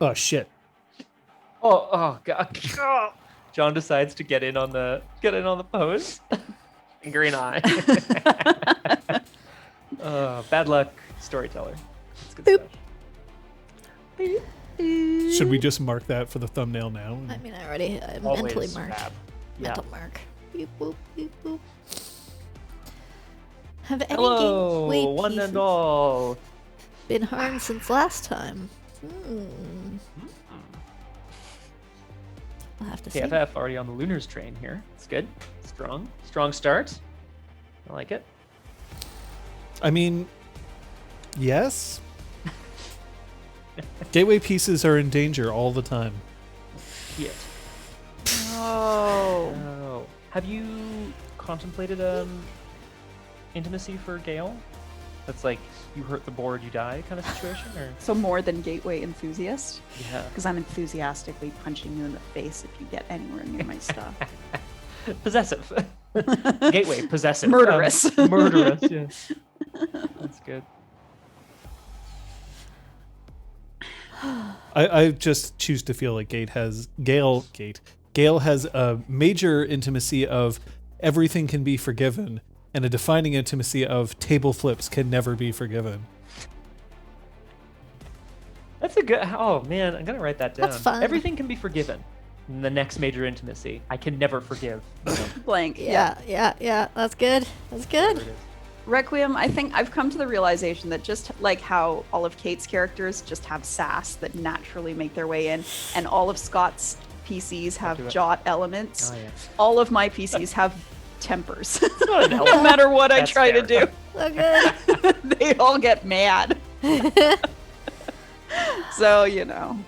Oh shit. Oh god. Oh. John decides to get in on the pose. Green eye. Bad luck storyteller. That's good Boop. stuff. Should we just mark that for the thumbnail now? I mean, I mentally Always marked. fab. Yeah. Mental mark. Beep, boop, beep, boop. Have any Hello, gateway one pieces and all. been harmed since last time? I'll have to see. KFF already on the Lunars train here. It's good. Strong start. I like it. I mean, yes. Gateway pieces are in danger all the time. Shit. Oh. Oh. Have you contemplated intimacy for Gale? That's like you hurt the board, you die kind of situation, or So more than gateway enthusiast? yeah. Because I'm enthusiastically punching you in the face if you get anywhere near my stuff. Possessive. Gateway possessive. Murderous. Murderous. Yeah. That's good. I just choose to feel like Gale has a major intimacy of everything can be forgiven, and a defining intimacy of table flips can never be forgiven. That's a good. Oh man, I'm gonna write that down. That's fun. Everything can be forgiven. And the next major intimacy, I can never forgive. Blank. Yeah. That's good. That's Whatever good. it is. Requiem, I think I've come to the realization that just like how all of Kate's characters just have sass that naturally make their way in, and all of Scott's PCs do have it. jot elements, Oh, yeah. all of my PCs have tempers. not an No element. matter what I That's try to fair. do, So good. they all get mad. So, you know,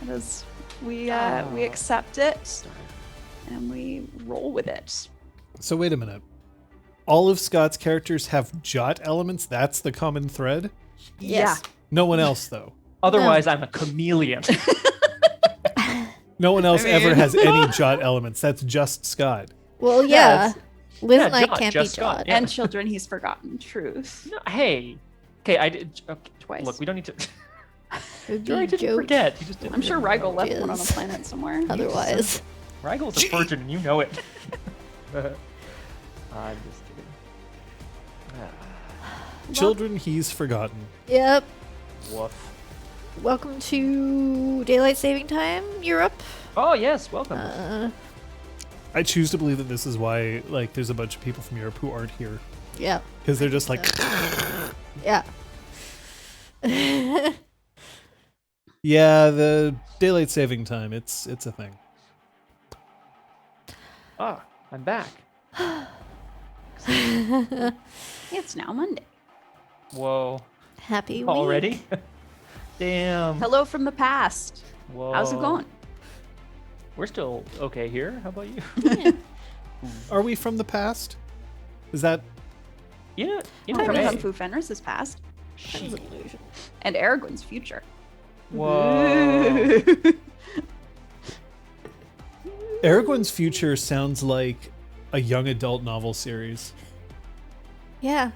it is, we accept it and we roll with it. So wait a minute. All of Scott's characters have jot elements? That's the common thread? Yes. No one else, though. Otherwise, I'm a chameleon. No one else I mean- ever has any jot elements. That's just Scott. Well, Yeah, yeah. it's- Liz yeah, and I Jot, can't be just Scott, Jot. yeah. And children he's forgotten. Truth. No, hey. Okay, I did. Okay, Twice. Look, we don't need to. Would Jory be didn't Jote forget. He just didn't. I'm sure Rigel left one on a Jizz. planet somewhere. Otherwise. Rigel's a virgin, and you know it. I'm just kidding. Children he's forgotten. Yep. Woof. Welcome to Daylight Saving Time, Europe. Oh yes, welcome. I choose to believe that this is why, like, there's a bunch of people from Europe who aren't here. Yeah. Because they're just like, Yeah. yeah, the daylight saving time, it's a thing. Ah, I'm back. It's now Monday. Whoa. Happy week. Already? Damn. Hello from the past. Whoa. How's it going? We're still okay here. How about you? Are we from the past? Is that... Yeah. You From know, Kung hey. Fu Fenris' past Shit. and Aragorn's future. Whoa. Aragorn's Future sounds like a young adult novel series. Yeah.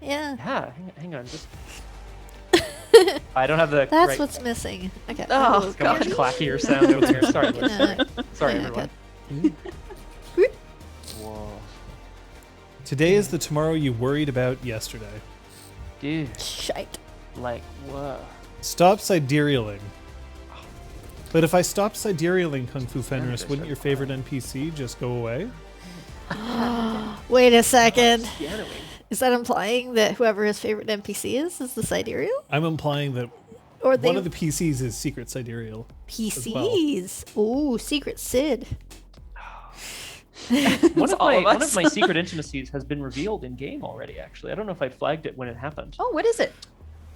Yeah. Yeah. Hang on. Just. I don't have the. That's right. what's missing. Okay. Oh, It's got a God. much clackier sound over here. Sorry, Liz. Yeah. Sorry, Yeah, everyone. okay. Whoa. Today is the tomorrow you worried about yesterday. Dude. Shite. Like, whoa. Stop siderealing. But if I stopped siderealing Kung Fu Fenris, wouldn't your favorite NPC just go away? Wait a second. Pianoing. Is that implying that whoever his favorite NPC is the sidereal? I'm implying that Or they one of the PCs is Secret Sidereal. PCs? Ooh, Secret Sid. One all of of us. my secret intimacies has been revealed in game already. Actually, I don't know if I flagged it when it happened. Oh, what is it?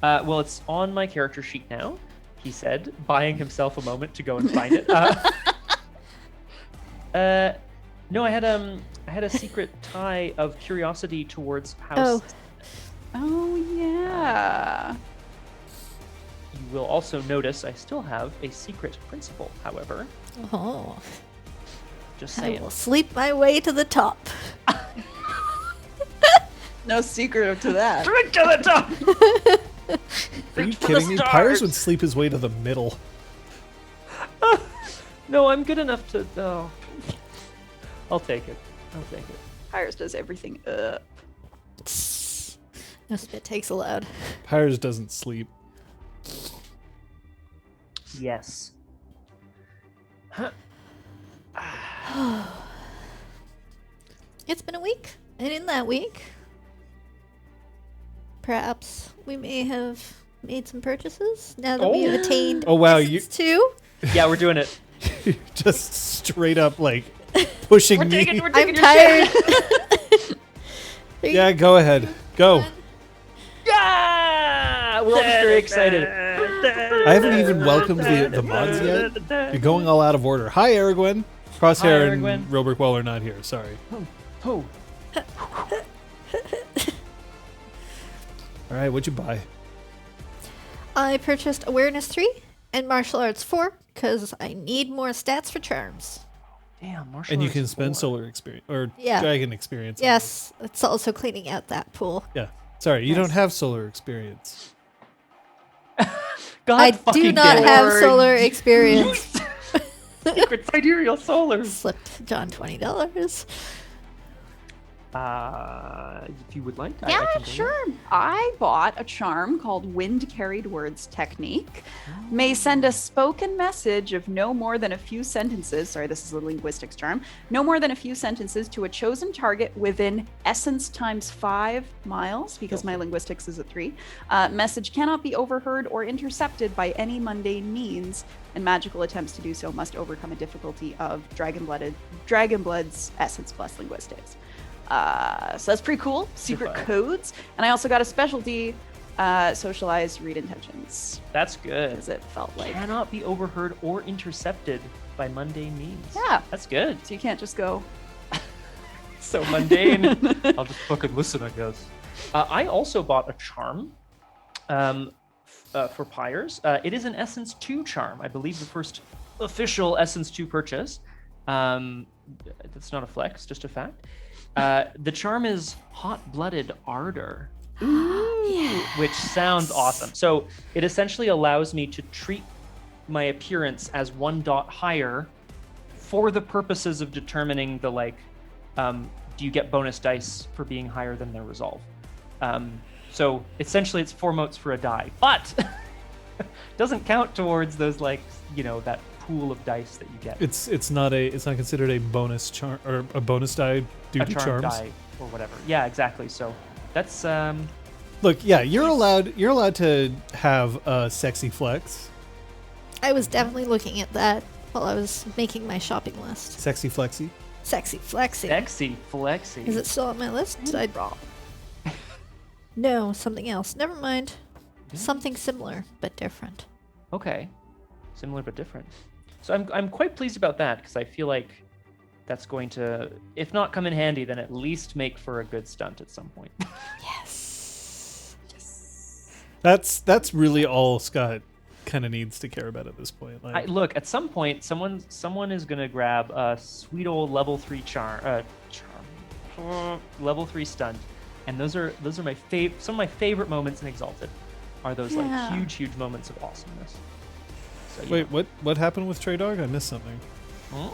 Well, it's on my character sheet now. He said, buying himself a moment to go and find it. No, I had a secret tie of curiosity towards House. Oh, yeah. You will also notice I still have a secret principal. However, Oh. just I saying. will sleep my way to the top. No secret to that. Straight to the top. Are you Reach for the kidding me? Pyres stars. would sleep his way to the middle. No, I'm good enough to. Oh. I'll take it. Pyres does everything up. No spit takes allowed. Pyres doesn't sleep. Yes. It's been a week, and in that week, perhaps we may have made some purchases now that we have attained Oh, wow, Essence 2. Yeah, we're doing it. Just straight up like pushing We're me. taking I'm your tired. shit. Yeah, go ahead. Go. Yeah! We're all just very excited. I haven't even welcomed the mods yet. You're going all out of order. Hi, Aragwen. Crosshair Aragwen. and Robert Wall are not here. Sorry. Oh. All right, what'd you buy? I purchased Awareness 3 and Martial Arts 4 because I need more stats for charms. Damn, Martial And you Arts can spend 4. solar experience or Yeah. dragon experience. on Yes, it's also cleaning out that pool. it. Yeah. Sorry, you don't have solar experience. God I do fucking not damn it. have solar experience. Secret sidereal solar. Slipped John $20. If you would like, I Yeah, can do sure. I bought a charm called Wind Carried Words Technique. May send a spoken message of no more than a few sentences. Sorry, this is a linguistics charm. No more than a few sentences to a chosen target within essence times 5 miles, because my linguistics is at 3. Message cannot be overheard or intercepted by any mundane means, and magical attempts to do so must overcome a difficulty of Dragon-Blood's essence plus linguistics. So that's pretty cool. Secret Goodbye. codes. And I also got a specialty, socialized read intentions, That's good. because it felt like. Cannot be overheard or intercepted by mundane means. Yeah. That's good. So you can't just go. So mundane. I'll just fucking listen, I guess. I also bought a charm for Pyres. It is an Essence 2 charm. I believe the first official Essence 2 purchase. That's not a flex, just a fact. The charm is Hot-Blooded Ardor, which sounds awesome. So it essentially allows me to treat my appearance as 1 dot higher for the purposes of determining the, like, do you get bonus dice for being higher than their resolve? So essentially it's 4 motes for a die, but doesn't count towards those, like, you know, that pool of dice that you get. It's not considered a bonus charm or a bonus die due A to charm charms. die or whatever. Yeah, exactly. So that's Look, yeah, you're allowed to have a sexy flex. I was definitely looking at that while I was making my shopping list. Sexy flexy. Sexy flexing. sexy flexy. Is it still on my list? I No, something else. Never mind. Something similar but different. Okay, similar but different. So I'm quite pleased about that, because I feel like that's going to, if not come in handy, then at least make for a good stunt at some point. Yes. That's really all Scott kind of needs to care about at this point. Like, Look, at some point, someone is gonna grab a sweet old level 3 level 3 stunt, and those are my some of my favorite moments in Exalted are those Yeah. like huge moments of awesomeness. So, you wait, what happened with Trey Dog? I missed something. know.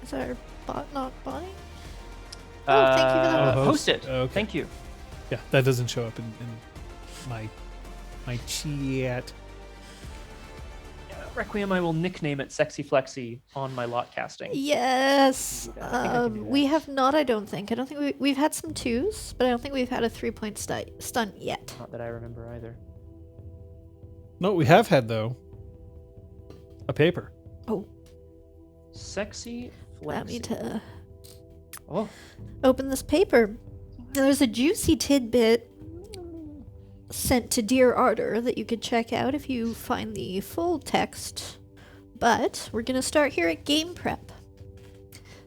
Is our bot not buying? Oh, thank you for that. Oh, Post it. okay. Thank you. Yeah, that doesn't show up in my chat. Requiem, I will nickname it Sexy Flexy on my lot casting. Yes. I think I can do that. We have not, I don't think. I don't think we've had some 2s, but I don't think we've had a 3-point stunt yet. Not that I remember either. No, we have had though a paper. Oh, Sexy allow me Flexy. to Oh, open this paper. Now, there's a juicy tidbit sent to Dear Ardor that you could check out if you find the full text. But we're going to start here at Game Prep.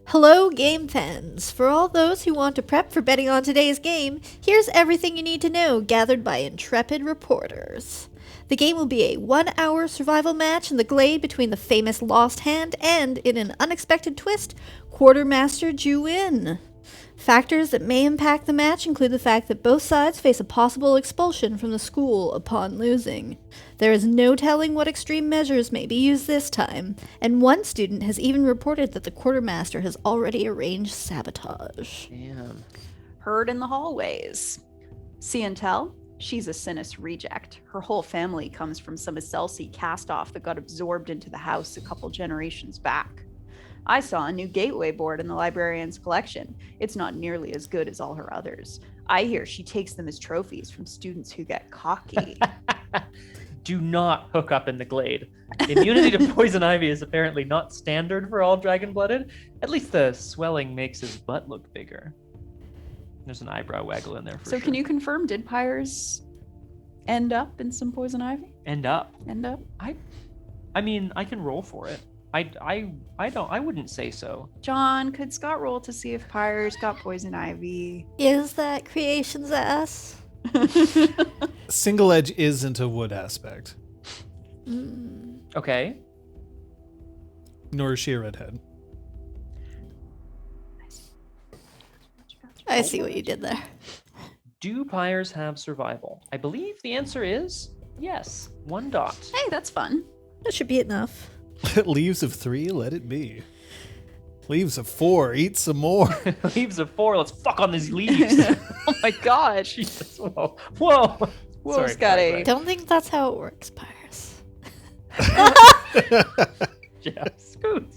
Hello, game fans! For all those who want to prep for betting on today's game, here's everything you need to know gathered by intrepid reporters. The game will be a 1-hour survival match in the glade between the famous Lost Hand and, in an unexpected twist, Quartermaster Juin. Factors that may impact the match include the fact that both sides face a possible expulsion from the school upon losing. There is no telling what extreme measures may be used this time, and one student has even reported that the quartermaster has already arranged sabotage. Damn. Heard in the hallways. See and tell? She's a Sinus reject. Her whole family comes from some Excelsi cast-off that got absorbed into the house a couple generations back. I saw a new gateway board in the librarian's collection. It's not nearly as good as all her others. I hear she takes them as trophies from students who get cocky. Do not hook up in the glade. Immunity to poison ivy is apparently not standard for all dragon-blooded. At least the swelling makes his butt look bigger. There's an eyebrow waggle in there for So sure. can you confirm, did Pyres end up in some poison ivy? End up? End up? I mean, I can roll for it. I wouldn't say so. John, could Scott roll to see if Pyres got poison ivy? Is that creation's ass? Single edge isn't a wood aspect, Okay. nor is she a redhead. I see what you did there. Do pyres have survival? I believe the answer is yes. 1 dot. Hey, that's fun. That should be enough. Leaves of 3, let it be. Leaves of 4, eat some more. Leaves of 4. Let's fuck on these leaves. Oh my gosh. Jesus. Whoa. Whoa. Whoa, Sorry, Scotty. sorry. Don't think that's how it works, Pyres. Yeah. Scoot.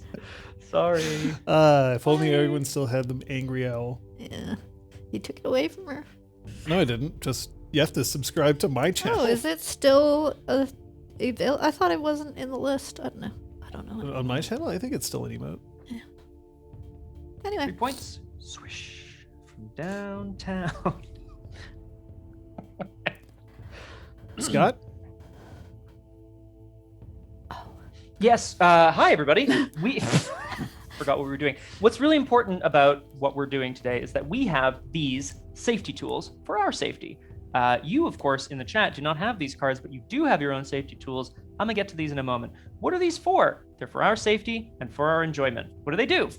Sorry. If only everyone still had the angry owl. Yeah. You took it away from her. No, I didn't. Just, you have to subscribe to my channel. Oh, is it still I thought it wasn't in the list. I don't know. On my channel? I think it's still an emote. Anyway. 3 points. Swish. From downtown. Scott? Yes. Hi, everybody. We forgot what we were doing. What's really important about what we're doing today is that we have these safety tools for our safety. You, of course, in the chat do not have these cards, but you do have your own safety tools. I'm gonna get to these in a moment. What are these for? They're for our safety and for our enjoyment. What do they do?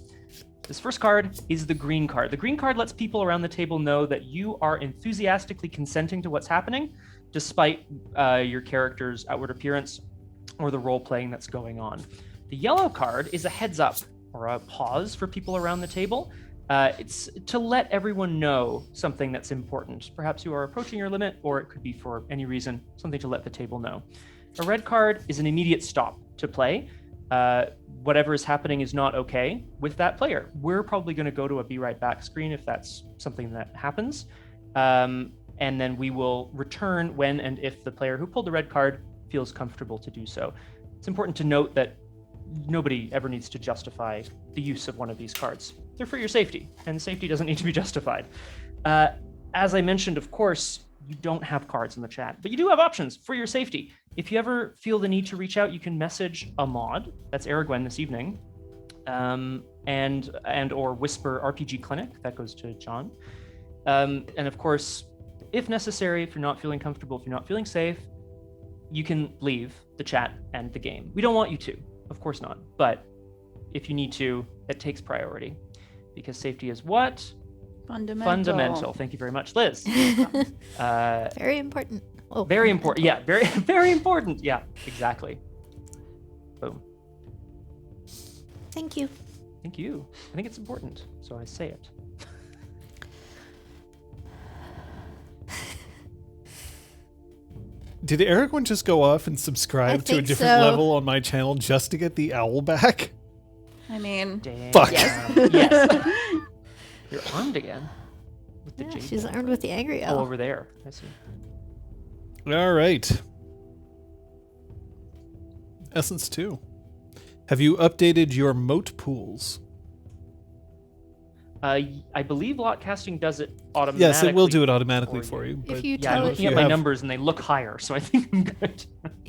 This first card is the green card. The green card lets people around the table know that you are enthusiastically consenting to what's happening, despite your character's outward appearance or the role-playing that's going on. The yellow card is a heads up or a pause for people around the table. It's to let everyone know something that's important. Perhaps you are approaching your limit, or it could be for any reason, something to let the table know. A red card is an immediate stop to play. Whatever is happening is not okay with that player. We're probably going to go to a be right back screen if that's something that happens. And then we will return when and if the player who pulled the red card feels comfortable to do so. It's important to note that nobody ever needs to justify the use of one of these cards. They're for your safety, and safety doesn't need to be justified. As I mentioned, of course, you don't have cards in the chat, but you do have options for your safety. If you ever feel the need to reach out, you can message a mod, that's Aragwen this evening, and or whisper RPGClinic, that goes to John. And of course, if necessary, if you're not feeling comfortable, if you're not feeling safe, you can leave the chat and the game. We don't want you to, of course not, but if you need to, it takes priority, because safety is what? Fundamental. Thank you very much, Liz. Very important. Oh, Very important. Yeah, very, very important. Yeah, exactly. Boom. Thank you. Thank you. I think it's important, so I say it. Did Aragwen just go off and subscribe to a think different so. level on my channel just to get the owl back? I mean, Damn. Fuck. Yes. You're armed again. With the Yeah, jade she's bolt. armed with the angry Oh, owl. over there. I see. All right. Essence 2. Have you updated your moat pools? I believe lot casting does it automatically. Yes, it will do it automatically for for you. you. If But you Yeah, I'm tell it, looking at you my have- numbers and they look higher, so I think I'm good.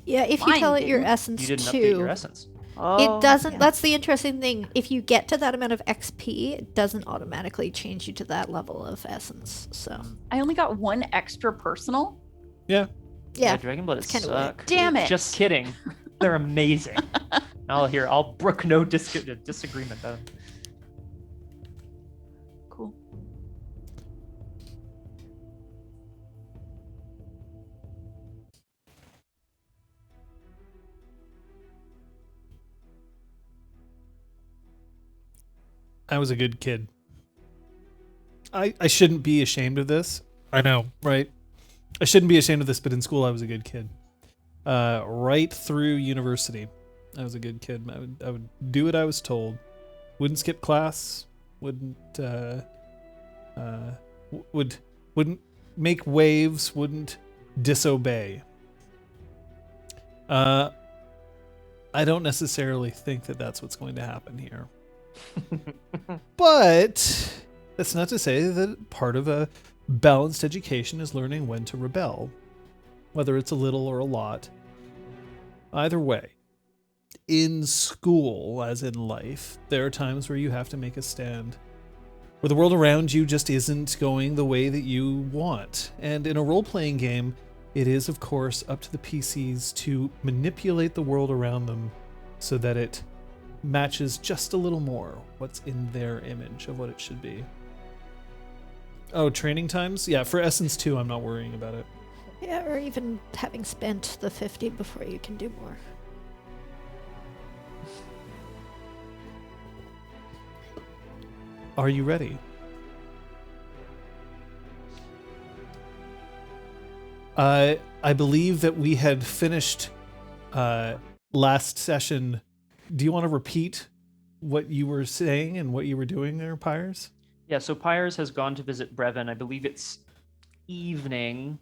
yeah, if you Mine tell it your didn't. essence You didn't update your 2, essence. oh, it doesn't. yeah. That's the interesting thing. If you get to that amount of XP, it doesn't automatically change you to that level of essence. So I only got 1 extra personal. yeah. yeah, Dragon-Blooded it's kinda weird. suck. Damn it. Just kidding. They're amazing. I'll brook no disagreement. Cool. I was a good kid. I shouldn't be ashamed of this. I know, right? I shouldn't be ashamed of this, but in school I was a good kid. Right through university, I was a good kid. I would do what I was told. Wouldn't skip class. Wouldn't wouldn't make waves. Wouldn't disobey. I don't necessarily think that that's what's going to happen here. But that's not to say that part of a balanced education is learning when to rebel, whether it's a little or a lot. Either way, in school, as in life, there are times where you have to make a stand, where the world around you just isn't going the way that you want. And in a role-playing game, it is, of course, up to the PCs to manipulate the world around them so that it matches just a little more what's in their image of what it should be. Oh, training times? Yeah, for Essence 2, I'm not worrying about it. Yeah, or even having spent the 50 before you can do more. Are you ready? I believe that we had finished last session. Do you want to repeat what you were saying and what you were doing there, Pyres? Yeah, so Pyres has gone to visit Brevin. I believe it's evening.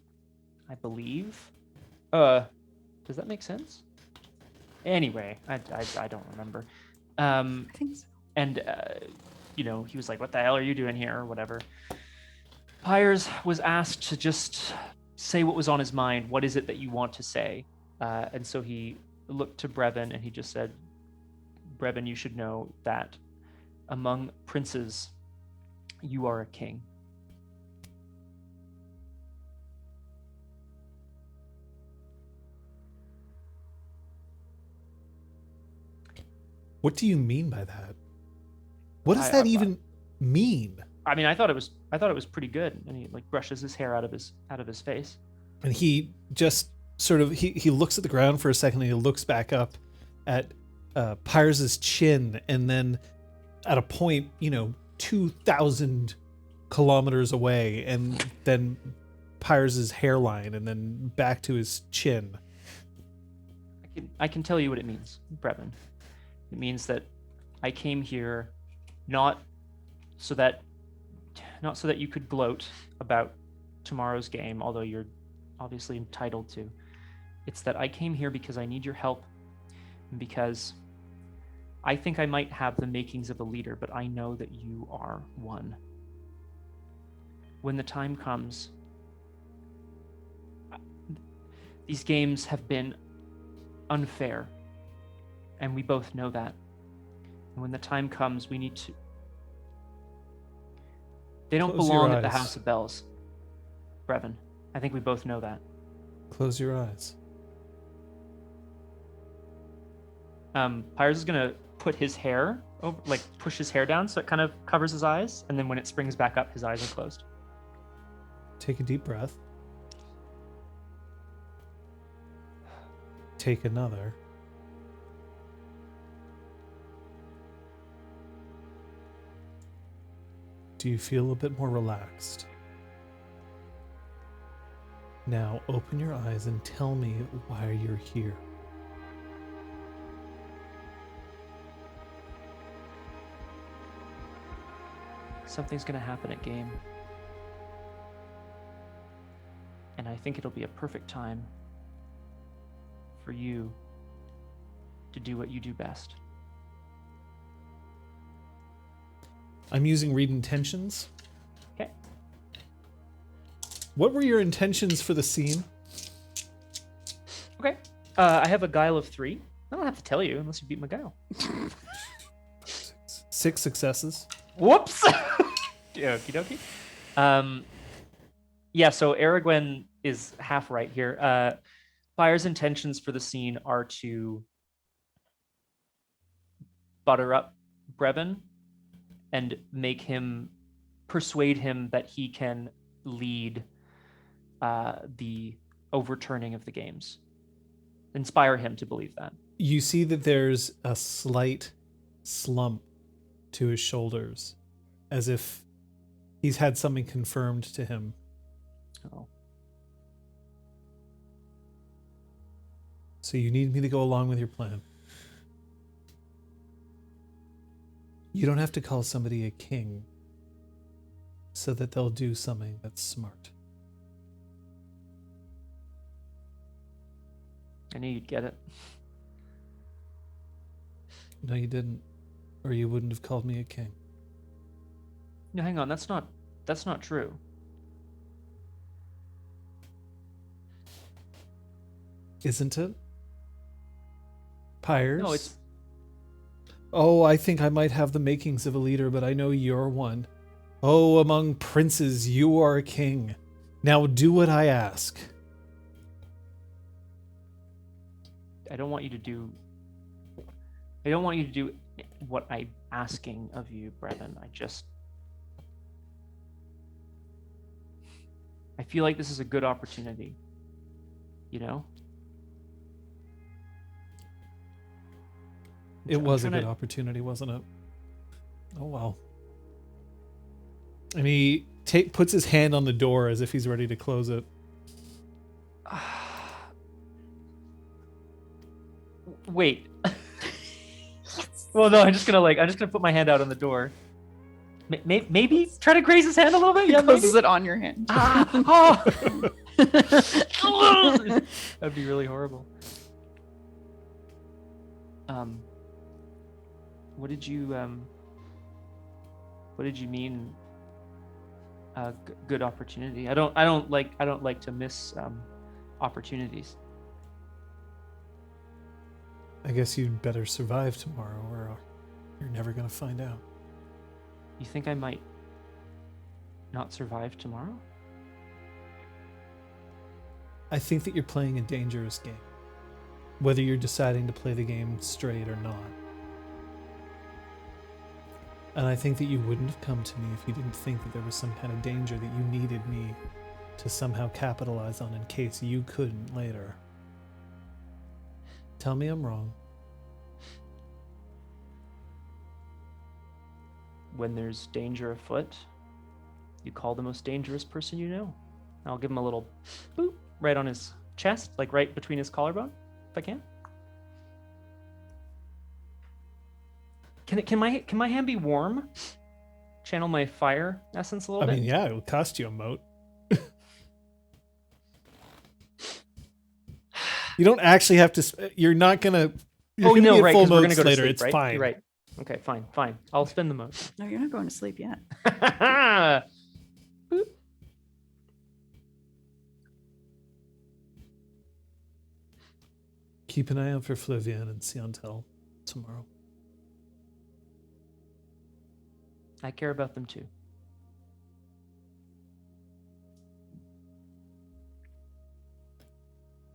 I believe. Does that make sense? Anyway, I don't remember. I think so. And he was like, "What the hell are you doing here?" or whatever. Pyres was asked to just say what was on his mind. What is it that you want to say? And so he looked to Brevin and he just said, "Brevin, you should know that among princes, you are a king." What do you mean by that? What does that even mean? I mean, I thought it was pretty good. And he like brushes his hair out of his face. And he just sort of he looks at the ground for a second and he looks back up at Pyres' chin, and then at a point, 2,000 kilometers away, and then Pyres' hairline, and then back to his chin. I can tell you what it means, Brevin. It means that I came here not so that you could gloat about tomorrow's game, although you're obviously entitled to. It's that I came here because I need your help, and because I think I might have the makings of a leader, but I know that you are one. When the time comes, these games have been unfair, and we both know that. And when the time comes, we need to... They don't Close belong your at the eyes. House of Bells, Brevin. I think we both know that. Close your eyes. Pyres is gonna put his hair over, like push his hair down so it kind of covers his eyes, and then when it springs back up, his eyes are closed. Take a deep breath. Take another. Do you feel a bit more relaxed? Now open your eyes and tell me why you're here. Something's gonna happen at game. And I think it'll be a perfect time for you to do what you do best. I'm using read intentions. Okay. What were your intentions for the scene? Okay. I have a guile of 3. I don't have to tell you unless you beat my guile. 6 successes. Whoops! Okie dokie. Yeah, so Aragwen is half right here. Pyres' intentions for the scene are to butter up Brevin and persuade him that he can lead the overturning of the games. Inspire him to believe that. You see that there's a slight slump to his shoulders, as if he's had something confirmed to him. Oh. So you need me to go along with your plan. You don't have to call somebody a king so that they'll do something that's smart. I knew you'd get it. No, you didn't. Or you wouldn't have called me a king. No, hang on. That's not true. Isn't it? Pyres? No, it's... Oh, I think I might have the makings of a leader, but I know you're one. Oh, among princes, you are a king. Now do what I ask. I don't want you to do what I'm asking of you, Brevin. I feel like this is a good opportunity. You know? It was a trying good to- opportunity, wasn't it? Oh, well. And he puts his hand on the door as if he's ready to close it. Wait. Well, no, I'm just gonna put my hand out on the door. Maybe try to graze his hand a little bit. He Yeah, closes maybe. it on your hand. Oh. That'd be really horrible. What did you mean? Good opportunity. I don't like to miss opportunities. I guess you'd better survive tomorrow, or you're never going to find out. You think I might not survive tomorrow? I think that you're playing a dangerous game, whether you're deciding to play the game straight or not. And I think that you wouldn't have come to me if you didn't think that there was some kind of danger that you needed me to somehow capitalize on in case you couldn't later. Tell me I'm wrong. When there's danger afoot, you call the most dangerous person you know. I'll give him a little boop right on his chest, like right between his collarbone, if I can. Can my hand be warm? Channel my fire essence a little bit. I mean, yeah, it'll cost you a mote. You don't actually have to. You're not gonna. You're gonna get right, full 'cause we're gonna motes go to later. sleep, It's right? fine. You're right. Okay, fine. I'll spend the mote. No, you're not going to sleep yet. Boop. Keep an eye out for Flavian and Siantel tomorrow. I care about them too.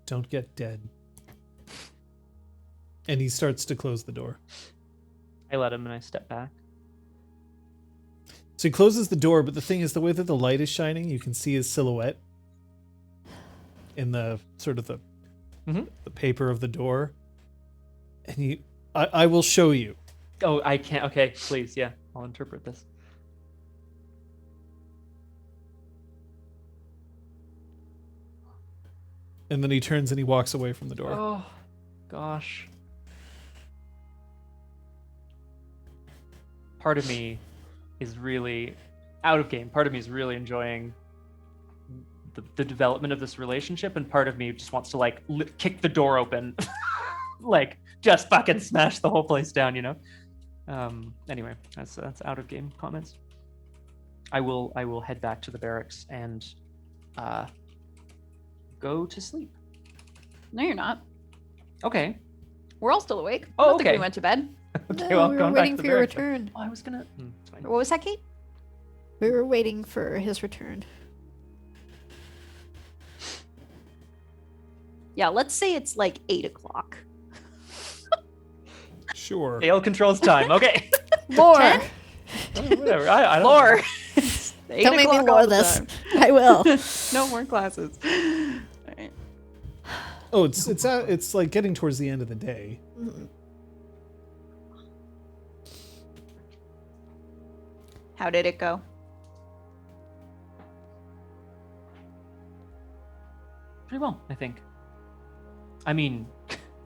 Don't get dead. And he starts to close the door. I let him and I step back. So he closes the door, but the thing is, the way that the light is shining, you can see his silhouette in the sort of the paper of the door. And I will show you. Oh, I can't. Okay, please, yeah. I'll interpret this. And then he turns and he walks away from the door. Oh, gosh. Part of me is really out of game. Part of me is really enjoying the development of this relationship, and part of me just wants to like kick the door open, like just fucking smash the whole place down, you know. Anyway, that's out of game comments. I will head back to the barracks and go to sleep. No, you're not. Okay. We're all still awake. Oh, I don't think okay. we went to bed. Okay. No, Well, we I'm were going back waiting to for the your barracks. return. Oh, I was gonna. It's fine. What was that, Kate? We were waiting for his return. Yeah, let's say it's like 8 o'clock. Sure. Dale controls time. Okay. More. 10? Whatever. I don't Lore. know. 8 Don't make me o'clock lore all the this. time. I will. No more classes. All right. Oh, it's like getting towards the end of the day. How did it go? Pretty well, I think. I mean,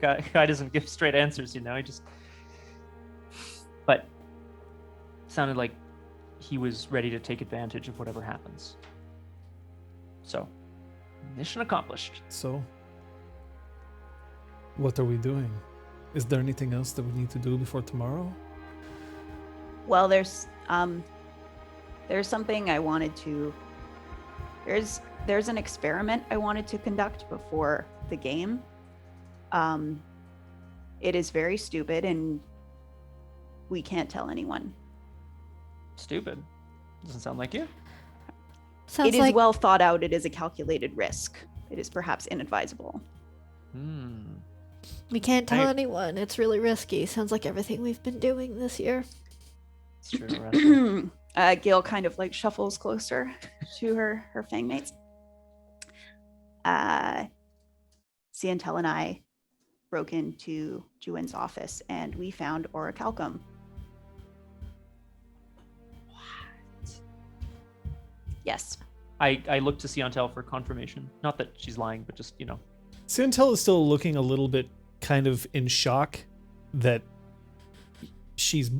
guy doesn't give straight answers, you know. He just, but sounded like he was ready to take advantage of whatever happens. So, mission accomplished. So, what are we doing? Is there anything else that we need to do before tomorrow? Well, there's something I wanted to. There's an experiment I wanted to conduct before the game. It is very stupid, and we can't tell anyone. Stupid. Doesn't sound like you. Sounds It is like well thought out. It is a calculated risk. It is perhaps inadvisable. we can't tell I- anyone. It's really risky. Sounds like everything we've been doing this year. It's true. Resta. Gail kind of like shuffles closer to her fangmates. Ciantel and I broke into Juin's office and we found orichalcum. What? Yes. I look to Ciantel for confirmation. Not that she's lying, but just, you know. Ciantel is still looking a little bit kind of in shock that she's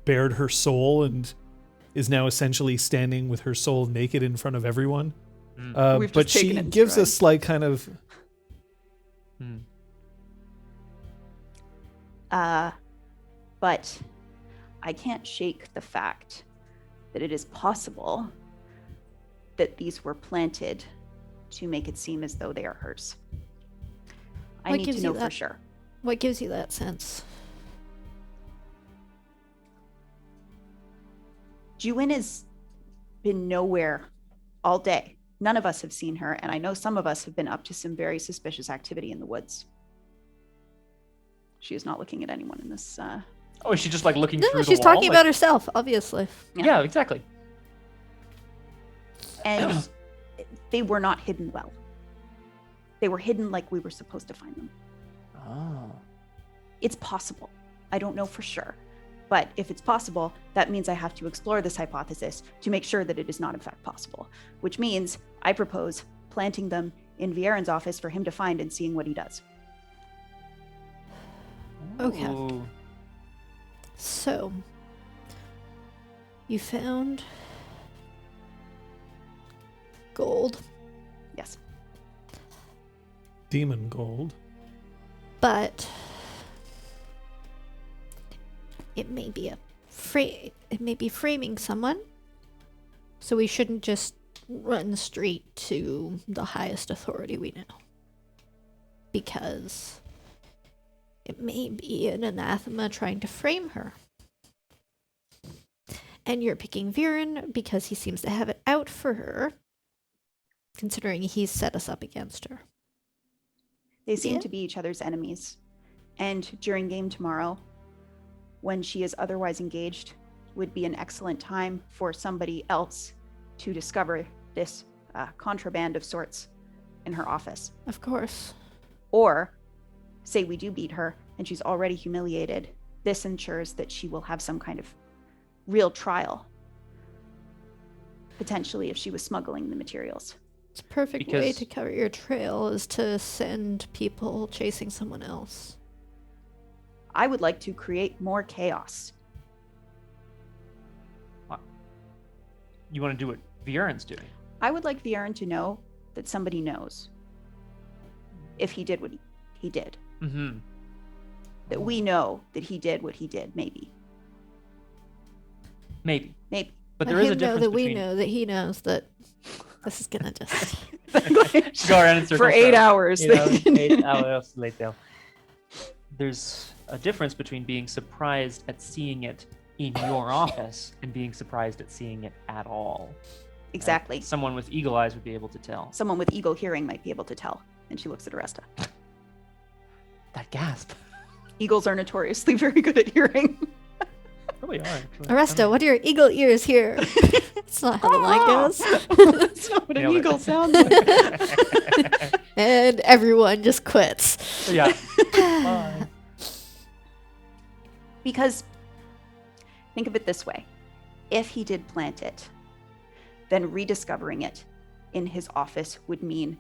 bared her soul and is now essentially standing with her soul naked in front of everyone. We've But just taken she it in gives a stride. slight kind of... But I can't shake the fact that it is possible that these were planted to make it seem as though they are hers. I What need to gives you know for that? sure. What gives you that sense? Juin has been nowhere all day. None of us have seen her, and I know some of us have been up to some very suspicious activity in the woods. She is not looking at anyone in this. Oh, is she just like looking No, through she's the wall? talking about herself, obviously. Yeah, exactly. And they were not hidden well. They were hidden like we were supposed to find them. Oh. It's possible. I don't know for sure. But if it's possible, that means I have to explore this hypothesis to make sure that it is not in fact possible. Which means I propose planting them in Vierin's office for him to find and seeing what he does. Okay. Ooh. So, you found gold, Yes. demon gold. but it may be it may be framing someone. So we shouldn't just run straight to the highest authority we know. Because it may be an anathema trying to frame her. And you're picking Viren because he seems to have it out for her, considering he's set us up against her. They seem Yeah. to be each other's enemies. And during game tomorrow, when she is otherwise engaged, would be an excellent time for somebody else to discover this contraband of sorts in her office. Of course. Or say we do beat her and she's already humiliated. This ensures that she will have some kind of real trial, potentially, if she was smuggling the materials. It's a perfect way Because- to cover your trail is to send people chasing someone else. I would like to create more chaos. You want to do what Vierin's doing? I would like Vierin to know that somebody knows if he did what he did. Mm-hmm. That we know that he did what he did, maybe. Maybe. Maybe. But Let there is him a know difference that between... we know that he knows that this is gonna just. Just go around in circles For 8 forever. hours. 8 hours later. There's a difference between being surprised at seeing it in your office and being surprised at seeing it at all. Exactly. Someone with eagle eyes would be able to tell. Someone with eagle hearing might be able to tell. And she looks at Aresta. That gasp. Eagles are notoriously very good at hearing. Probably are. Actually. Aresta, what do your eagle ears hear? That's not how the line goes. That's not what an Nailed it. eagle sounds like. And everyone just quits. Yeah. Bye. Because think of it this way. If he did plant it, then rediscovering it in his office would mean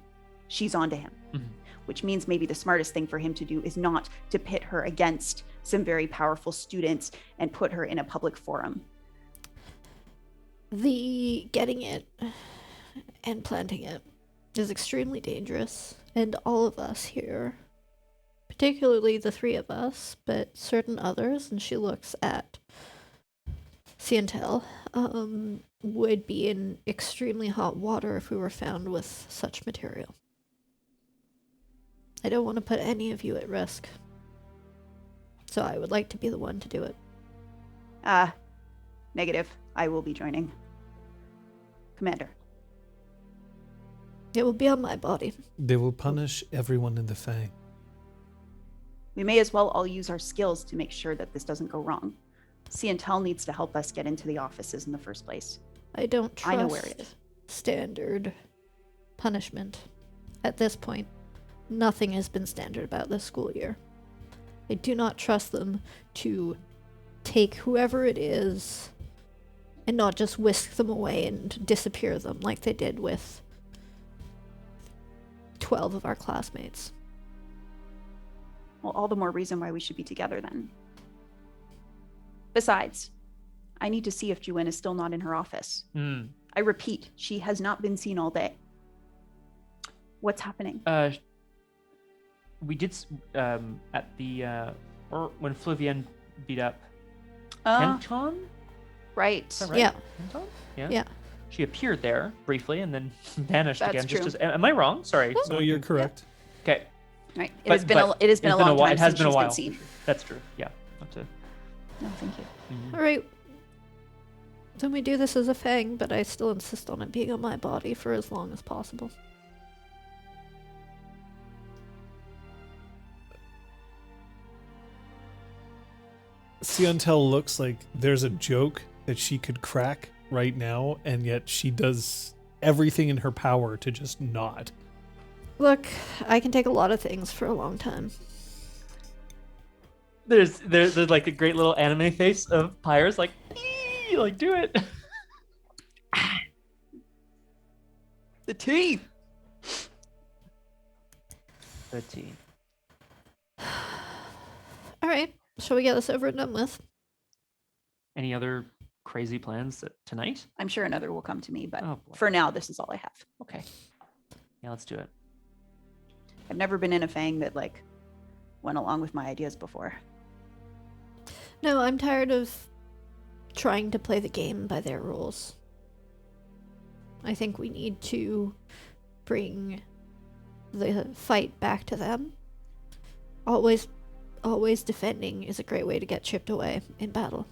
she's onto him. Which means maybe the smartest thing for him to do is not to pit her against some very powerful students and put her in a public forum. The getting it and planting it is extremely dangerous, and all of us here, particularly the three of us, but certain others, and she looks at Siantel, would be in extremely hot water if we were found with such material. I don't want to put any of you at risk, so I would like to be the one to do it. Negative. I will be joining. Commander. It will be on my body. They will punish everyone in the Fang. We may as well all use our skills to make sure that this doesn't go wrong. Siantel needs to help us get into the offices in the first place. I don't trust I know where it is. Standard punishment. At this point, nothing has been standard about this school year. I do not trust them to take whoever it is and not just whisk them away and disappear them like they did with 12 of our classmates. Well, all the more reason why we should be together then. Besides, I need to see if Juin is still not in her office. I repeat, she has not been seen all day. What's happening? We did at the or when Flavienne beat up Kenton. Right. Is that right? Yeah. Kenton? Yeah. She appeared there briefly and then vanished That's again. true. Just as, am I wrong? Sorry. No, you're correct. Okay. Right. It But- has been but it has been a long time It has since been a she's while. been seen. That's true. Yeah. Not to. No, thank you. All right. Then we do this as a Fang, but I still insist on it being on my body for as long as possible. Siantel looks like there's a joke that she could crack right now, and yet she does everything in her power to just not. Look, I can take a lot of things for a long time. There's like a great little anime face of Pyre's like, "Ee!" Like do it. The teeth. The tea. All right. Shall we get this over and done with? Any other crazy plans tonight? I'm sure another will come to me, but Oh, boy. for now, this is all I have. Okay. Yeah, let's do it. I've never been in a Fang that like went along with my ideas before. No, I'm tired of trying to play the game by their rules. I think we need to bring the fight back to them. Always defending is a great way to get chipped away in battle.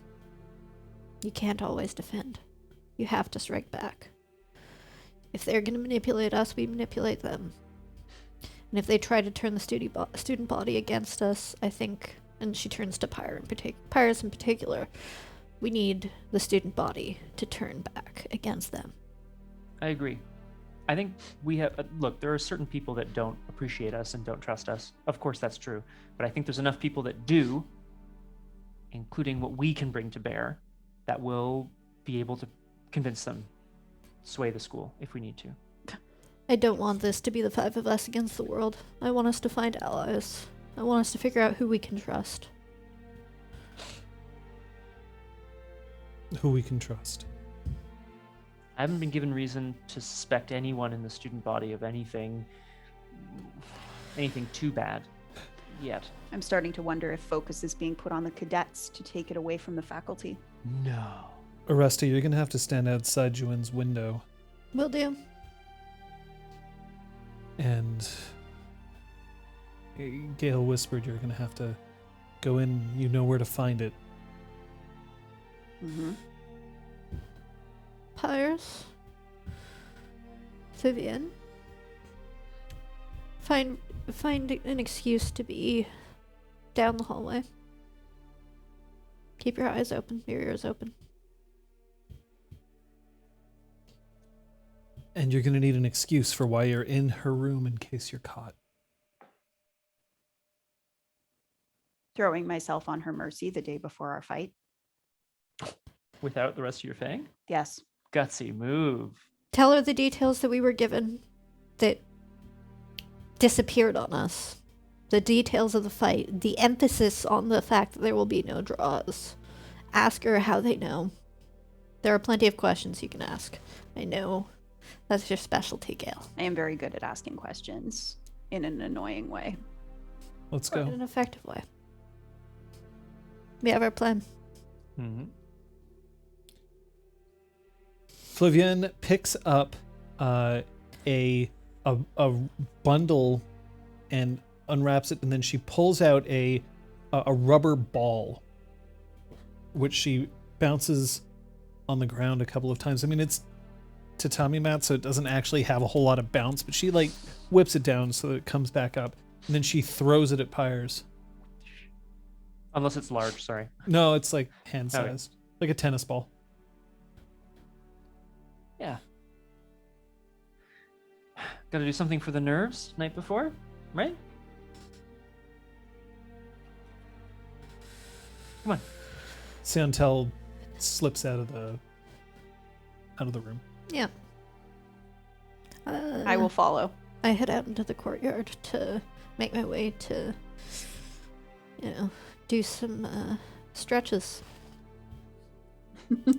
You can't always defend. You have to strike back. If they're going to manipulate us, we manipulate them. And if they try to turn the student body against us, I think, and she turns to Pyrus in particular, we need the student body to turn back against them. I agree. I think we have look, there are certain people that don't appreciate us and don't trust us. Of course that's true, but I think there's enough people that do, including what we can bring to bear, that will be able to convince them, sway the school if we need to. I don't want this to be the five of us against the world. I want us to find allies. I want us to figure out who we can trust. Who we can trust. I haven't been given reason to suspect anyone in the student body of anything too bad yet. I'm starting to wonder if focus is being put on the cadets to take it away from the faculty. No. Aresta, you're gonna have to stand outside Juin's window, Will do. and Gale whispered you're gonna have to go in. You know where to find it. Mm-hmm. Pyres. Vivian. Find an excuse to be down the hallway. Keep your eyes open, your ears open. And you're gonna need an excuse for why you're in her room in case you're caught. Throwing myself on her mercy the day before our fight. without the rest of your fang? Yes. Gutsy move. Tell her the details that we were given that disappeared on us. The details of the fight. The emphasis on the fact that there will be no draws. Ask her how they know. There are plenty of questions you can ask. I know that's your specialty, Gale. I am very good at asking questions in an annoying way. Let's Or in go. an effective way. We have our plan. Mm-hmm. Flavienne picks up a bundle and unwraps it, and then she pulls out a rubber ball, which she bounces on the ground a couple of times. I mean, it's tatami mat, so it doesn't actually have a whole lot of bounce, but she like whips it down so that it comes back up, and then she throws it at Pyres. Unless it's large, sorry. No, it's like hand-sized, like a tennis ball. Yeah. Gotta do something for the nerves night before, right? Come on. Santel slips out of the room. Yeah. I will follow. I head out into the courtyard to make my way to, do some stretches.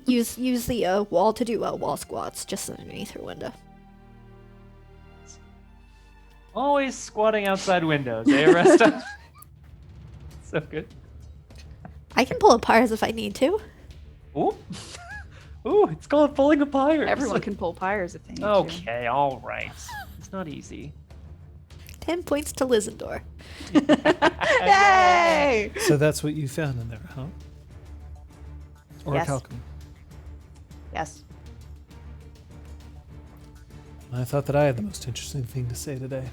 use the wall to do wall squats just underneath her window. Always squatting outside windows, eh, Aresta? So good. I can pull up Pyres if I need to. Ooh. Ooh, it's called pulling a pyre. Everyone can pull pyres if they need to. Okay, all right. It's not easy. 10 points to Lizendor. Yay! So that's what you found in there, huh? Or Yes. Orichalcum. Yes. I thought that I had the most interesting thing to say today.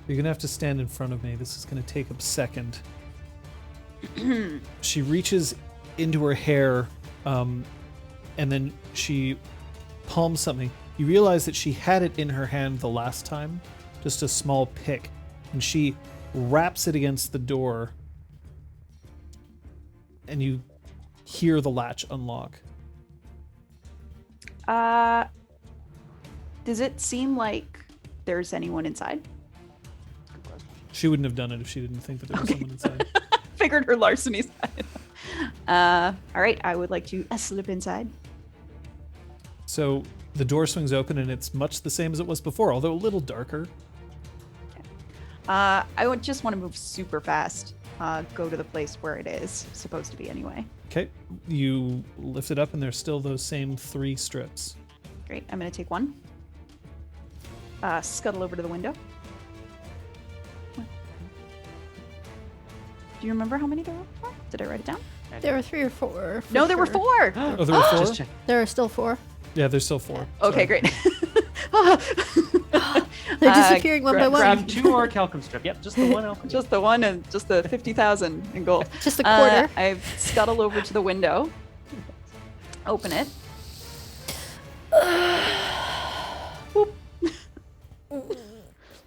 You're gonna have to stand in front of me. This is gonna take a second. She reaches into her hair, and then she palms something. You realize that she had it in her hand the last time, just a small pick, and she wraps it against the door, and you hear the latch unlock. Does it seem like there's anyone inside? She wouldn't have done it if she didn't think that there was someone inside. Figured her larceny side. All right, I would like to slip inside. So the door swings open, and it's much the same as it was before, although a little darker. I would just want to move super fast. Go to the place where it is supposed to be anyway. Okay, you lift it up, and there's still those same 3 strips. Great. I'm going to take one. Scuttle over to the window. Do you remember how many there were before? Did I write it down? There were 3 or 4. No, there were 4. Oh, there were 4? Just check. There are still 4. Yeah, there's still 4. Okay, Sorry. great. They're disappearing one by one. Grab 2 orichalcum strip. Yep, just the one alchemy. Just the one and just the 50,000 in gold. Just a quarter. I scuttle over to the window. Open it.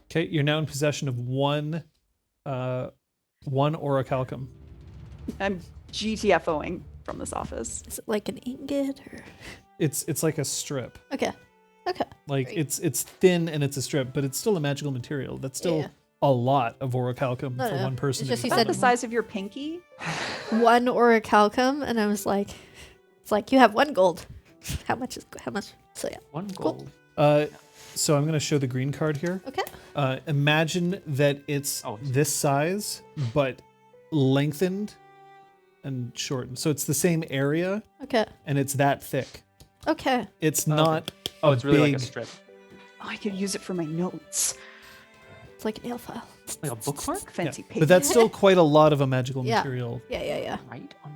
Okay, you're now in possession of one orichalcum. I'm GTFOing from this office. Is it like an ingot or? It's like a strip. Okay. Like Great. it's thin and it's a strip, but it's still a magical material. That's still Yeah. a lot of orichalcum No, for no. one person. It's just to you use. About said the size of your pinky. One orichalcum, and I was like, it's like you have 1 gold. How much? So yeah. 1 Cool. gold. So I'm going to show the green card here. Okay. Imagine that it's Oh. this size, but lengthened and shortened. So it's the same area, Okay. and it's that thick. Okay. It's Okay. not Oh, a it's really big. like a strip. Oh, I could use it for my notes. It's like a nail file. Like a bookmark? Fancy paper. But that's still quite a lot of a magical Yeah. material. Yeah. Right on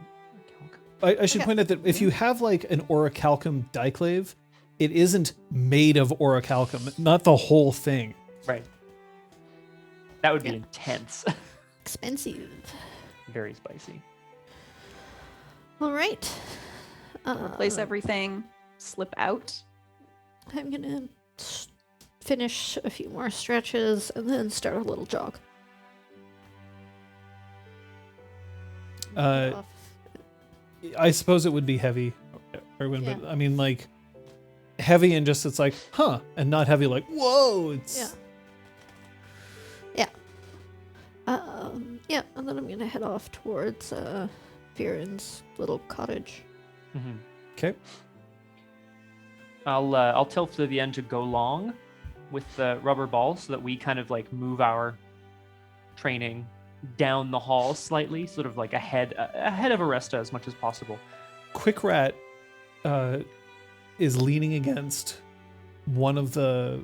orichalcum. I should Okay. point out that if you have like an orichalcum diclave, it isn't made of orichalcum, not the whole thing. Right. That would be Yeah. intense. Expensive. Very spicy. All right. Place everything. Slip out. I'm gonna finish a few more stretches and then start a little jog. I suppose it would be heavy. Yeah. But I mean, like, heavy and just it's like, huh, and not heavy like, whoa. It's Yeah, and then I'm gonna head off towards Viren's little cottage. okay. I'll tell Flavienne to go long with the rubber ball so that we kind of like move our training down the hall slightly, sort of like ahead of Aresta as much as possible. Quick Rat is leaning against one of the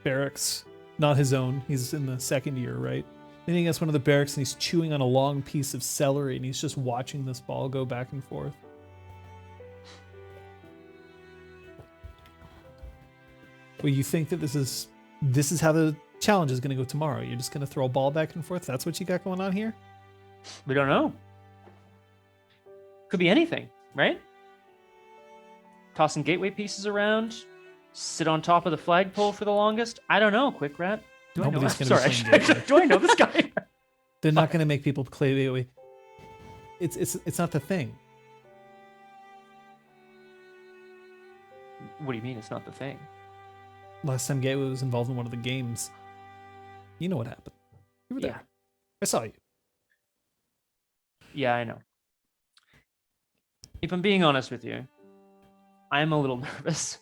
barracks, not his own. He's in the second year, right? Leaning against one of the barracks, and he's chewing on a long piece of celery, and he's just watching this ball go back and forth. Well, you think that this is how the challenge is going to go tomorrow? You're just going to throw a ball back and forth? That's what you got going on here? We don't know. Could be anything, right? Tossing gateway pieces around, sit on top of the flagpole for the longest. I don't know, Quick Rat. Do I know? Nobody's gonna be Sorry, playing gateway. do I know this guy? They're not going to make people play gateway. It's not the thing. What do you mean it's not the thing? Last time Gateway was involved in one of the games, you know what happened. You were there. Yeah. I saw you. Yeah, I know. If I'm being honest with you, I'm a little nervous.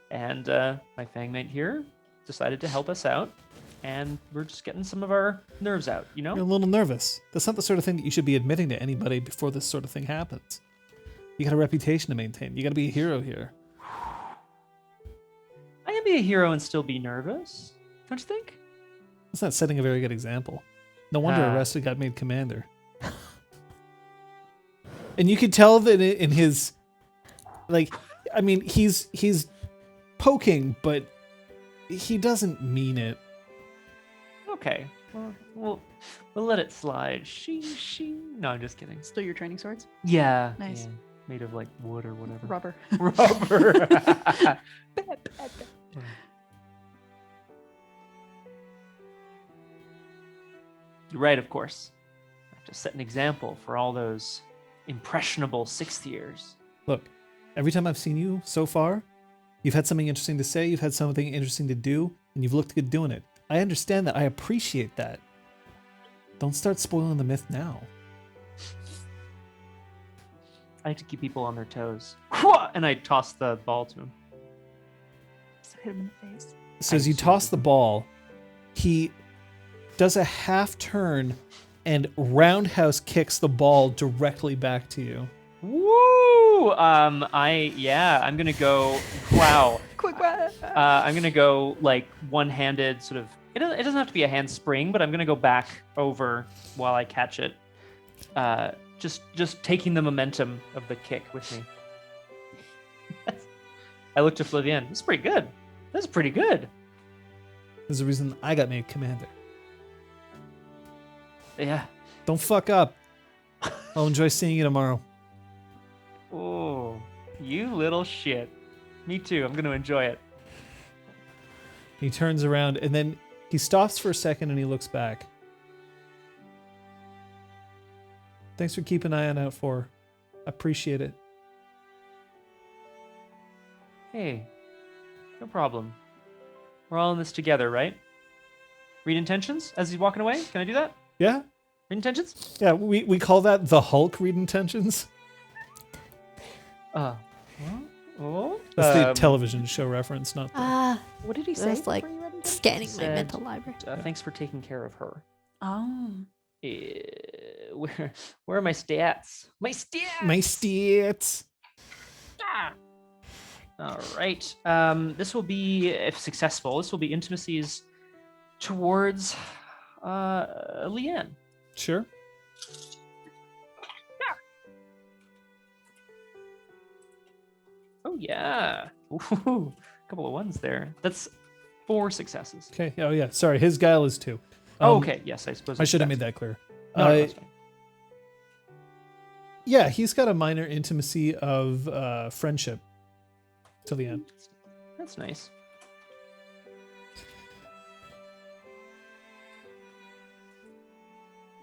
And my fangmate here decided to help us out. And we're just getting some of our nerves out, you know? You're a little nervous. That's not the sort of thing that you should be admitting to anybody before this sort of thing happens. You got a reputation to maintain. You got to be a hero here. I can be a hero and still be nervous. Don't you think? That's not setting a very good example. No wonder Ah. Arrested got made commander. And you could tell that in his, like, I mean, he's poking, but he doesn't mean it. Okay. Well, we'll let it slide. She. No, I'm just kidding. Still your training swords? Yeah. Nice. yeah. Made of like wood or whatever. Rubber. Rubber. You're right, of course. I have to set an example for all those impressionable sixth years. Look, every time I've seen you so far, you've had something interesting to say, you've had something interesting to do, and you've looked good doing it. I understand that. I appreciate that. Don't start spoiling the myth now. I like to keep people on their toes. And I toss the ball to him. Just hit him in the face. So as you toss the ball, he does a half turn and roundhouse kicks the ball directly back to you. Woo! I'm gonna go. Wow. Quick Rat. I'm gonna go like one-handed, sort of. It doesn't have to be a handspring, but I'm gonna go back over while I catch it. Just taking the momentum of the kick with me. I look to Flavienne. This is pretty good. This is pretty good. There's a reason I got made commander. Yeah. Don't fuck up. I'll enjoy seeing you tomorrow. Oh, you little shit. Me too. I'm gonna enjoy it. He turns around and then he stops for a second and he looks back. Thanks for keeping an eye out for her. I appreciate it. Hey, no problem. We're all in this together, right? Read intentions as he's walking away? Can I do that? Yeah? Read intentions? Yeah, we call that the Hulk read intentions. Oh. That's the television show reference, not the... What did he say? That's like before you read intentions? scanning my Said- mental library. Thanks for taking care of her. Oh. Where are my stats? My stats! My stats. Ah! All right. This will be, if successful, this will be intimacies towards Leanne. Sure. Oh yeah. Ooh, a couple of ones there. That's 4 successes. Okay. Oh, yeah. Sorry. His guile is 2. Oh, okay. Yes, I suppose. I should have that's- made that clear. No, that's fine. Yeah, he's got a minor intimacy of friendship to the end. That's nice.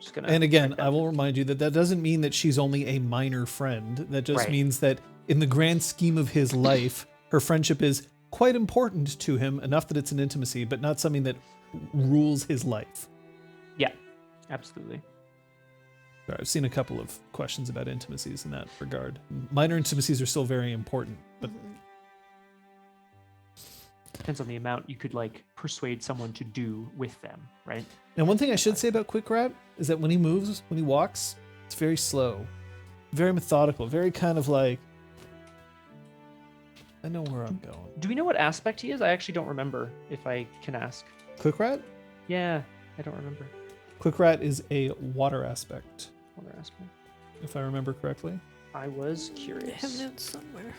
Just gonna And again, check that. I will remind you that that doesn't mean that she's only a minor friend. That just Right. means that in the grand scheme of his life, her friendship is quite important to him, enough that it's an intimacy, but not something that rules his life. Yeah, absolutely. I've seen a couple of questions about intimacies in that regard. Minor intimacies are still very important, but Depends on the amount you could like persuade someone to do with them, right? and one thing I should say about Quick Rat is that when he moves, when he walks, it's very slow, very methodical, very kind of like, I know where I'm going. Do we know what aspect he is? I actually don't remember, if I can ask. Quick Rat? Yeah, I don't remember. Quick Rat is a water aspect, What aspect? if I remember correctly. I was I curious. have notes somewhere.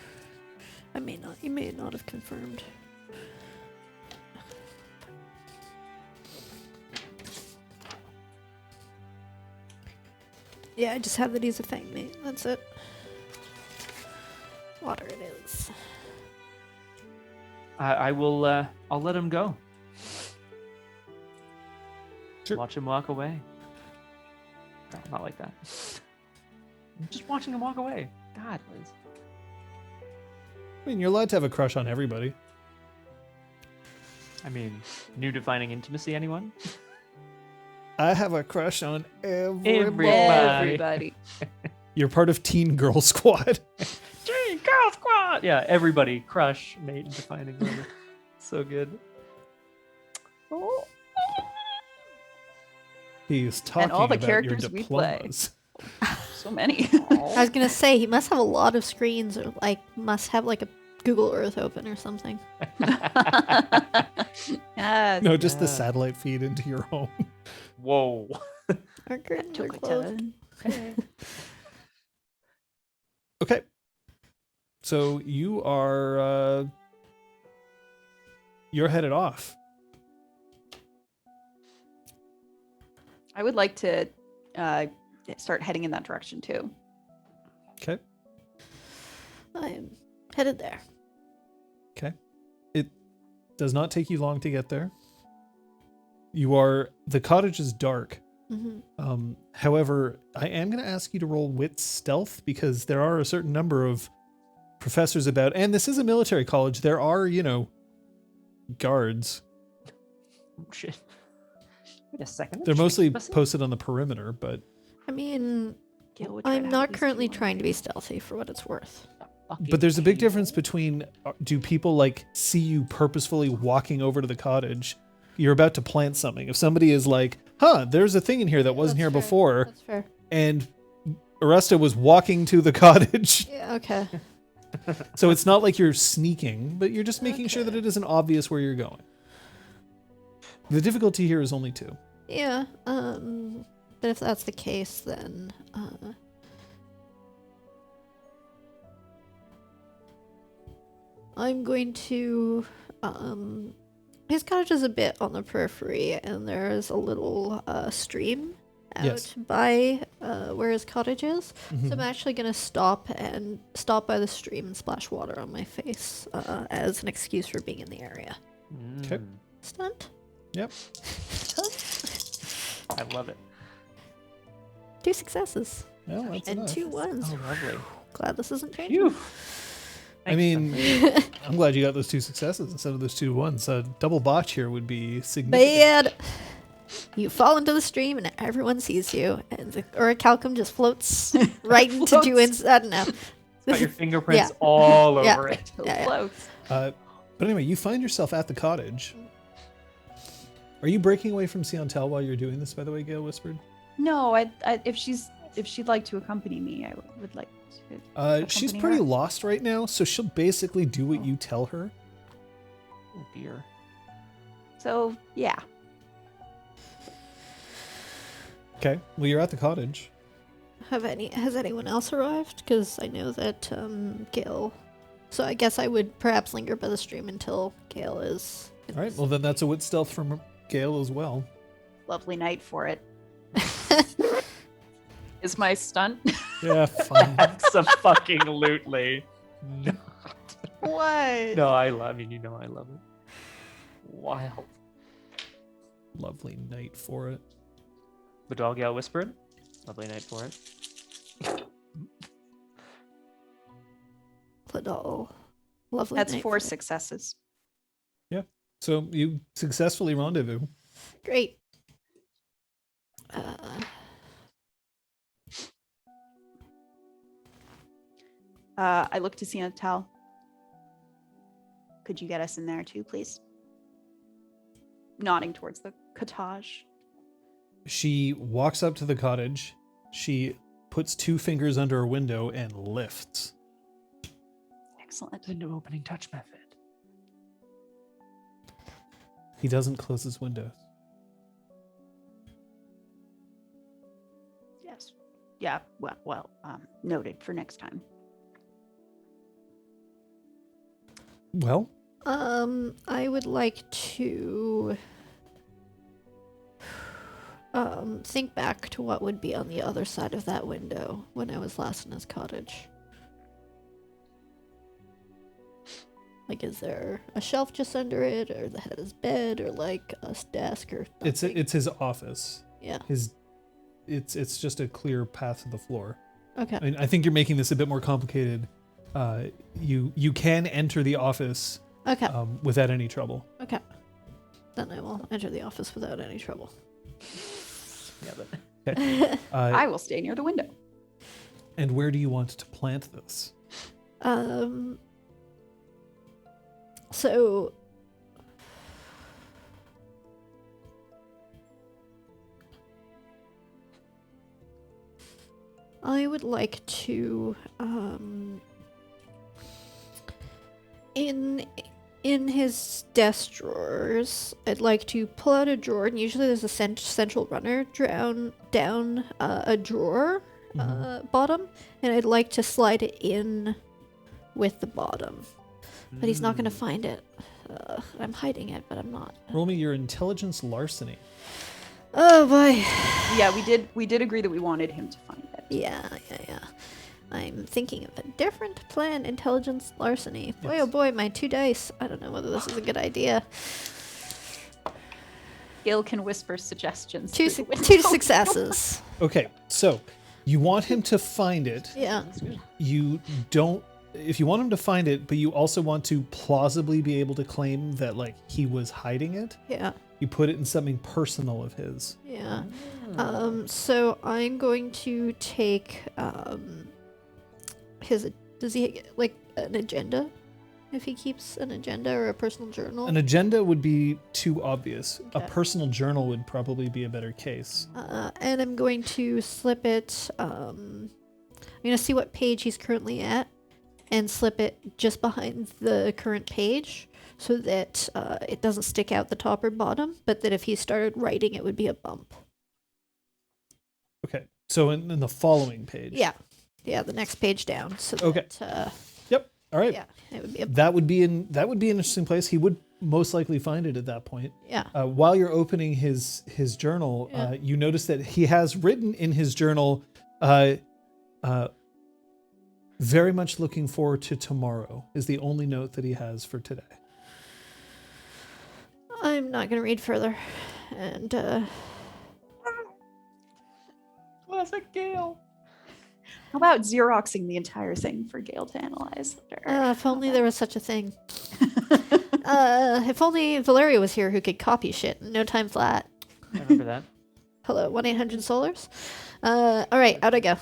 I may not. You may not have confirmed. Yeah, I just have that he's a fang mate. That's it. Water it is. I will. I'll let him go. Sure. Watch him walk away. No, not like that. I'm just watching him walk away. God, Liz. I mean, you're allowed to have a crush on everybody. I mean, new defining intimacy, anyone? I have a crush on everybody. Everybody. You're part of Teen Girl Squad. Gee, girl squad! Yeah, everybody. Crush, mate, defining. Whatever. So good. Oh. He's talking all the about characters your we play. diplomas. So many. I was gonna say he must have a lot of screens, or like must have like a Google Earth open or something. Yes. No, just the Yeah. satellite feed into your home. Whoa. Our curtains are Took a closed. turn. Okay. So you are you're headed off. I would like to start heading in that direction too. Okay. I'm headed there. Okay. It does not take you long to get there. The cottage is dark. Mm-hmm. However, I am going to ask you to roll wit stealth because there are a certain number of professors about, and this is a military college. There are, guards. Oh, shit. Wait a second. They're mostly Pussy? posted on the perimeter, but I mean, Gil would try to I'm have not at least currently two on trying to me. be stealthy for what it's worth. but there's a big difference between do people like see you purposefully walking over to the cottage? You're about to plant something. If somebody is like, there's a thing in here that wasn't here before, That's fair. and Aresta was walking to the cottage. Yeah, okay. So it's not like you're sneaking, but you're just making sure that Okay. it isn't obvious where you're going. The difficulty here is only 2. Yeah, but if that's the case, then I'm going to his cottage is a bit on the periphery, and there's a little stream out Yes. by where his cottage is. Mhm. So I'm actually gonna stop by the stream and splash water on my face as an excuse for being in the area. Okay. Stunt. Yep. I love it. 2 successes Well, that's and enough. 2 ones. Oh, lovely. Glad this isn't changing. Phew. I mean, I'm glad you got those 2 successes instead of those 2 ones. A double botch here would be significant. Bad. You fall into the stream and everyone sees you, and the orichalcum just floats right into Juin's. I don't know. Got your fingerprints Yeah. all Yeah. over it. So Yeah, yeah. close. But anyway, you find yourself at the cottage. Are you breaking away from Siontel while you're doing this, by the way, Gale whispered? No, if she'd like to accompany me, I would like to. She's accompany pretty her. lost right now, so she'll basically do what you tell her. Oh, dear. So yeah. Okay. Well, you're at the cottage. Has anyone else arrived? Because I know that Gale. So I guess I would perhaps linger by the stream until Gale is. All right. Well, then that's a wit stealth from Gale as well. Lovely night for it. Is my stunt? Yeah, fine. Absolutely not. What? No, I love it. I love it. Wild. Lovely night for it. The dog gal whispered. Lovely night for it. at all. Lovely. That's night 4 for it. successes. So you successfully rendezvous. Great. I look to Siantal. Could you get us in there too, please? Nodding towards the cottage. She walks up to the cottage. She puts 2 fingers under a window and lifts. Excellent. Window opening touch method. He doesn't close his windows. Yes. Yeah. Well. Noted for next time. Well, I would like to think back to what would be on the other side of that window when I was last in his cottage. Like, is there a shelf just under it, or the head of his bed, or like a desk, or something? it's his office. Yeah. It's just a clear path to the floor. Okay. I mean, I think you're making this a bit more complicated. You can enter the office Okay. without any trouble. Okay. Then I will enter the office without any trouble. Yeah, but Okay. I will stay near the window. And where do you want to plant this? So I would like to in his desk drawers, I'd like to pull out a drawer, and usually there's a central runner down a drawer bottom, and I'd like to slide it in with the bottom. But he's not going to find it. I'm hiding it, but I'm not. Roll me your intelligence larceny. Oh boy. Yeah, we did agree that we wanted him to find it. Yeah. I'm thinking of a different plan. Intelligence larceny. Boy, Yes. oh boy, my 2 dice. I don't know whether this is a good idea. Gail can whisper suggestions. Two through the window. successes. Okay, so you want him to find it. Yeah. that's good. You don't. If you want him to find it, but you also want to plausibly be able to claim that like he was hiding it, Yeah. you put it in something personal of his. Yeah. So I'm going to take his. Does he like an agenda? If he keeps an agenda or a personal journal. An agenda would be too obvious. A Okay. personal journal would probably be a better case. And I'm going to slip it. I'm going to see what page he's currently at, and slip it just behind the current page, so that it doesn't stick out the top or bottom, but that if he started writing, it would be a bump. Okay, so in the following page. Yeah, the next page down. So Okay. that, Yep. All right. yeah, it would be a That would be an interesting place. He would most likely find it at that point. yeah. While you're opening his journal, Yeah. you notice that he has written in his journal, very much looking forward to tomorrow is the only note that he has for today. I'm not gonna read further, and Classic Gail. How about Xeroxing the entire thing for Gail to analyze? if only there was such a thing. If only Valeria was here who could copy shit in no time flat. I remember that. Hello, 1-800-Solars. All right, out I go.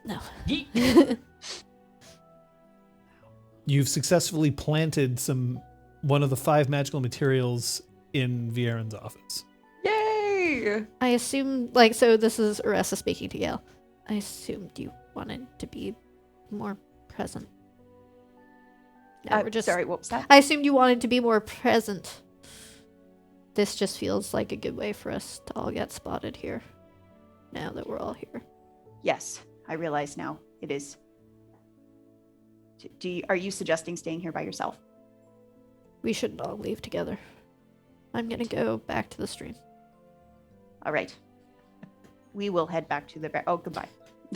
No. Yeet. You've successfully planted one of the 5 magical materials in Vierin's office. Yay! I assume, so this is Uressa speaking to Gail. I assumed you wanted to be more present. No, we're just. Sorry, what was that? I assumed you wanted to be more present. This just feels like a good way for us to all get spotted here. Now that we're all here. Yes, I realize now it is. Are you suggesting staying here by yourself? We shouldn't all leave together. I'm gonna go back to the stream. All right. We will head back to the Oh, goodbye.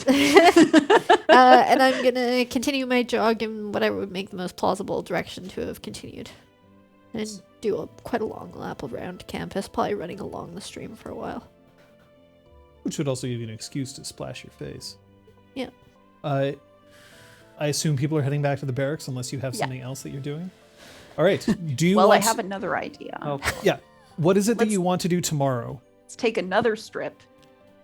And I'm gonna continue my jog in whatever would make the most plausible direction to have continued, and do quite a long lap around campus, probably running along the stream for a while. Which would also give you an excuse to splash your face. Yeah. I assume people are heading back to the barracks unless you have Yeah. something else that you're doing. All right. Do you Well, I want have another idea. Okay. Yeah. What is it that Let's- you want to do tomorrow? Let's take another strip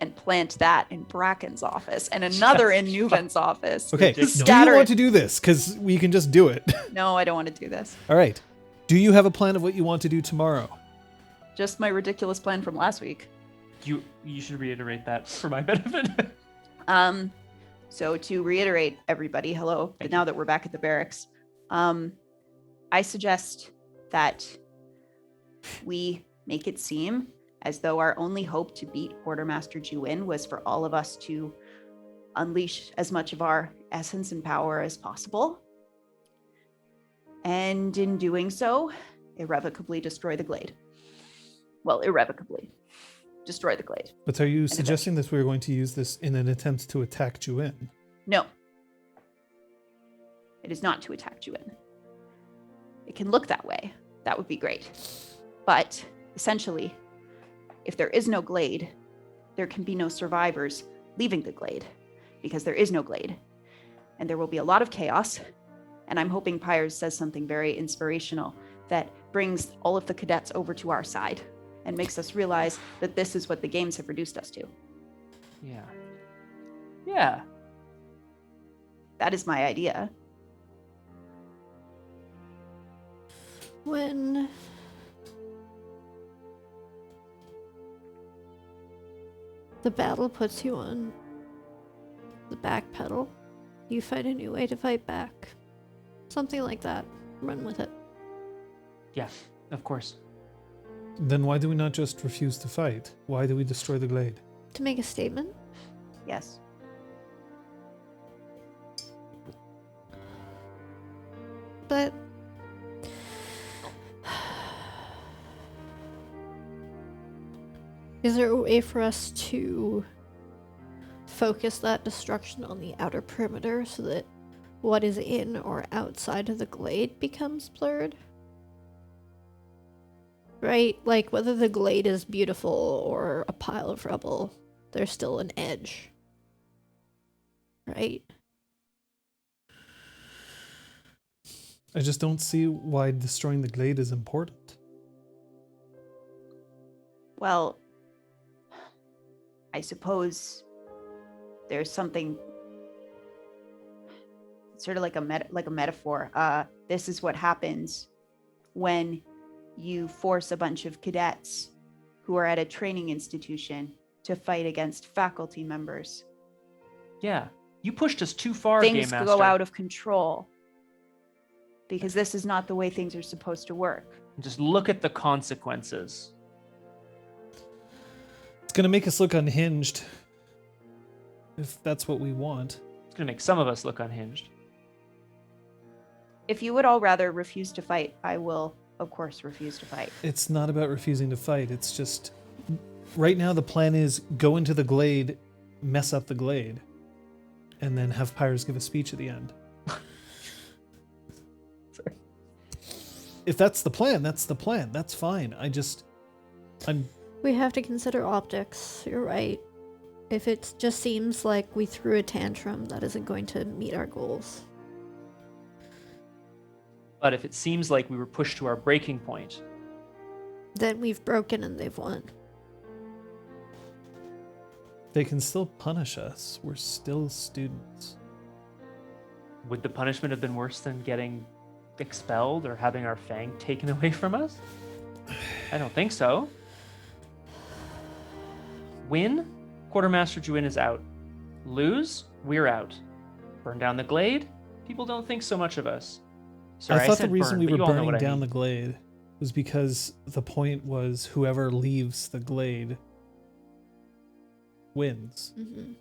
and plant that in Bracken's office and another in Nuven's office. Okay. Do you Scatter want it. to do this? Because we can just do it. No, I don't want to do this. All right. Do you have a plan of what you want to do tomorrow? Just my ridiculous plan from last week. You should reiterate that for my benefit. So to reiterate, everybody, hello. Thank Now that we're back at the barracks, I suggest that we make it seem as though our only hope to beat Quartermaster Juin was for all of us to unleash as much of our essence and power as possible. And in doing so, irrevocably destroy the glade. Well, irrevocably destroy the glade. But are you suggesting that we're going to use this in an attempt to attack Juin? No. It is not to attack Juin. It can look that way. That would be great. But essentially, if there is no glade, there can be no survivors leaving the glade, because there is no glade. And there will be a lot of chaos. And I'm hoping Pyres says something very inspirational that brings all of the cadets over to our side and makes us realize that this is what the games have reduced us to. Yeah. Yeah. That is my idea. When the battle puts you on the back pedal, you find a new way to fight back. Something like that. Run with it. Yeah. Of course. Then why do we not just refuse to fight? Why do we destroy the glade? To make a statement? Yes. But is there a way for us to focus that destruction on the outer perimeter so that what is in or outside of the glade becomes blurred? Right? Like whether the glade is beautiful or a pile of rubble, there's still an edge. Right? I just don't see why destroying the glade is important. Well, I suppose there's something sort of like a metaphor. This is what happens when you force a bunch of cadets who are at a training institution to fight against faculty members. Yeah. You pushed us too far, Game Things Master. go out of control because this is not the way things are supposed to work. Just look at the consequences. It's going to make us look unhinged. If that's what we want. It's going to make some of us look unhinged. If you would all rather refuse to fight, I will, of course, refuse to fight. It's not about refusing to fight. It's just... Right now the plan is go into the glade, mess up the glade, and then have Pyres give a speech at the end. Sorry. If that's the plan, that's the plan. That's fine. We have to consider optics. You're right. If it just seems like we threw a tantrum, that isn't going to meet our goals. But if it seems like we were pushed to our breaking point, Then we've broken and they've won. They can still punish us. We're still students. would the punishment have been worse than getting expelled or having our fang taken away from us? I don't think so. Win, Quartermaster Juin is out. Lose, we're out. Burn down the glade, people don't think so much of us. Sorry, I thought the said reason burn, we but were you all know burning what I down mean. the glade was because the point was whoever leaves the glade wins, Mm-hmm.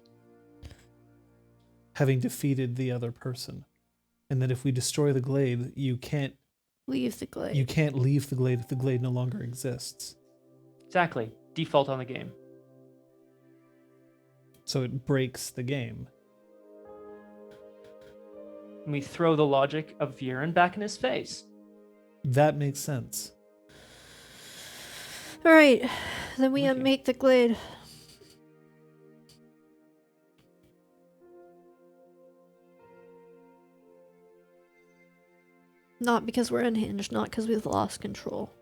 having defeated the other person. And that if we destroy the glade, you can't Leave the glade. leave the glade if the glade no longer exists. Exactly. Default on the game. So it breaks the game. And we throw the logic of Viren back in his face. That makes sense. Alright, then we Okay. unmake the glade. Not because we're unhinged, not because we've lost control.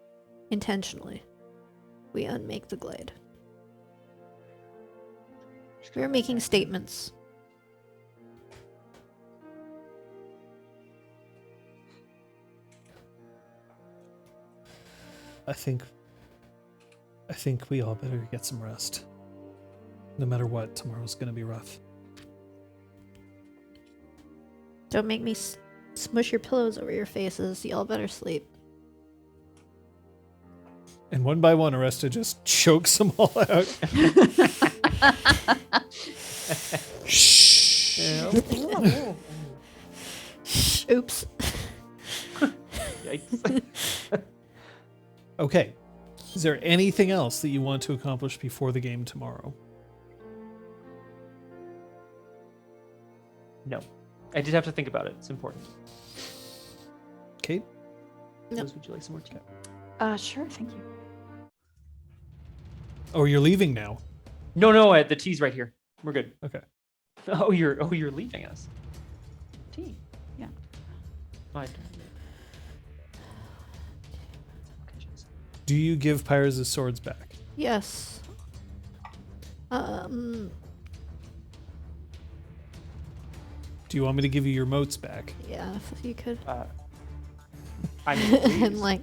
Intentionally. We unmake the glade. We're making statements. I think we all better get some rest. No matter what, tomorrow's gonna be rough. Don't make me smush your pillows over your faces. Y'all better sleep. And one by one, Aresta just chokes them all out. Shh. Oops. Yikes. Okay. Is there anything else that you want to accomplish before the game tomorrow? No. I did have to think about it. It's important. Kate? No. Liz, would you like some more tea? Sure, thank you. Oh, you're leaving now. No, the tea's right here. We're good. Okay. Oh, you're leaving us. Tea. Yeah. Oh, I don't. Okay, jeez. Do you give Pyres' swords back? Yes. Do you want me to give you your motes back? Yeah, if you could. I mean, please. And like,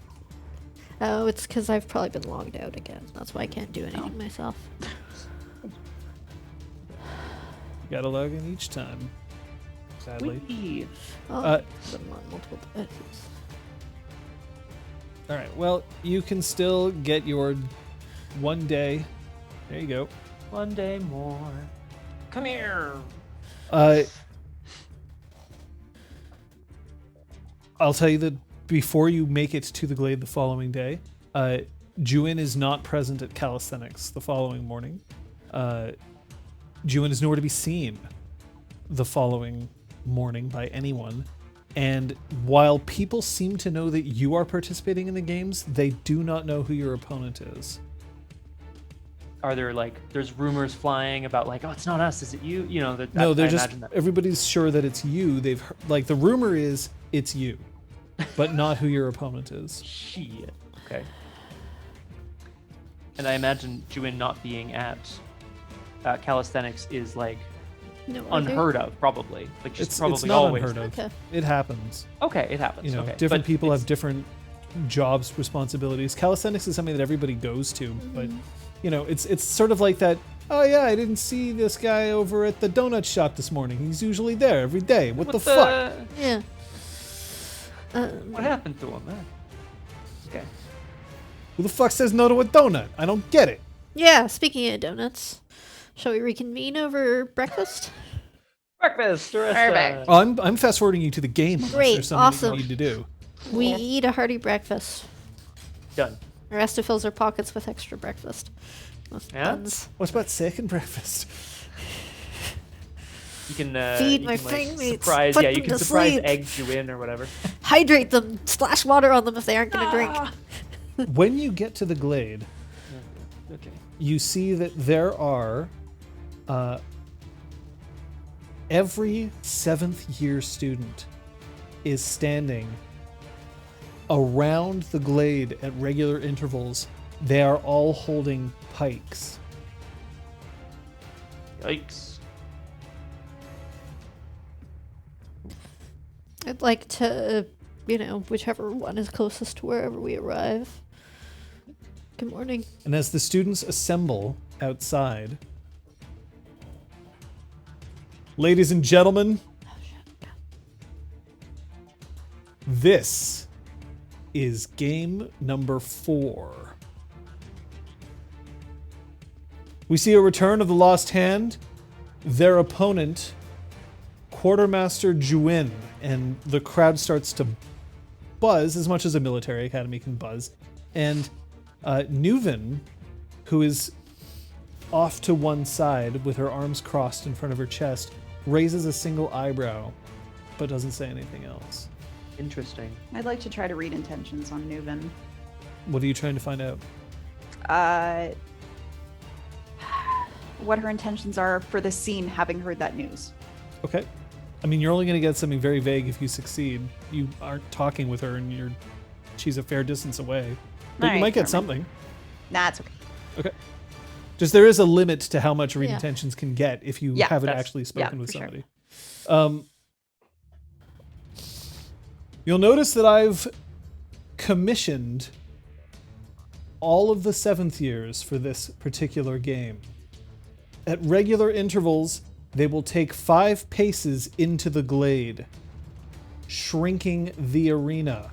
oh, it's because I've probably been logged out again. That's why I can't do anything myself. You gotta log in each time. Sadly. Whee! Oh, been on multiple devices. Alright, well, you can still get your 1 day. There you go. One day more. Come here. I'll tell you that before you make it to the glade the following day, Juin is not present at calisthenics the following morning. Juin is nowhere to be seen the following morning by anyone. And while people seem to know that you are participating in the games, they do not know who your opponent is. Are there there's rumors flying about oh, it's not us, is it you? You know, No, they're I just, imagine that. everybody's sure that it's you. They've heard, the rumor is it's you, but not who your opponent is. Shit. Okay. And I imagine Juin not being at calisthenics is No, unheard of, probably. She's It's probably not always. unheard of. Okay. It happens. Okay, it happens. You know, okay. different But people it's- have different jobs, responsibilities. Calisthenics is something that everybody goes to, but you know, it's sort of like that. Oh yeah, I didn't see this guy over at the donut shop this morning. He's usually there every day. What the fuck? Yeah. What happened to him? Okay. Who the fuck says no to a donut? I don't get it. Yeah, speaking of donuts, shall we reconvene over breakfast? Breakfast. Perfect. Oh, I'm fast forwarding you to the game. unless Great, there's something awesome. you need to do. We eat a hearty breakfast. Done. Aresta fills her pockets with extra breakfast. With Yeah? buns. What about second breakfast? You can Feed you my can, fringmates, surprise. put Yeah, you them can to surprise sleep. egg Juin or whatever. Hydrate them. Splash water on them if they aren't going to drink. When you get to the glade, Okay. you see that there are every 7th year student is standing around the glade at regular intervals. They are all holding pikes. Yikes. I'd like to, whichever one is closest to wherever we arrive. Good morning. And as the students assemble outside, ladies and gentlemen, this is game number 4. We see a return of the Lost Hand, their opponent, Quartermaster Juin, and the crowd starts to buzz as much as a military academy can buzz. And Nuven, who is off to one side with her arms crossed in front of her chest, raises a single eyebrow, but doesn't say anything else. Interesting. I'd like to try to read intentions on Nuven. What are you trying to find out? What her intentions are for the scene, having heard that news. Okay. I mean, you're only going to get something very vague if you succeed. You aren't talking with her, and she's a fair distance away. But you Alright, might get never mind. something. Nah, it's okay. Okay. Just there is a limit to how much read Yeah. intentions can get if you Yeah, haven't that's- actually spoken yeah, with for sure. somebody. You'll notice that I've commissioned all of the 7th years for this particular game. At regular intervals, they will take 5 paces into the glade, shrinking the arena.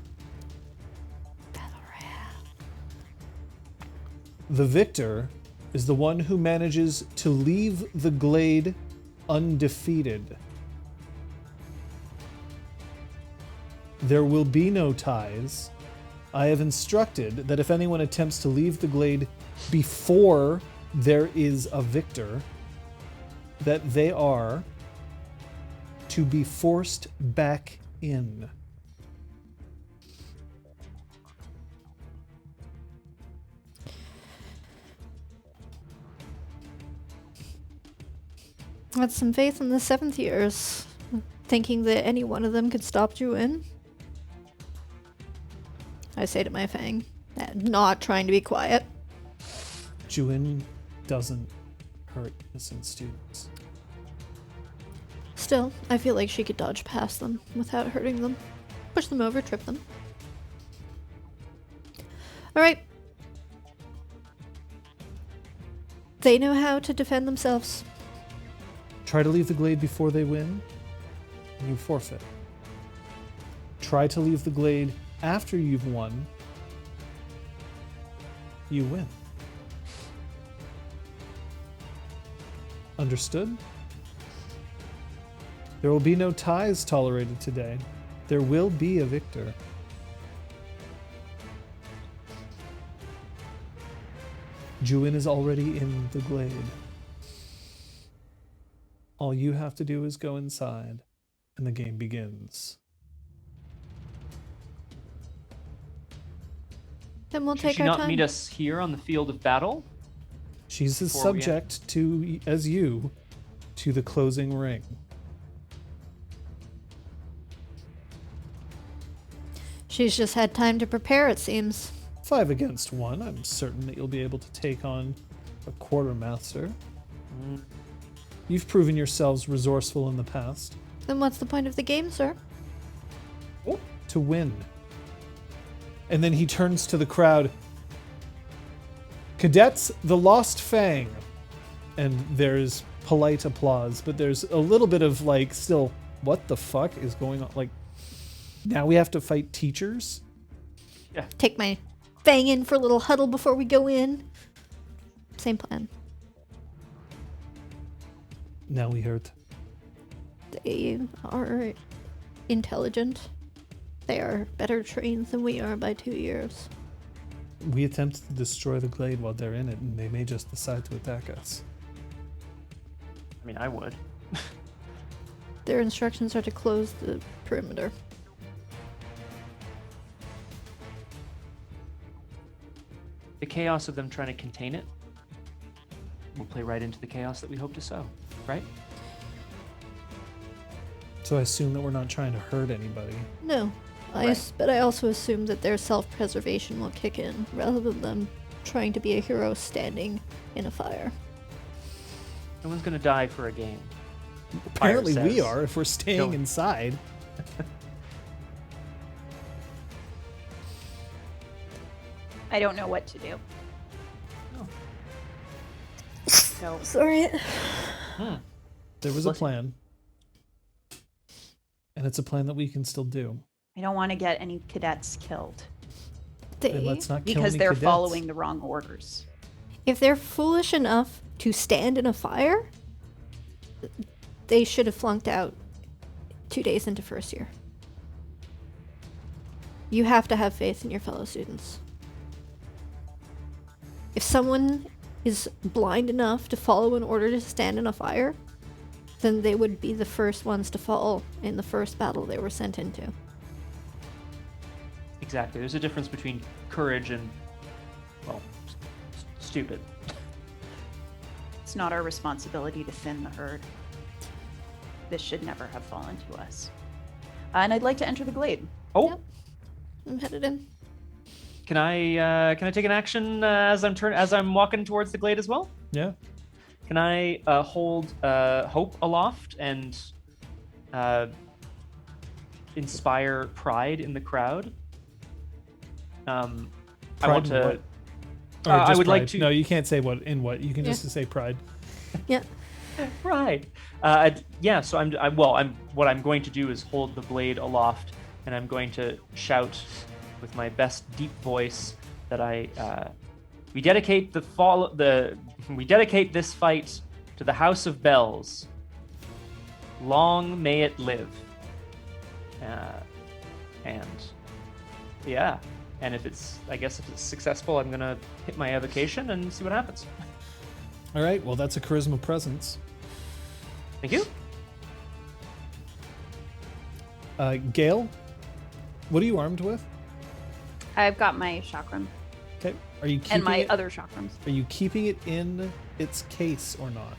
The victor is the one who manages to leave the glade undefeated. There will be no ties. I have instructed that if anyone attempts to leave the glade before there is a victor, that they are to be forced back in. Had some faith in the 7th years, thinking that any one of them could stop Juin. I say to my Fang, not trying to be quiet. Juin doesn't hurt innocent students. Still, I feel like she could dodge past them without hurting them. Push them over, trip them. Alright. They know how to defend themselves. Try to leave the glade before they win, and you forfeit. Try to leave the glade after you've won, you win. Understood? There will be no ties tolerated today. There will be a victor. Juin is already in the glade. All you have to do is go inside, and the game begins. Then we'll Should take she our not time. meet us here on the field of battle? She's as Before we subject to as you to the closing ring. She's just had time to prepare, it seems. 5 against 1. I'm certain that you'll be able to take on a quartermaster. You've proven yourselves resourceful in the past. Then what's the point of the game, sir? To win. And then he turns to the crowd. Cadets, the Lost Fang. And there's polite applause, but there's a little bit of like, still, what the fuck is going on? Like, now we have to fight teachers? Take my Fang in for a little huddle before we go in. Same plan. Now we hurt. They are intelligent. They are better trained than we are by 2 years. We attempt to destroy the glade while they're in it, and they may just decide to attack us. I mean, I would. Their instructions are to close the perimeter. The chaos of them trying to contain it will play right into the chaos that we hope to sow, right? So I assume that we're not trying to hurt anybody. No. Right. But I also assume that their self-preservation will kick in, rather than them trying to be a hero standing in a fire. No one's gonna die for a game. Apparently Fire we says. are if we're staying No. inside. I don't know what to do. Oh. So Sorry. There was a Bless you. plan. And it's a plan that we can still do. I don't want to get any cadets killed Then let's not kill because any they're cadets. following the wrong orders. If they're foolish enough to stand in a fire, they should have flunked out 2 days into first year. You have to have faith in your fellow students. If someone is blind enough to follow an order to stand in a fire, then they would be the first ones to fall in the first battle they were sent into. Exactly. There's a difference between courage and, well, stupid. It's not our responsibility to thin the herd. this should never have fallen to us. And I'd like to enter the glade. Oh, Yep. I'm headed in. can I take an action as I'm walking towards the glade as well? Yeah. Can I hold hope aloft and inspire pride in the crowd? I want Pride in to. what? Or I just would like pride? to. No, you can't say what in what. You can Yeah. just say pride. Yeah. Pride. Yeah. So what I'm going to do is hold the blade aloft, and I'm going to shout with my best deep voice that we dedicate we dedicate this fight to the House of Bells. Long may it live. And yeah, and if it's successful, I'm gonna hit my evocation and see what happens. All right. Well, that's a charisma presence. Thank you. Gale, what are you armed with? I've got my chakram Okay. Are you keeping and my it, other chakrams. Are you keeping it in its case or not?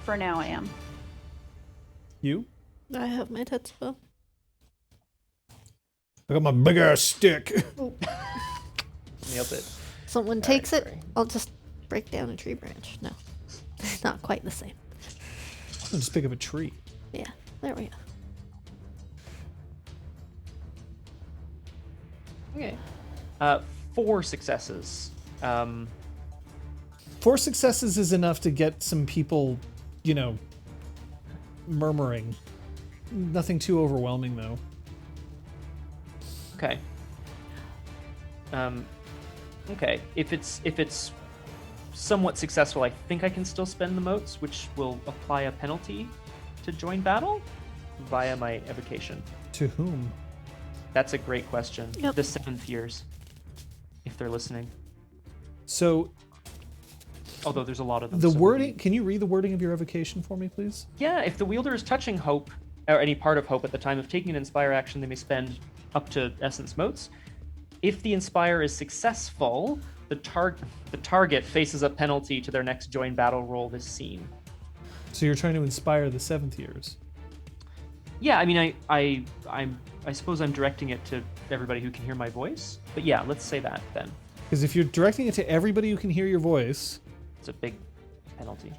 For now, I am. You? I have my Tetsubo. I got my big ass stick. Nailed it. Someone takes it, I'll just break down a tree branch. No, not quite the same. I'll just pick up a tree. Yeah, there we go. Okay. 4 successes. 4 successes is enough to get some people, murmuring. Nothing too overwhelming, though. Okay. Okay. If it's somewhat successful, I think I can still spend the motes, which will apply a penalty to join battle via my evocation. To whom? That's a great question. Yep. The 7th years, if they're listening. So, Although there's a lot of them. the so wording, maybe- can you read the wording of your evocation for me, please? Yeah, if the wielder is touching hope, or any part of hope at the time of taking an inspire action, they may spend up to essence motes. If the inspire is successful, the target faces a penalty to their next join battle roll this scene. So you're trying to inspire the 7th years. Yeah, I mean, I suppose I'm directing it to everybody who can hear my voice. But yeah, let's say that then. Because if you're directing it to everybody who can hear your voice, It's a big penalty.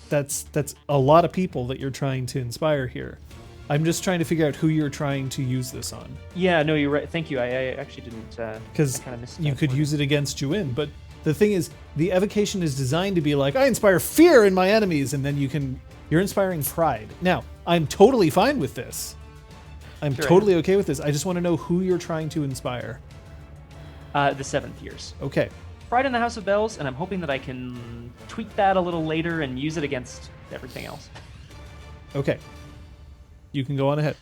that's a lot of people that you're trying to inspire here. I'm just trying to figure out who you're trying to use this on. Yeah, no, you're right. Thank you. I actually didn't. Because I kinda missed you that could word. use it against Juin, but the thing is, the evocation is designed to be like, I inspire fear in my enemies, and then you're inspiring pride. Now, I'm totally fine with this. I'm Sure, totally okay with this. I just want to know who you're trying to inspire. The 7th years. Okay. Pride in the House of Bells, and I'm hoping that I can tweak that a little later and use it against everything else. Okay. You can go on ahead.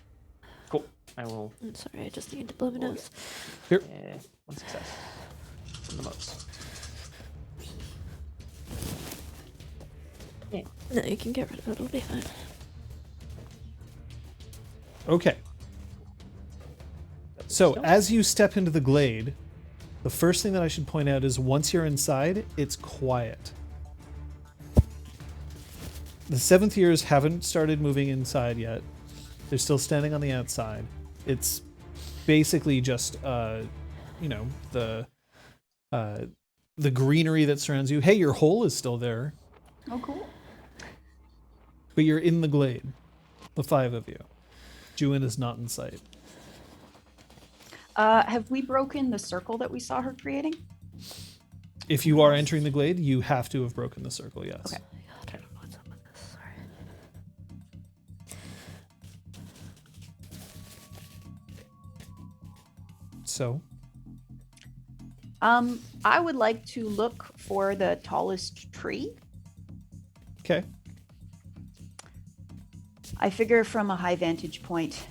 Cool. I will. I'm sorry, I just need to blow my nose. Here. 1 success from the motes. No, you can get rid of it, it'll be fine. Okay. So, as you step into the glade, the first thing that I should point out is once you're inside, it's quiet. The 7th years haven't started moving inside yet. They're still standing on the outside. It's basically just, the greenery that surrounds you. Hey, your hole is still there, Oh, cool. but you're in the glade. The 5 of you. Juin is not in sight. Have we broken the circle that we saw her creating? If you are entering the glade, you have to have broken the circle, yes. Okay. God, what's up with this? Sorry. So, I would like to look for the tallest tree. okay. I figure from a high vantage point,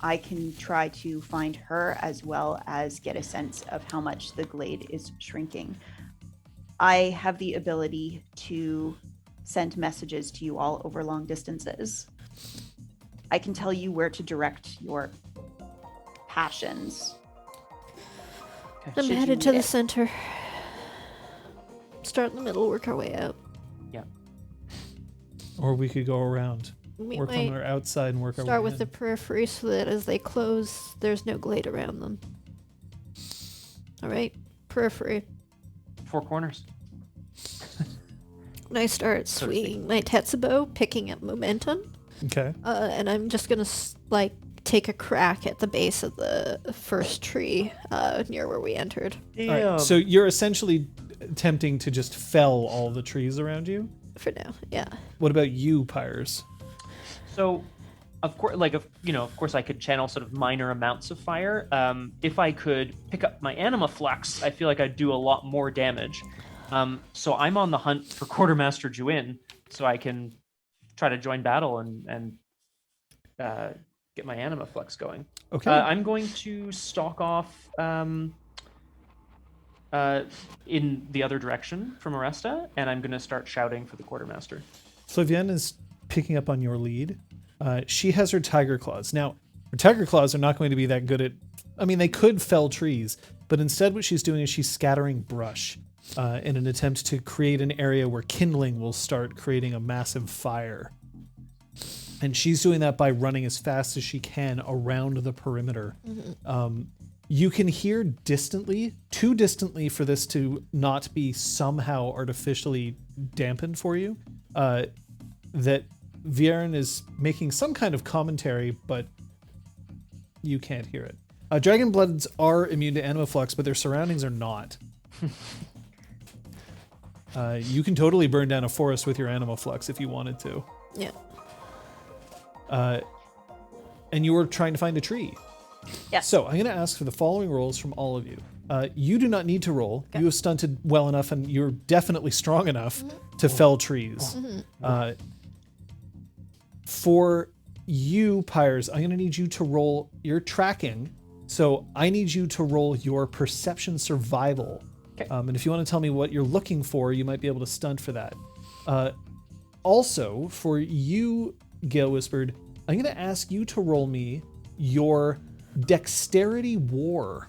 I can try to find her as well as get a sense of how much the glade is shrinking. I have the ability to send messages to you all over long distances. I can tell you where to direct your passions. I'm Should headed you to need the it. center. Start in the middle, work our way out. Yeah. Or we could go around. We work might on our outside and work our way start with in. the periphery so that as they close, there's no glade around them. All right, periphery. 4 corners. And I start So to speak. swinging my Tetsubo, picking up momentum. Okay. And I'm just gonna take a crack at the base of the first tree near where we entered. All right. So you're essentially attempting to just fell all the trees around you. For now, yeah. What about you, Pyres? So, of course, of course, I could channel sort of minor amounts of fire. If I could pick up my anima flux, I feel like I'd do a lot more damage. So I'm on the hunt for Quartermaster Juin, so I can try to join battle and get my anima flux going. Okay. I'm going to stalk off in the other direction from Aresta, and I'm going to start shouting for the Quartermaster. Flavienne is picking up on your lead. She has her tiger claws. Now, her tiger claws are not going to be that good at... I mean, they could fell trees, but instead what she's doing is she's scattering brush in an attempt to create an area where kindling will start creating a massive fire. And she's doing that by running as fast as she can around the perimeter. You can hear distantly, too distantly for this to not be somehow artificially dampened for you, that Viren is making some kind of commentary, but you can't hear it. Dragon-Bloodeds are immune to anima flux, but their surroundings are not. You can totally burn down a forest with your anima flux if you wanted to. Yeah. And you were trying to find a tree. Yes. So I'm going to ask for the following rolls from all of you. You do not need to roll. You have stunted well enough, and you're definitely strong enough to fell trees. For you, Pyres, I'm going to need you to roll your tracking. So I need you to roll your perception survival. Okay. And if you want to tell me what you're looking for, you might be able to stunt for that. Also, for you, Gale Whispered, I'm going to ask you to roll me your dexterity war.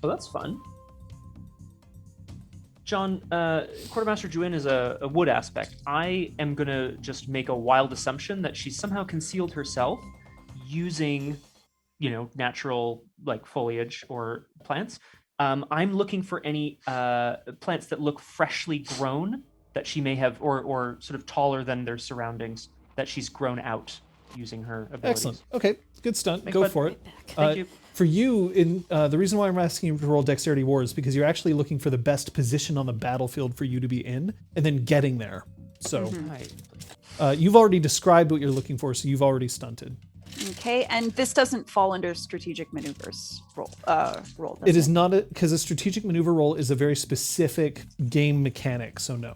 Oh, that's fun. John, Quartermaster Juin is a wood aspect. I am going to just make a wild assumption that she's somehow concealed herself using, natural foliage or plants. I'm looking for any plants that look freshly grown that she may have, or sort of taller than their surroundings, that she's grown out using her abilities. Excellent. Okay, good stunt. Thanks, Go bud. for it. Thank you. For you, the reason why I'm asking you to roll dexterity war is because you're actually looking for the best position on the battlefield for you to be in, and then getting there. So you've already described what you're looking for, so you've already stunted. Okay, and this doesn't fall under strategic maneuvers roll. It is not because a strategic maneuver roll is a very specific game mechanic, so no.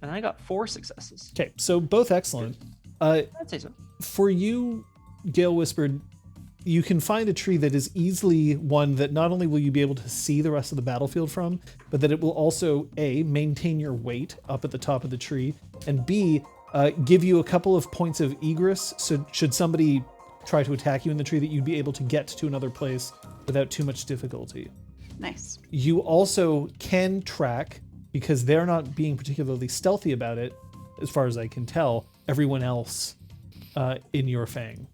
And I got 4 successes. Okay, so both excellent. I'd say so. For you, Gale Whispered, you can find a tree that is easily one that not only will you be able to see the rest of the battlefield from, but that it will also, A, maintain your weight up at the top of the tree, and B, give you a couple of points of egress, so should somebody try to attack you in the tree, that you'd be able to get to another place without too much difficulty. Nice. You also can track, because they're not being particularly stealthy about it, as far as I can tell, everyone else in your fang.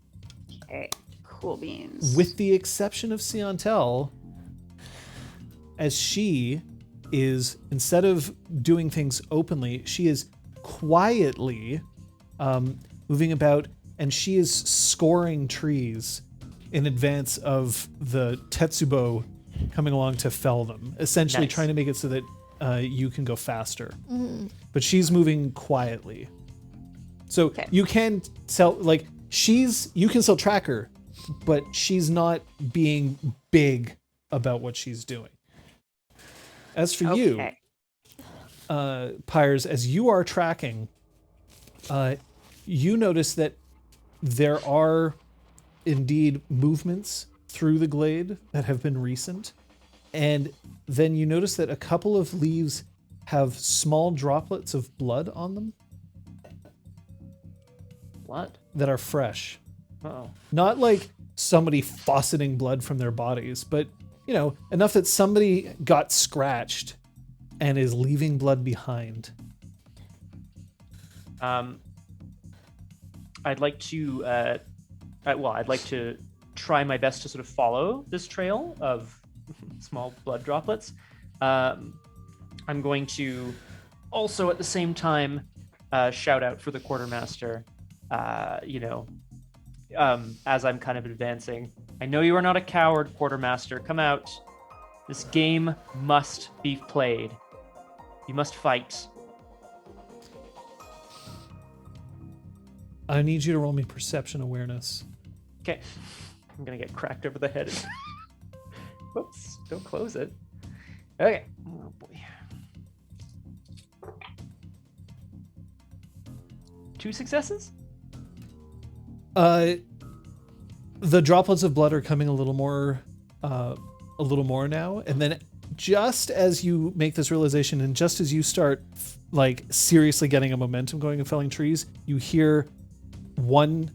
Okay. Cool beans. With the exception of Siantel, as she is, instead of doing things openly, she is quietly moving about, and she is scoring trees in advance of the Tetsubo coming along to fell them, essentially Nice. trying to make it so that you can go faster. But she's moving quietly. So you can you can still track her, but she's not being big about what she's doing. As for you, Pyres, as you are tracking, you notice that there are indeed movements through the glade that have been recent. And then you notice that a couple of leaves have small droplets of blood on them What? that are fresh. Uh-oh. Not like somebody fauceting blood from their bodies, but enough that somebody got scratched and is leaving blood behind. I'd like to I'd like to try my best to sort of follow this trail of small blood droplets. I'm going to also at the same time shout out for the quartermaster, as I'm kind of advancing. I know you are not a coward, quartermaster. Come out. This game must be played. You must fight. I need you to roll me perception awareness. Okay. I'm gonna get cracked over the head. Whoops, don't close it. Okay. Oh boy. 2 successes? The droplets of blood are coming a little more now, and then just as you make this realization, and just as you start like seriously getting a momentum going and felling trees, you hear one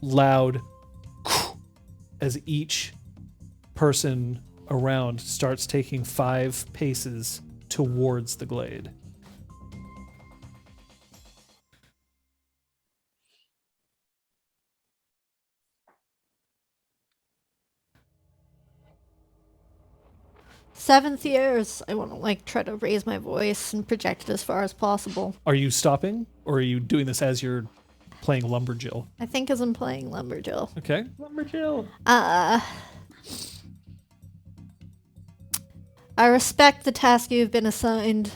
loud as each person around starts taking 5 paces towards the glade. Seventh years. I want to try to raise my voice and project it as far as possible. Are you stopping, or are you doing this as you're playing Lumberjill? I think as I'm playing Lumberjill. Okay. Lumberjill. I respect the task you have been assigned.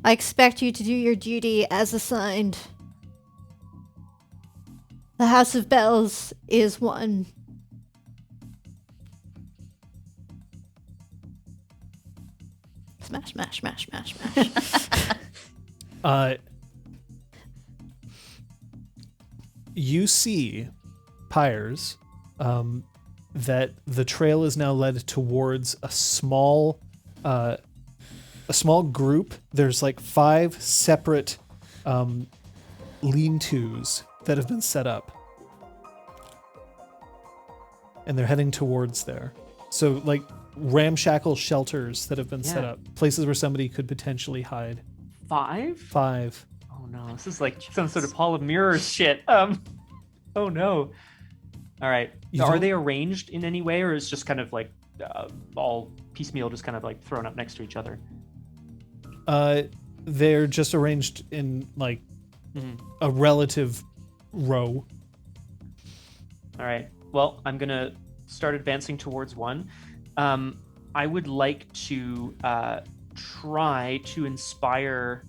I expect you to do your duty as assigned. The House of Bells is one. Smash, smash, smash, smash, smash. You see, Pyres, that the trail is now led towards a small group. There's 5 separate lean-tos that have been set up, and they're heading towards there. So ramshackle shelters that have been set up, places where somebody could potentially hide. 5? 5. Oh no, this is like some sort of Hall of Mirrors shit. Oh no. All right. Are they arranged in any way, or is just kind of all piecemeal, just kind of thrown up next to each other? They're just arranged in a relative row. All right. Well, I'm gonna start advancing towards one. I would like to try to inspire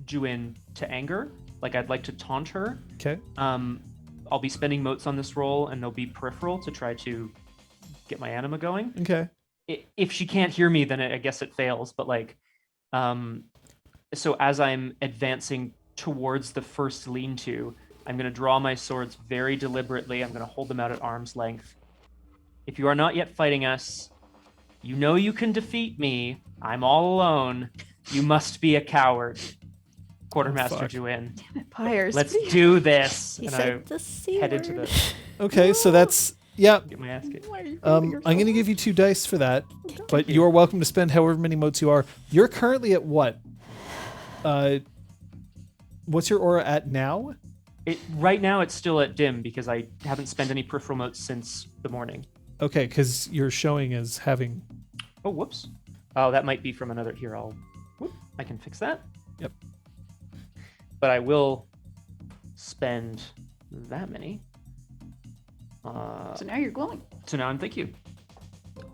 Juin to anger. I'd like to taunt her. Okay. I'll be spending motes on this roll, and they'll be peripheral to try to get my anima going. Okay. If she can't hear me, then I guess it fails. But so as I'm advancing towards the first lean-to, I'm going to draw my swords very deliberately. I'm going to hold them out at arm's length. If you are not yet fighting us, you know you can defeat me. I'm all alone. You must be a coward. Quartermaster Juin. Damn it, Pyres. Let's do this. He and said I the C headed to word. the Okay, so that's get my ass kicked. I'm going to give you 2 dice for that, but you are welcome to spend however many motes you are. You're currently at what? What's your aura at now? Right now it's still at dim because I haven't spent any peripheral motes since the morning. Okay, because you're showing as having... Oh, whoops. Oh, that might be from another... Here, I can fix that. Yep. But I will spend that many. So now you're glowing. So now thank you.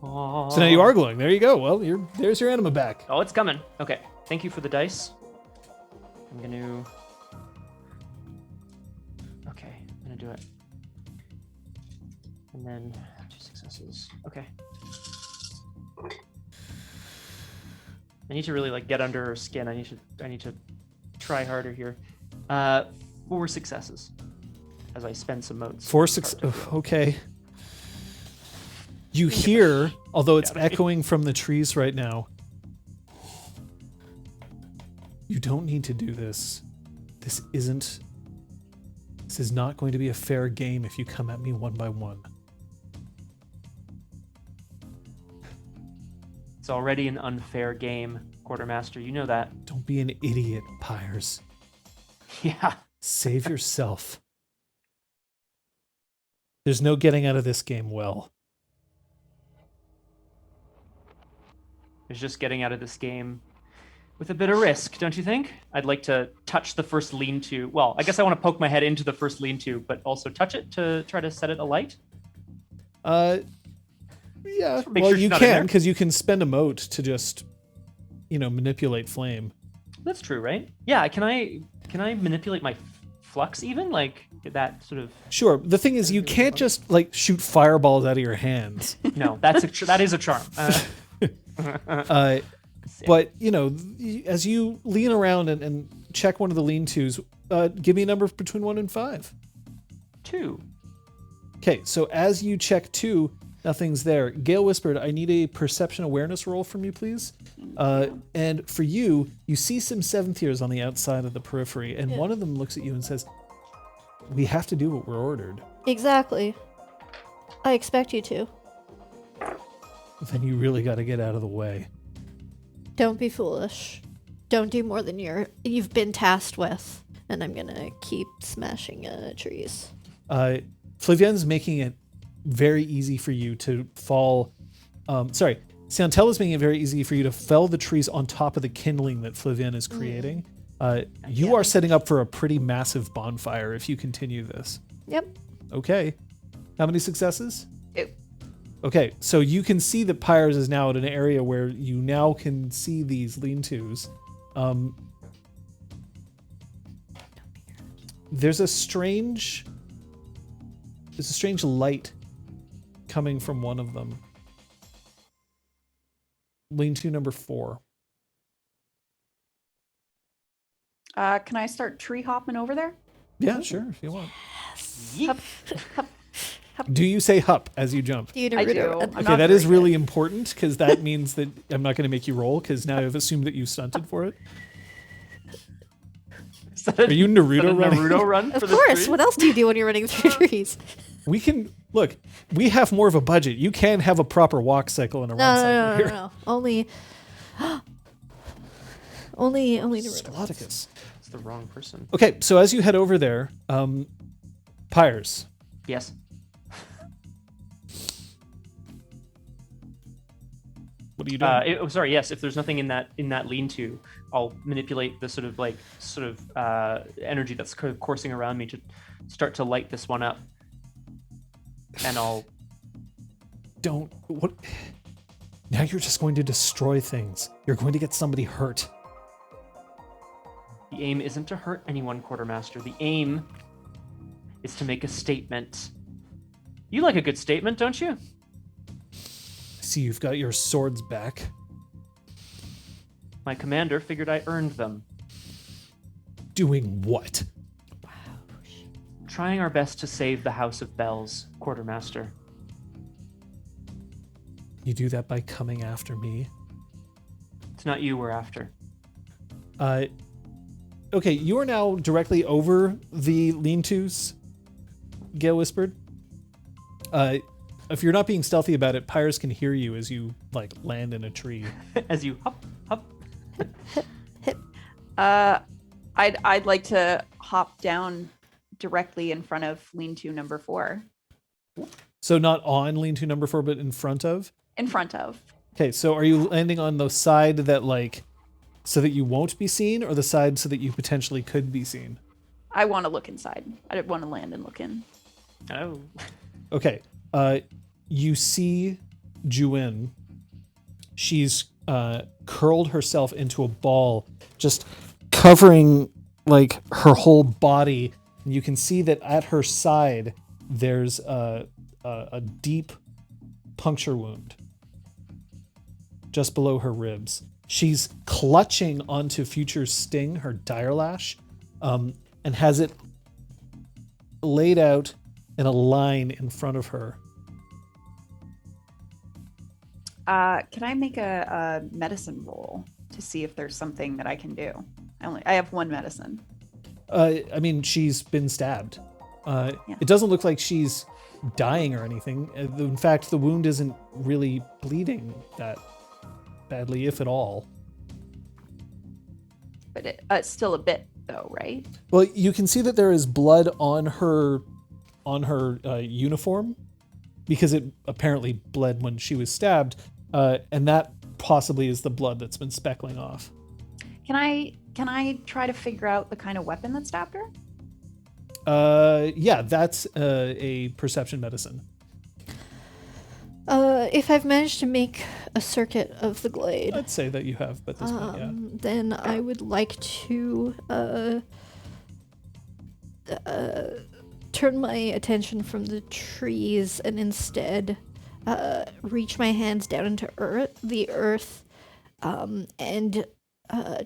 So now you are glowing. There you go. Well, there's your anima back. Oh, it's coming. Okay. Thank you for the dice. I'm going to... Okay, I'm going to do it. And then 2 successes. Okay. I need to really get under her skin. I need to try harder here. 4 successes as I spend some motes. 4 successes. Okay. You hear, although it's echoing from the trees right now, you don't need to do this. This is not going to be a fair game if you come at me one by one. It's already an unfair game, Quartermaster. You know that. Don't be an idiot, Pyres. Yeah. Save yourself. There's no getting out of this game well. There's just getting out of this game with a bit of risk, don't you think? I'd like to touch the first lean-to. Well, I guess I want to poke my head into the first lean-to, but also touch it to try to set it alight. Yeah. Make Well, sure you she's not in can, there. because you can spend a mote to just, manipulate flame. That's true, right? Yeah. Can I manipulate my flux even, like that sort of? Sure. The thing is, you can't just shoot fireballs out of your hands. No, that is a charm. But as you lean around and check one of the lean-tos, give me a number between 1 and 5. 2. Okay, so as you check 2, nothing's there. Gale whispered, I need a perception awareness roll from you, please. And for you see some 7th years on the outside of the periphery, and one of them looks at you and says, we have to do what we're ordered. Exactly. I expect you to. Then you really got to get out of the way. Don't be foolish. Don't do more than you've been tasked with. And I'm gonna keep smashing trees. Flavienne's making it very easy for you to fall. Santel is making it very easy for you to fell the trees on top of the kindling that Flavienne is creating. You are setting up for a pretty massive bonfire if you continue this. Yep. Okay. How many successes? 2. Okay, so you can see that Pyres is now at an area where you now can see these lean-tos. There's a strange light coming from one of them. Lean-to number 4. Can I start tree hopping over there? Yeah, sure, if you want. Hup, hup. Do you say hup as you jump? I do. I'm Okay, not that is very really good. important, because that means that I'm not going to make you roll, because now I've assumed that you stunted for it. Are you Naruto running? Naruto run Of for the course. tree? What else do you do when you're running through trees? We can look. We have more of a budget. You can have a proper walk cycle and a run cycle here. No. Only Naruto. Sloticus. It's the wrong person. Okay, so as you head over there, Pyres, Yes. what are you doing? Sorry. Yes. If there's nothing in that lean-to, I'll manipulate the sort of energy that's coursing around me to start to light this one up, and I'll. Don't. What? Now you're just going to destroy things. You're going to get somebody hurt. The aim isn't to hurt anyone, Quartermaster. The aim is to make a statement. You like a good statement, don't you? See, you've got your swords back. My commander figured I earned them. Doing what? Trying our best to save the House of Bells, Quartermaster. You do that by coming after me. It's not you we're after. Okay, you are now directly over the lean-tos, Gale whispered. If you're not being stealthy about it, Pyres can hear you as you land in a tree. As you hop. I'd like to hop down directly in front of lean-to number 4. So not on lean-to number 4, but in front of? In front of. Okay, so are you landing on the side that so that you won't be seen, or the side so that you potentially could be seen? I want to look inside. I want to land and look in. Oh. Okay, you see Juin. She's curled herself into a ball, just covering her whole body. And you can see that at her side there's a deep puncture wound just below her ribs. She's clutching onto Future's sting, her dire lash, and has it laid out in a line in front of her. Can I make a medicine roll to see if there's something that I can do? I have 1 medicine. I mean, she's been stabbed. It doesn't look like she's dying or anything. In fact, the wound isn't really bleeding that badly, if at all. But it's still a bit, though, right? Well, you can see that there is blood on her uniform because it apparently bled when she was stabbed, and that possibly is the blood that's been speckling off. Can I try to figure out the kind of weapon that stabbed her? Yeah, that's a perception medicine. If I've managed to make a circuit of the glade, I'd say that you have, but this point, yeah. then I would like to turn my attention from the trees and instead reach my hands down into the earth, and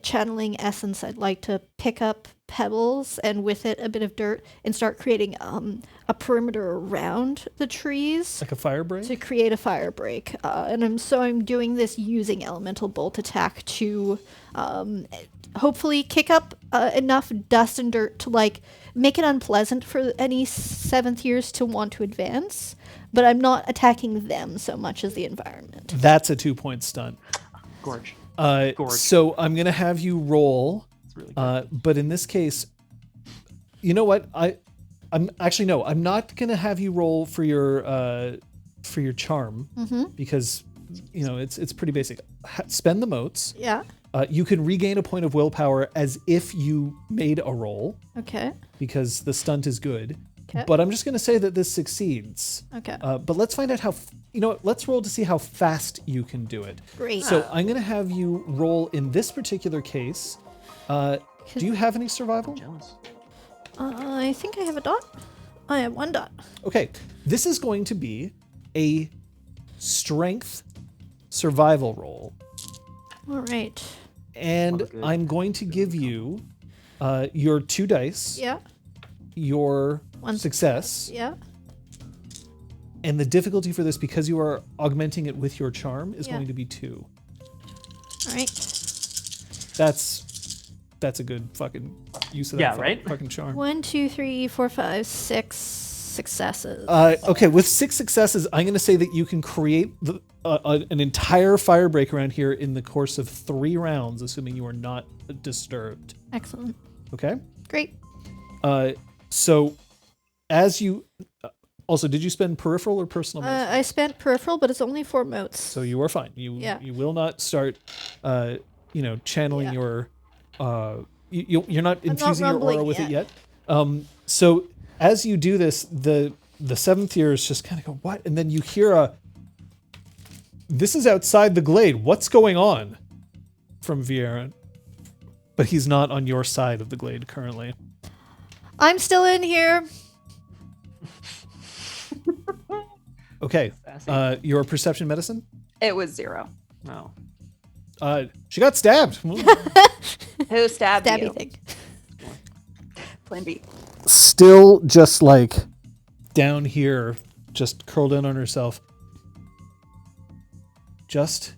channeling essence, I'd like to pick up pebbles and with it a bit of dirt and start creating a perimeter around the trees. Like a fire break? To create a fire break. And I'm doing this using elemental bolt attack to hopefully kick up enough dust and dirt to like make it unpleasant for any seventh years to want to advance. But I'm not attacking them so much as the environment. That's a 2-point stunt. Gorge. So I'm going to have you roll. Really good. But in this case, you know what? I'm actually no. I'm not gonna have you roll for your charm because you know it's pretty basic. Spend the motes. Yeah. You can regain a point of willpower as if you made a roll. Okay. Because the stunt is good. Okay. But I'm just gonna say that this succeeds. Okay. But let's find out how. You know what? Let's roll to see how fast you can do it. Great. So I'm gonna have you roll in this particular case. Do you have any survival? Jealous. I think I have a dot. I have 1 dot. Okay, this is going to be a strength survival roll. All right. And good. I'm going to give you your 2 dice, Yeah. your 1 success, Yeah. and the difficulty for this, because you are augmenting it with your charm, is Yeah. going to be 2. All right. That's a good fucking use of Yeah, that right? fucking charm. 1, 2, 3, 4, 5, 6 successes. Okay, with 6 successes, I'm going to say that you can create an entire fire break around here in the course of 3 rounds, assuming you are not disturbed. Excellent. Okay? Great. So, as you... Also, did you spend peripheral or personal motes? I spent peripheral, but it's only 4 motes. So you are fine. You will not start, channeling your... you're not infusing your aura with it yet. So as you do this, the 7th year is just kind of go, what? And then you hear this is outside the glade. What's going on? From Vieira. But he's not on your side of the glade currently. I'm still in here. Okay. Your perception medicine? It was 0. No. She got stabbed. Who stabbed Stabby you? thing. Plan B. Still just like down here, just curled in on herself. Just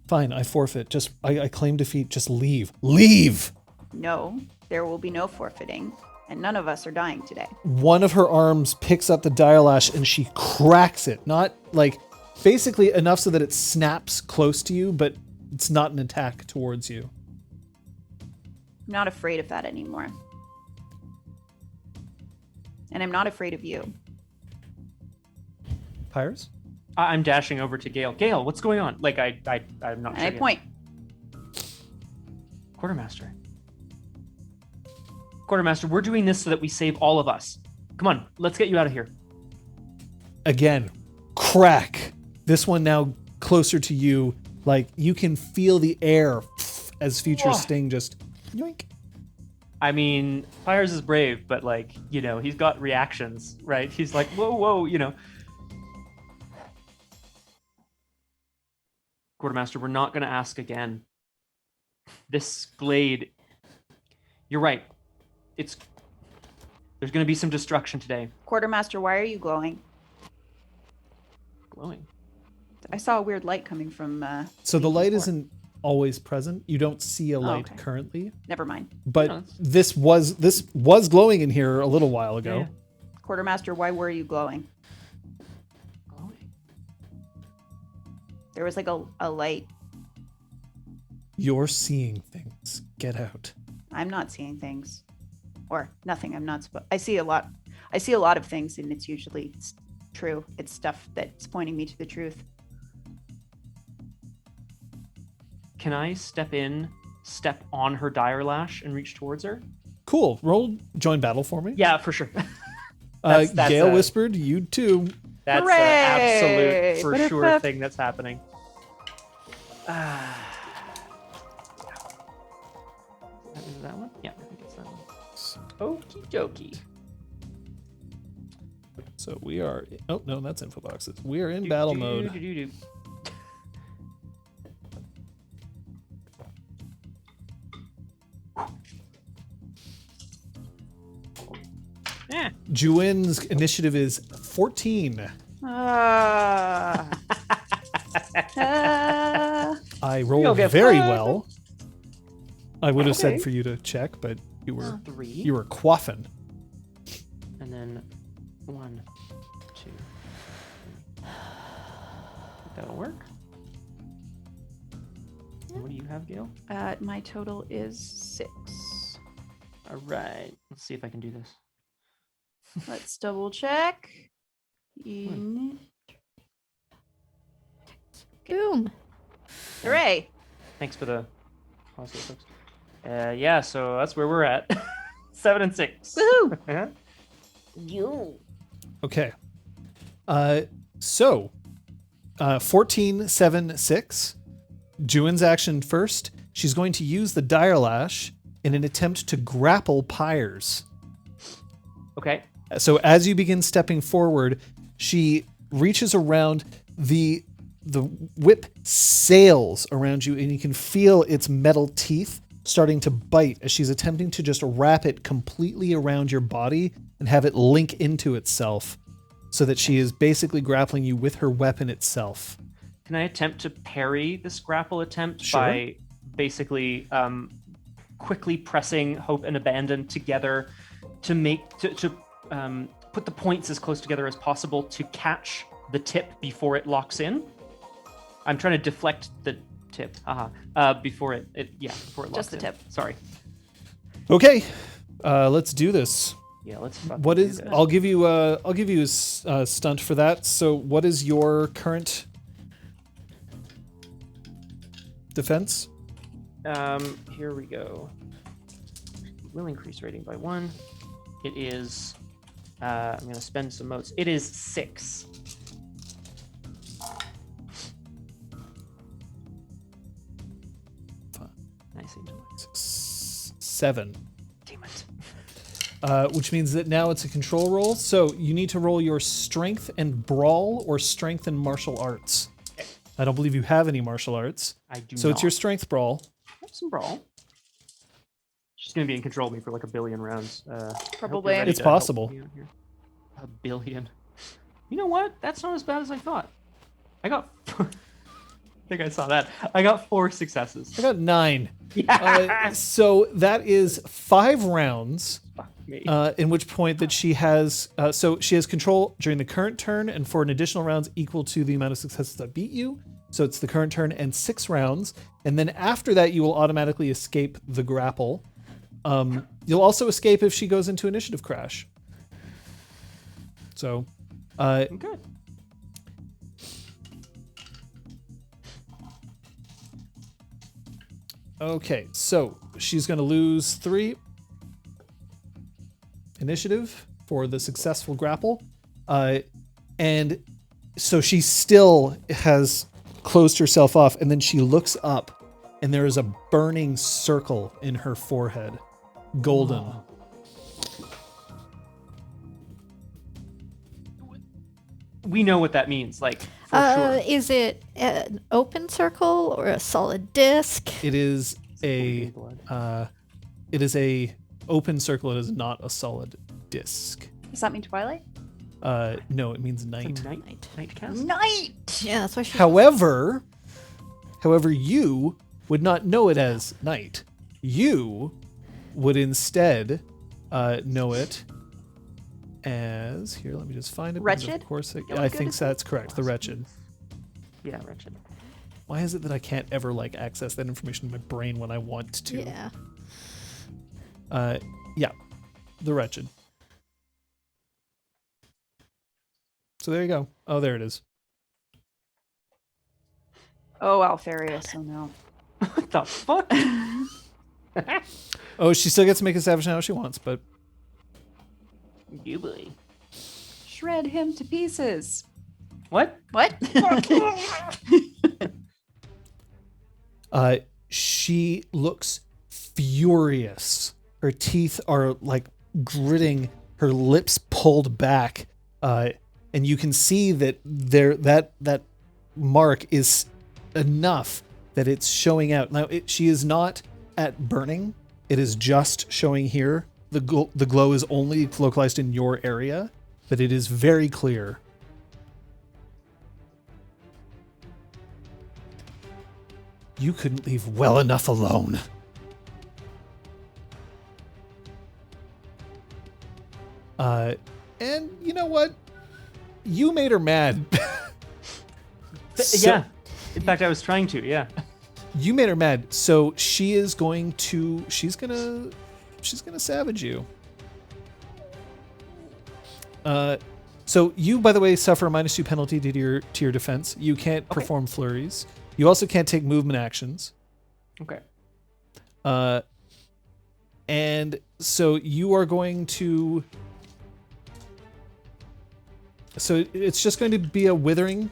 fine, I forfeit. Just I claim defeat. Just leave. Leave! No, there will be no forfeiting, and none of us are dying today. One of her arms picks up the dialash and she cracks it. Not like basically enough so that it snaps close to you, but it's not an attack towards you. I'm not afraid of that anymore. And I'm not afraid of you. Pyres? I'm dashing over to Gale. Gale, what's going on? Like, I'm not And sure. I point. Quartermaster. Quartermaster, we're doing this so that we save all of us. Come on, let's get you out of here. Again, crack. This one now closer to you. Like, you can feel the air as Future Sting just yoink. I mean, Pyres is brave, but like, he's got reactions, right? He's like, whoa, Quartermaster, we're not going to ask again. This glade, you're right. There's going to be some destruction today. Quartermaster, why are you glowing? Glowing. I saw a weird light coming from... So the light before. isn't always present. You don't see a light okay. currently. Never mind. But No, this was glowing in here a little while ago. Yeah. Quartermaster, why were you glowing? Glowing. There was like a light. You're seeing things. Get out. I'm not seeing things, or nothing. I'm not. I see a lot. I see a lot of things, and it's usually true. It's stuff that's pointing me to the truth. Can I step on her dire lash, and reach towards her? Cool. Roll join battle for me. Yeah, for sure. That's Gale whispered, you too. That's an Hooray! absolute, for sure, thing that's happening. Is that one? Yeah, I think it's that one. Okie dokie. So we are... Oh, no, that's info boxes. We are in battle mode. Yeah. Juin's initiative is 14. I rolled very well. I would have said for you to check, but you were 3. You were quaffing. And then 1, 2. 3. That'll work. And what do you have, Gale? My total is 6. All right. Let's see if I can do this. Let's double check. Boom. Hooray! Thanks for the positive, folks. Yeah, so that's where we're at. 7 and 6. Woohoo! You. Okay. So, 14, 7, 6. Juin's action first. She's going to use the dire lash in an attempt to grapple Pyres. Okay. So as you begin stepping forward, she reaches around, the whip sails around you, and you can feel its metal teeth starting to bite as she's attempting to just wrap it completely around your body and have it link into itself so that she is basically grappling you with her weapon itself. Can I attempt to parry this grapple attempt Sure. by basically quickly pressing Hope and Abandon together to put the points as close together as possible to catch the tip before it locks in? I'm trying to deflect the tip. Before it locks in. Just the tip. Sorry. Okay, let's do this. Yeah, let's. What is? I'll give you a stunt for that. So, what is your current defense? Here we go. Will increase rating by 1. It is. I'm going to spend some motes. It is 6. Nice. 7. Damn it. Which means that now it's a control roll. So you need to roll your strength and brawl or strength and martial arts. Okay. I don't believe you have any martial arts. I do So not. it's your strength brawl. Have some brawl. She's going to be in control of me for like a billion rounds. I hope you're Probably. ready It's to help possible. me out here. A billion. You know what? That's not as bad as I thought. I think I saw that. I got 4 successes. I got 9. Yeah. So that is 5 rounds. Fuck me. In which point that she has, so she has control during the current turn and for an additional rounds equal to the amount of successes that beat you. So it's the current turn and 6 rounds. And then after that, you will automatically escape the grapple. You'll also escape if she goes into initiative crash. So, Okay. Okay, so she's going to lose 3 initiative for the successful grapple. And so she still has closed herself off, and then she looks up, and there is a burning circle in her forehead. Golden. Oh. We know what that means, like, for sure. Is it an open circle or a solid disc? It is a Blood. open circle. It is not a solid disc. Does that mean Twilight? No, it means It's night. a night cast? Night! Yeah, that's why she. However, you would not know it as night. You would instead know it as, here, let me just find it. because Wretched? Of course, Yellow I good think is that's correct. The wretched. Yeah, wretched. Why is it that I can't ever like access that information in my brain when I want to? Yeah. Yeah, the wretched. So there you go. Oh, there it is. Oh, Alfarius, oh no. What the fuck? Oh, she still gets to make a savage now if she wants, but You boy. Shred him to pieces. What? What? she looks furious. Her teeth are like gritting, her lips pulled back, and you can see that that mark is enough that it's showing out. Now, she is not at burning. It is just showing here. The glow is only localized in your area, but it is very clear. You couldn't leave well enough alone. And you know what? You made her mad. Yeah. In fact, I was trying to. Yeah. You made her mad, so she's gonna savage you. So you, by the way, suffer a -2 penalty to your defense. You can't perform flurries. You also can't take movement actions. Okay. And so you are going to. So it's just going to be a withering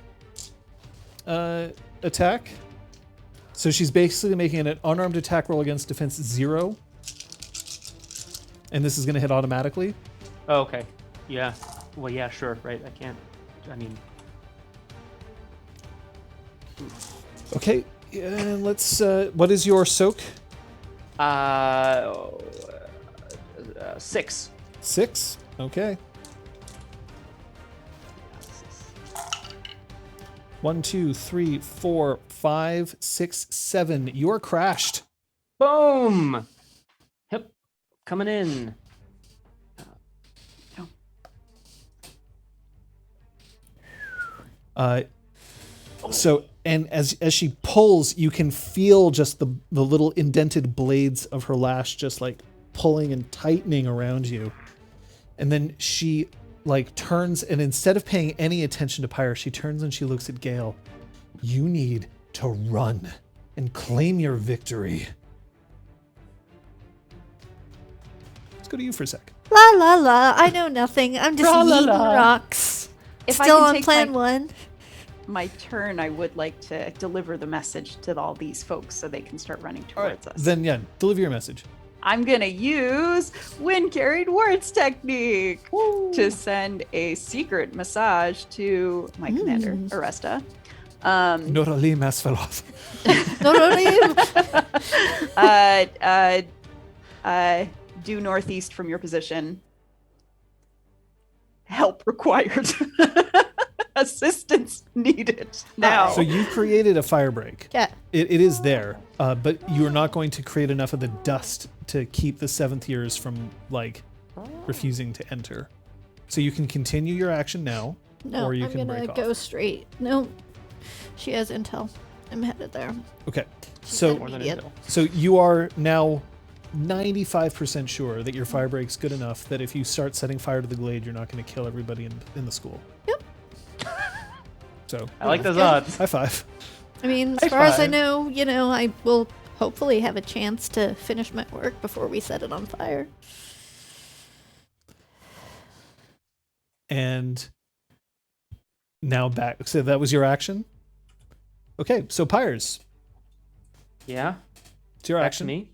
attack. So she's basically making an unarmed attack roll against defense 0. And this is going to hit automatically. Oh, okay. Yeah. Well, yeah, sure. Right. I can't. I mean. Okay. And let's. What is your soak? 6. 6. Okay. 1, 2, 3, 4, 5, 6, 7. You are crashed. Boom. Yep. Coming in. So, and as she pulls, you can feel just the little indented blades of her lash just like pulling and tightening around you. And then she like turns, and instead of paying any attention to Pyre, she turns and she looks at Gale. You need to run and claim your victory. Let's go to you for a sec. La la la. I know nothing. I'm just eating rocks. If I Still can on take plan 1. my turn, I would like to deliver the message to all these folks so they can start running towards us. Then yeah, deliver your message. I'm gonna use Wind Carried Words technique to send a secret message to my commander, Aresta. Noralim Asfaloth. Due northeast from your position. Help required. Assistance needed now. So you created a fire break. Yeah. It is there, but you're not going to create enough of the dust to keep the 7th years from like refusing to enter. So you can continue your action now, No, or you I'm can gonna break go off. straight. No, she has intel. I'm headed there. Okay, She's so More than immediate. intel. so you are now 95% sure that your fire break's good enough that if you start setting fire to the glade, you're not going to kill everybody in the school. Yep. So I like those Good. odds. high five. I mean, High as far as I five. know, I will hopefully have a chance to finish my work before we set it on fire. And now back. So that was your action? Okay, so Pyres, Yeah. it's your Back action. to me.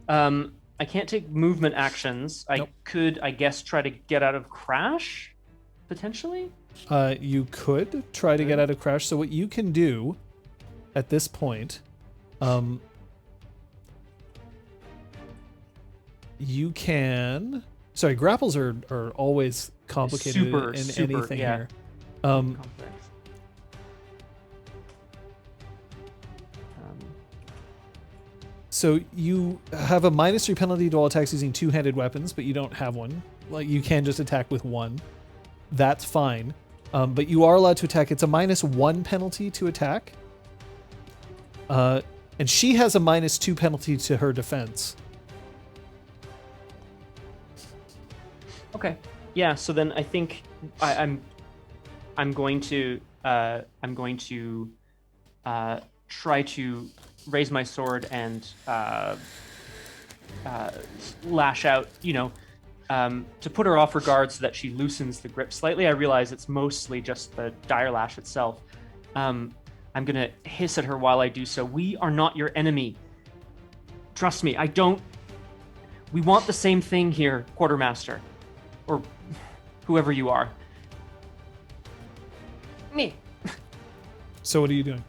I can't take movement actions. I Nope. could, I guess, try to get out of crash, potentially. You could try to get out of crash. So what you can do at this point, you can. Sorry, grapples are always complicated Super, in super, anything yeah. here. Complex. So you have a -3 penalty to all attacks using two-handed weapons, but you don't have one. Like you can just attack with one. That's fine. But you are allowed to attack. It's a -1 penalty to attack. And she has a -2 penalty to her defense. Okay. Yeah. So then I think I'm going to try to raise my sword and lash out. To put her off her guard so that she loosens the grip slightly. I realize it's mostly just the dire lash itself. I'm gonna hiss at her while I do so. We are not your enemy. Trust me, we want the same thing here, Quartermaster. Or whoever you are. Me. So what are you doing?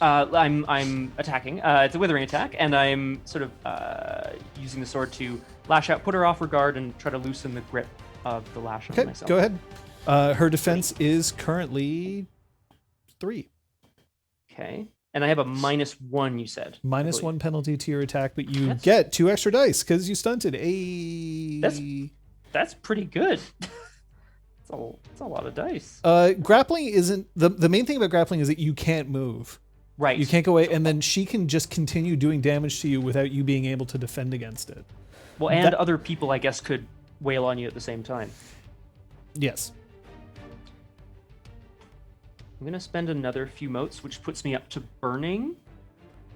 I'm attacking. It's a withering attack, and I'm sort of using the sword to lash out, put her off her guard, and try to loosen the grip of the lash on myself. Go ahead. Her defense is currently 3. Okay. And I have a -1, you said. -1 penalty to your attack, but you get 2 extra dice because you stunted. That's pretty good. It's a lot of dice. Grappling isn't... The main thing about grappling is that you can't move. Right. You can't go away, and then she can just continue doing damage to you without you being able to defend against it. Well, and other people, I guess, could wail on you at the same time. Yes. I'm going to spend another few motes, which puts me up to burning,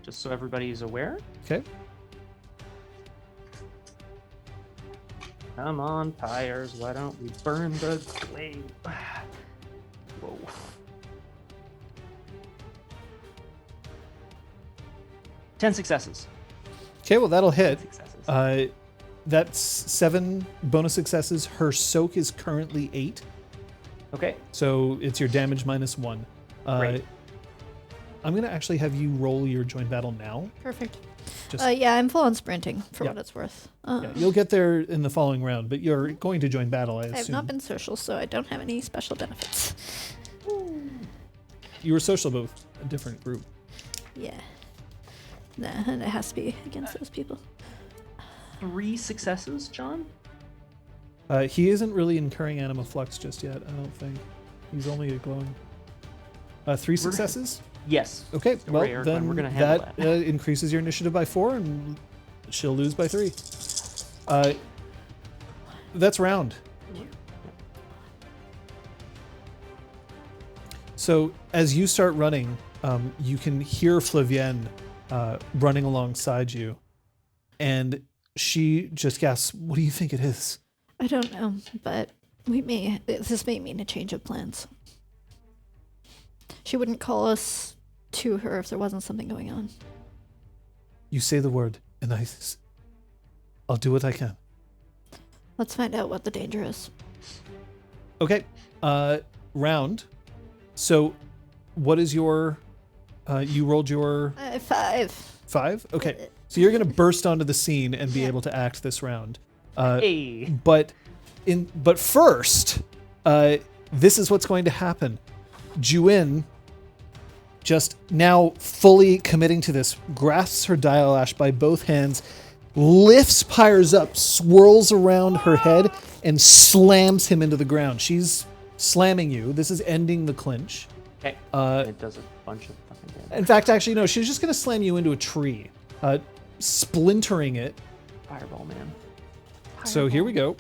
just so everybody is aware. Okay. Come on, pyres, why don't we burn the glaive? Whoa. Ten successes. Okay, well, that'll hit. 10 successes. That's 7 bonus successes. Her soak is currently 8. Okay. So it's your damage -1. Great. I'm going to actually have you roll your joint battle now. Perfect. Just- Yeah, I'm full on sprinting for Yeah. what it's worth. Yeah, you'll get there in the following round, but you're going to join battle, I assume. I have not been social, so I don't have any special benefits. You were social, but with a different group. Yeah. Nah, and it has to be against those people. 3 successes, John? He isn't really incurring anima flux just yet, I don't think. He's only a glowing. 3 successes? Yes. Okay, Don't well, worry, Eric, then we're gonna handle that increases your initiative by 4, and she'll lose by 3. That's round. So as you start running, you can hear Flavienne running alongside you, and she just gasps, "What do you think it is?" I don't know, but this may mean a change of plans. She wouldn't call us to her if there wasn't something going on. You say the word, and I'll do what I can. Let's find out what the danger is. Okay, round. So, what is your? You rolled your 5. 5. Okay, so you're gonna burst onto the scene and be able to act this round. Hey. But first, this is what's going to happen. Juin, just now fully committing to this, grasps her dial lash by both hands, lifts Pyres up, swirls around her head, and slams him into the ground. She's slamming you. This is ending the clinch. Okay. It does a bunch of fucking damage. In fact, actually, no, she's just going to slam you into a tree, splintering it. Fireball, man. So here we go.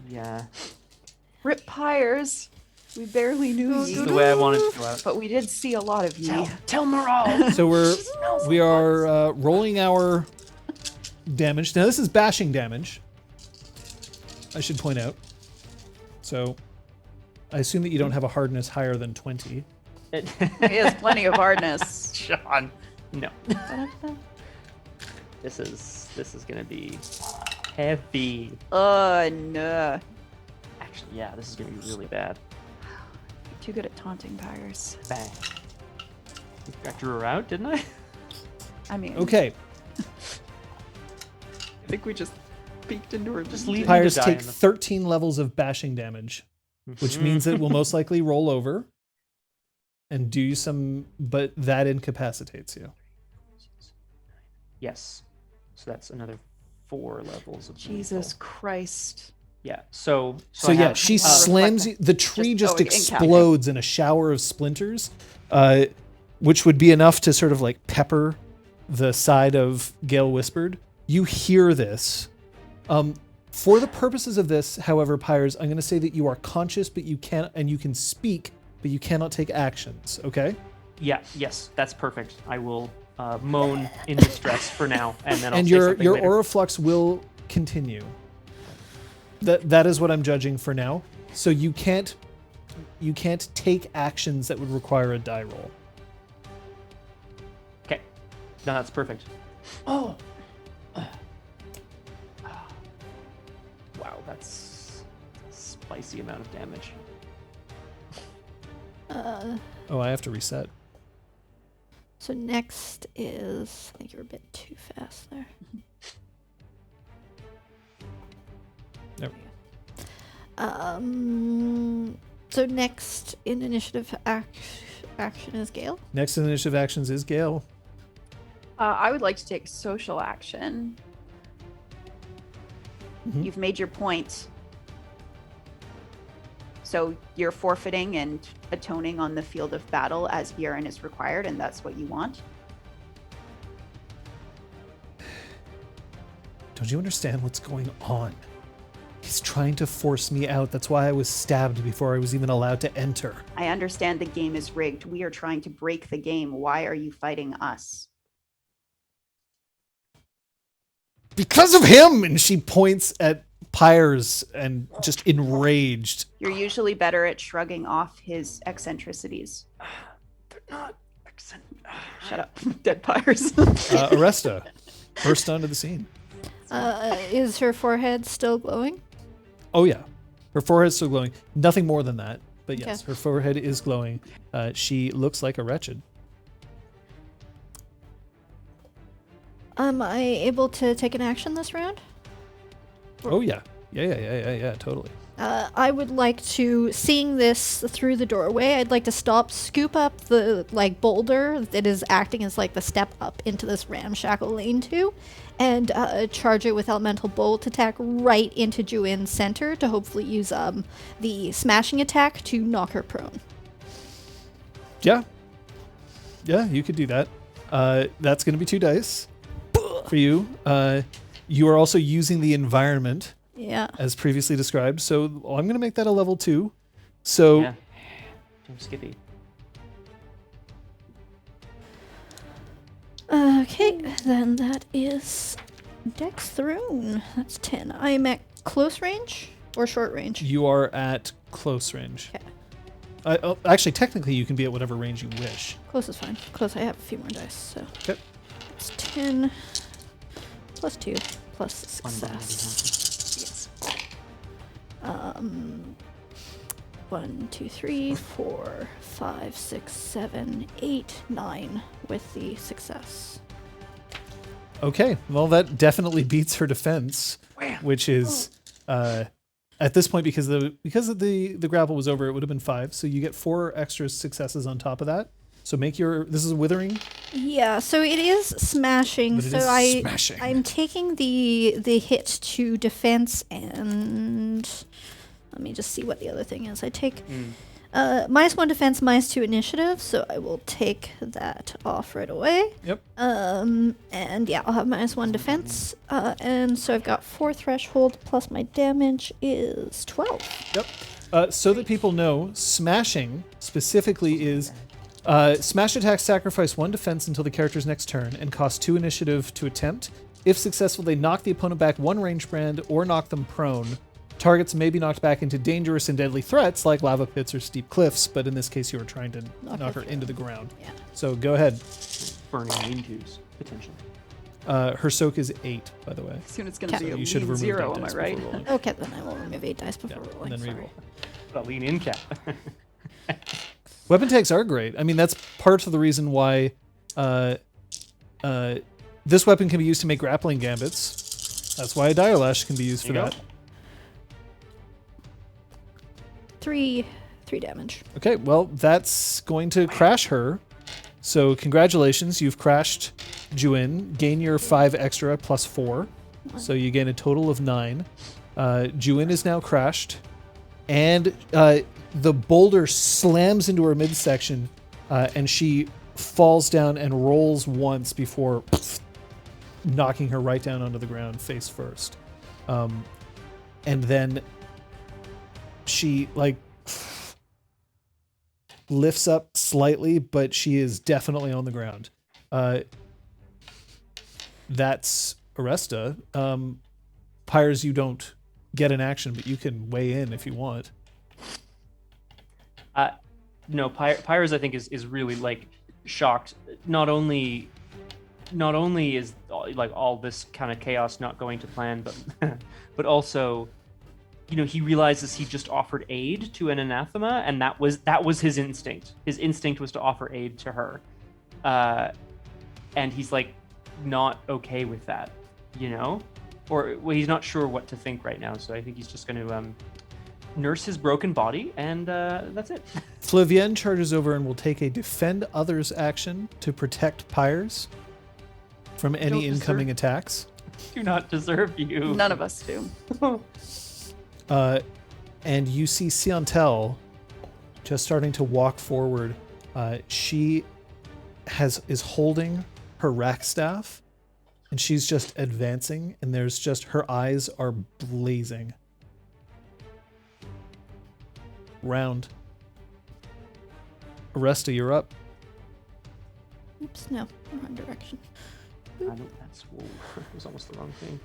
Yeah. Rip Pyres. We barely knew This is you, the way I wanted to go out. but we did see a lot of you. Tell Moral. So we are rolling our damage. Now this is bashing damage, I should point out. So I assume that you don't have a hardness higher than 20. He has plenty of hardness. Sean. No. This is gonna be heavy. No. Actually, yeah, this is gonna be really bad. Too good at taunting Pyres. Bang. I drew her out, didn't I? I mean, Okay, I think we just peeked into her. Just leave Pyres to die take in the- 13 levels of bashing damage, which means it will most likely roll over and do you some, but that incapacitates you. Yes. So that's another 4 levels of Jesus lethal. Christ. Yeah. So So I yeah, have- she slams you. The tree just incapacitated. explodes in a shower of splinters. which would be enough to sort of like pepper the side of Gale Whispered. You hear this. For the purposes of this, however, Pyres, I'm going to say that you are conscious, but you can't, and you can speak, but you cannot take actions. Okay? Yes, that's perfect. I will moan in distress for now, and then I'll And say your something later. aura flux will continue. That is what I'm judging for now. So you can't take actions that would require a die roll. Okay, no, that's perfect. Oh, wow, that's a spicy amount of damage. Oh, I have to reset. So next is, I think you're a bit too fast there. There. So next in initiative action is Gale. Next in initiative actions is Gale. I would like to take social action. Mhm. You've made your point. So you're forfeiting and atoning on the field of battle as Viren is required, and that's what you want. Don't you understand what's going on? He's trying to force me out. That's why I was stabbed before I was even allowed to enter. I understand the game is rigged. We are trying to break the game. Why are you fighting us? Because of him! And she points at Pyres and just enraged. You're usually better at shrugging off his eccentricities. They're not eccentric. Shut up, dead pyres. Aresta burst onto the scene. Is her forehead still glowing? Oh yeah, her forehead's still glowing. Nothing more than that, but yes, Okay. her forehead is glowing. She looks like a wretched. Am I able to take an action this round? Oh yeah, yeah, totally. I would like to, seeing this through the doorway, I'd like to scoop up the boulder that is acting as the step up into this ramshackle lean-to, and charge it with elemental bolt attack right into Juin's center to hopefully use the smashing attack to knock her prone. Yeah, you could do that. That's going to be 2 dice for you. You are also using the environment. Yeah. As previously described. So I'm going to make that a level 2. So Yeah. Skippy. Okay, then that is Dex Throne. That's 10. I am at close range or short range? you are at close range. Okay. Actually, technically, you can be at whatever range you wish. Close is fine. Close, I have a few more dice, so. Okay. It's 10 plus 2 plus success. 1, 2, 3, 4, 5, 6, 7, 8, 9 with the success. Okay, well, that definitely beats her defense, which is at this point because the grapple was over, it would have been 5. So you get 4 extra successes on top of that. So make your this is withering. Yeah, so it is smashing. But it so is smashing. I'm taking the hit to defense, and let me just see what the other thing is. I take -1 defense, -2 initiative, so I will take that off right away. Yep. And yeah, I'll have -1 defense, and so I've got 4 threshold plus my damage is 12. Yep. So that people know, smashing specifically is smash attacks sacrifice 1 defense until the character's next turn and cost 2 initiative to attempt. If successful, they knock the opponent back 1 range brand or knock them prone. Targets may be knocked back into dangerous and deadly threats like lava pits or steep cliffs, but in this case, you were trying to knock her into the ground. Yeah. So go ahead. Burning lean-tos, potentially. Her soak is 8, by the way. Soon it's going to Okay. be a You should have lean removed 0, 8 am I dice right? before rolling. Okay, then I will remove 8 dice before Yeah, rolling. and then sorry. reroll. A lean-in cap. Weapon tags are great. I mean, that's part of the reason why this weapon can be used to make grappling gambits. That's why a dire lash can be used for There you that. go. 3 damage. Okay, well, that's going to crash her. So congratulations, you've crashed Juin. Gain your 5 extra plus 4. So you gain a total of 9. Juin is now crashed. And the boulder slams into her midsection, and she falls down and rolls once before knocking her right down onto the ground face first. And then she lifts up slightly, but she is definitely on the ground. That's Aresta. Pyres, you don't get an action, but you can weigh in if you want. No, Pyres I think is really like shocked. Not only is like all this kind of chaos not going to plan, but also, he realizes he just offered aid to an anathema, and that was his instinct. His instinct was to offer aid to her, and he's like not okay with that, or he's not sure what to think right now. So I think he's just going to nurse his broken body, and that's it. Flavienne charges over and will take a defend others action to protect Pyres from any incoming attacks. Do not deserve you. None of us do. And you see Siantel just starting to walk forward. She is holding her rack staff, and she's just advancing, and there's just her eyes are blazing. Round. Aresta, you're up. Oops, no, wrong direction. Whoa, that was almost the wrong thing.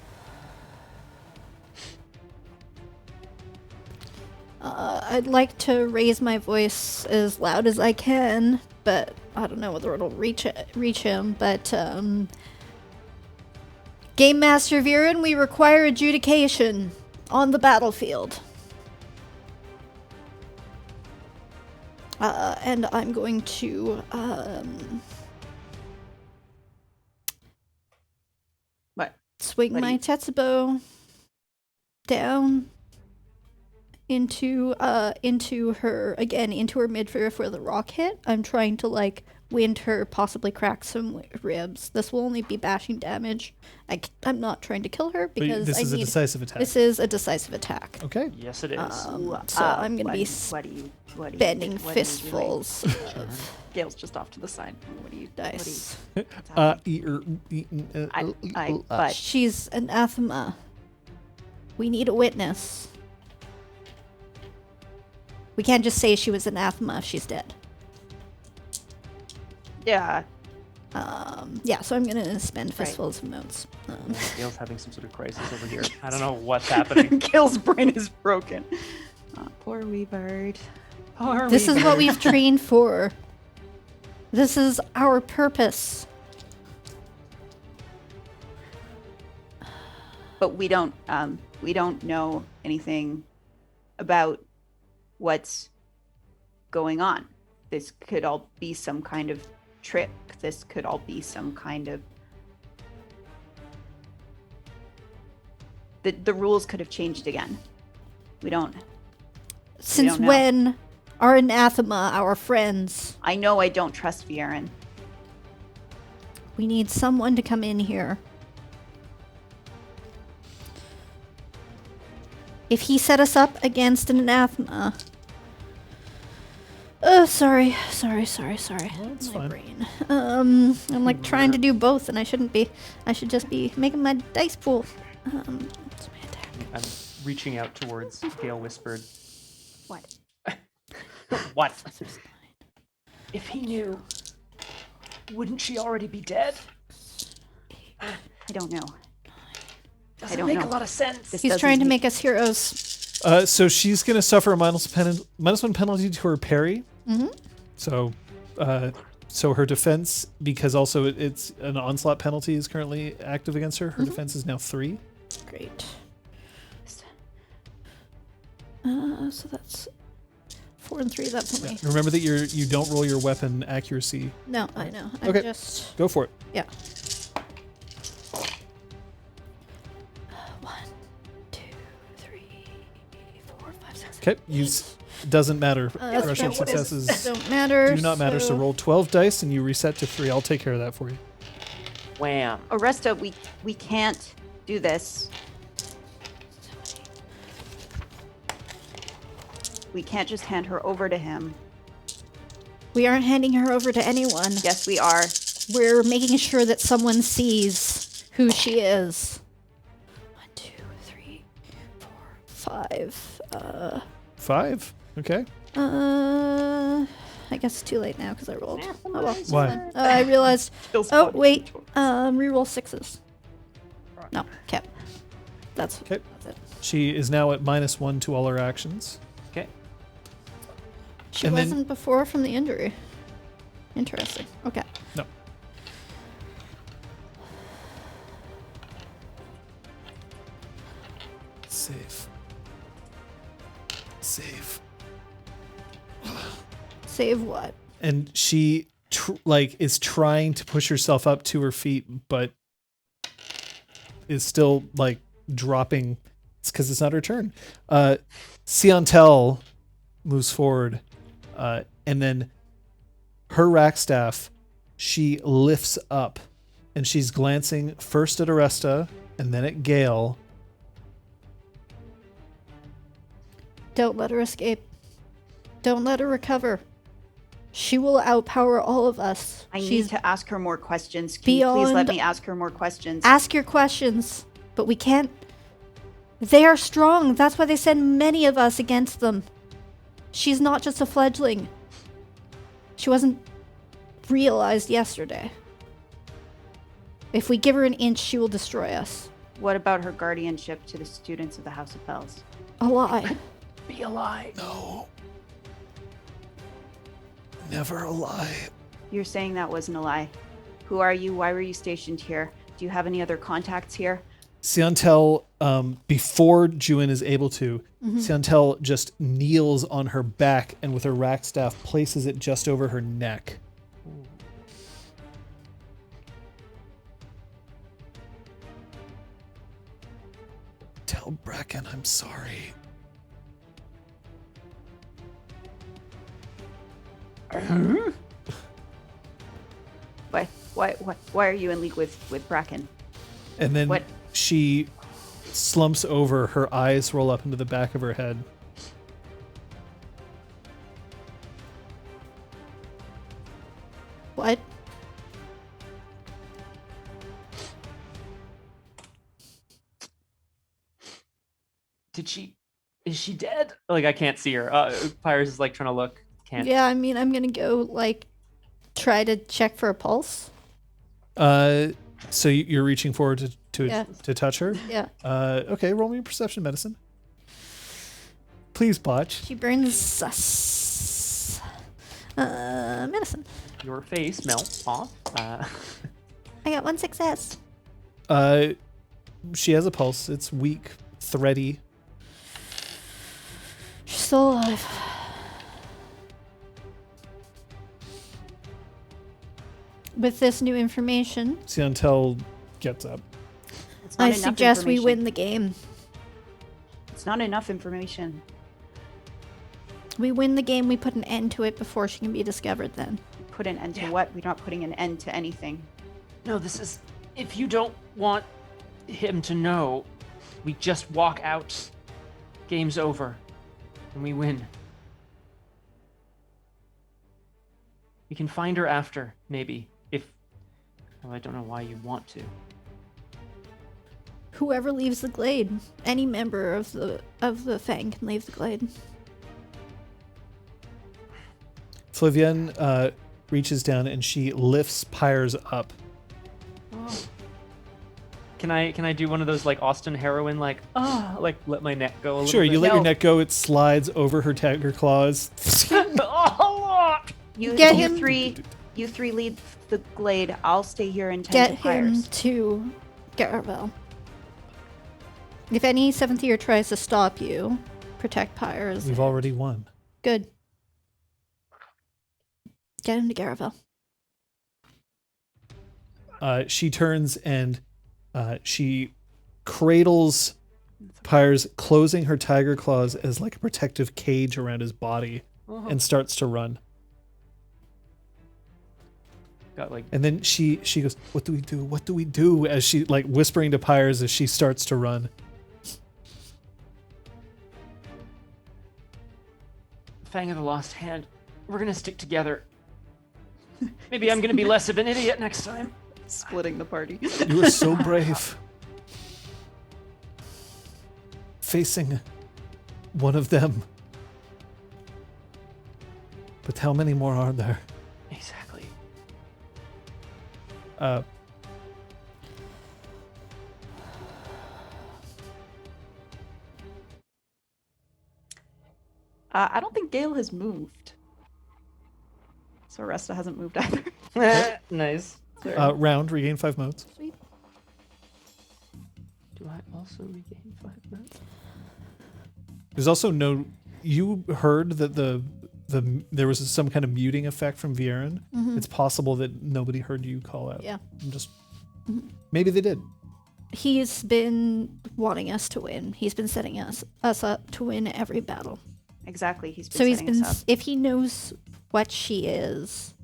I'd like to raise my voice as loud as I can, but I don't know whether it'll reach him. But Game Master Viren, we require adjudication on the battlefield. And I'm going to swing my Tetsubo down into her midriff where the rock hit. I'm trying to wind her, possibly crack some ribs. This will only be bashing damage. I'm not trying to kill her because this is a decisive attack. This is a decisive attack. Okay. Yes, it is. So I'm gonna be bending fistfuls of Gale's just off to the side. What do you dice. But She's anathema. We need a witness. We can't just say she was anathema if she's dead. yeah, Yeah, so I'm gonna spend fistfuls of notes. Gale's having some sort of crisis over here. I don't know what's happening. Gale's brain is broken. Poor wee bird. This is what we've trained for. This is our purpose. But we don't know anything about what's going on. This could all be some kind of trick. This could all be some kind of... The rules could have changed again. We don't Since know. when are anathema our friends? I know I don't trust Viren. We need someone to come in here. If he set us up against an anathema... sorry. Well, it's My fine. brain. I'm trying to do both, and I shouldn't be. I should just be making my dice pool. That's my attack. I'm reaching out towards Gale whispered. What? What? If he knew, wouldn't she already be dead? I don't know. Doesn't don't make know. a lot of sense. He's trying to make us heroes. So she's going to suffer a -1 penalty to her parry. Mm-hmm. So her defense, because also it's an onslaught penalty is currently active against her. Her defense is now 3. Great. So that's 4 and 3. That's only. Remember that you don't roll your weapon accuracy. No, I know. Okay. I'm just. Go for it. Yeah. 1, 2, 3, 4, 5, 6. Okay. Doesn't matter. That's Threshold right. successes Don't matter. do not matter. So roll 12 dice and you reset to 3. I'll take care of that for you. Wham. Aresta, we can't do this. We can't just hand her over to him. We aren't handing her over to anyone. Yes, we are. We're making sure that someone sees who she is. 1, 2, 3, 4, 5. 5. Okay. I guess it's too late now because I rolled. Oh well. Why? I realized. Feels Oh funny. wait. Reroll 6s. No. Okay. That's Okay. that's it. She is now at -1 to all her actions. Okay. She And then- wasn't before from the injury. Interesting. Okay. No. Save. Save. Save what? And she is trying to push herself up to her feet, but is still like dropping. It's because it's not her turn. Siantel moves forward, and then her rack staff she lifts up, and she's glancing first at Aresta and then at Gale. Don't let her escape. Don't let her recover. She will outpower all of us. I She's need to ask her more questions. Can you please let beyond- me ask her more questions? Ask your questions, but we can't. They are strong. That's why they send many of us against them. She's not just a fledgling. She wasn't realized yesterday. If we give her an inch, she will destroy us. What about her guardianship to the students of the House of Bells? A lie. Be alive. No. Never a lie. You're saying that wasn't a lie. Who are you? Why were you stationed here? Do you have any other contacts here? Siantel, before Juin is able to, Siantel just kneels on her back and with her rack staff places it just over her neck. Tell Bracken I'm sorry. Why are you in league with Bracken? And then What? she slumps over, her eyes roll up into the back of her head. What? Is she dead? Like, I can't see her. Pyres is like trying to look. Can't. Yeah, I mean, I'm gonna go, like, try to check for a pulse. So you're reaching forward Yeah. to touch her? Yeah. Okay, roll me a perception medicine. Please, botch. She burns us. Medicine. Your face melts off. I got 1 success. She has a pulse. It's weak, thready. She's still alive. With this new information, Siantel gets up. It's not I enough suggest we information. win the game. It's not enough information. We win the game, we put an end to it before she can be discovered then. Put an end to what? We're not putting an end to anything. No, this is. If you don't want him to know, we just walk out. Game's over. And we win. We can find her after, maybe. If. Well, I don't know why you want to. Whoever leaves the glade, any member of the Fang can leave the glade. Flavienne reaches down and she lifts Pyres up. Can I do one of those like Austin heroin like like let my neck go a little Sure, bit? you let No. your neck go, it slides over her tiger claws. Oh, You, Get you him- three lead the glade. I'll stay here and tend Get to him Pyres. to Garavel. If any 7th year tries to stop you, protect Pyres. We've already won. Good. Get him to Garavel. She turns and she cradles Pyres, closing her tiger claws as like a protective cage around his body, and starts to run. got like And then she goes, "What do we do? What do we do?" As she like whispering to Pyres as she starts to run. Fang of the Lost Hand. We're gonna stick together. Maybe I'm gonna be less of an idiot next time. Splitting the party. You were so brave. Facing one of them. But how many more are there? Exactly. I don't think Gale has moved. So Aresta hasn't moved either. Nice. Round, regain 5 modes. Sweet. Do I also regain 5 minutes? There's also no. You heard that there was some kind of muting effect from Viren. Mhm. It's possible that nobody heard you call out. Yeah. I'm just. Mhm. Maybe they did. He's been wanting us to win. He's been setting us up to win every battle. Exactly. He's been So he's setting been, us up. if he knows what she is,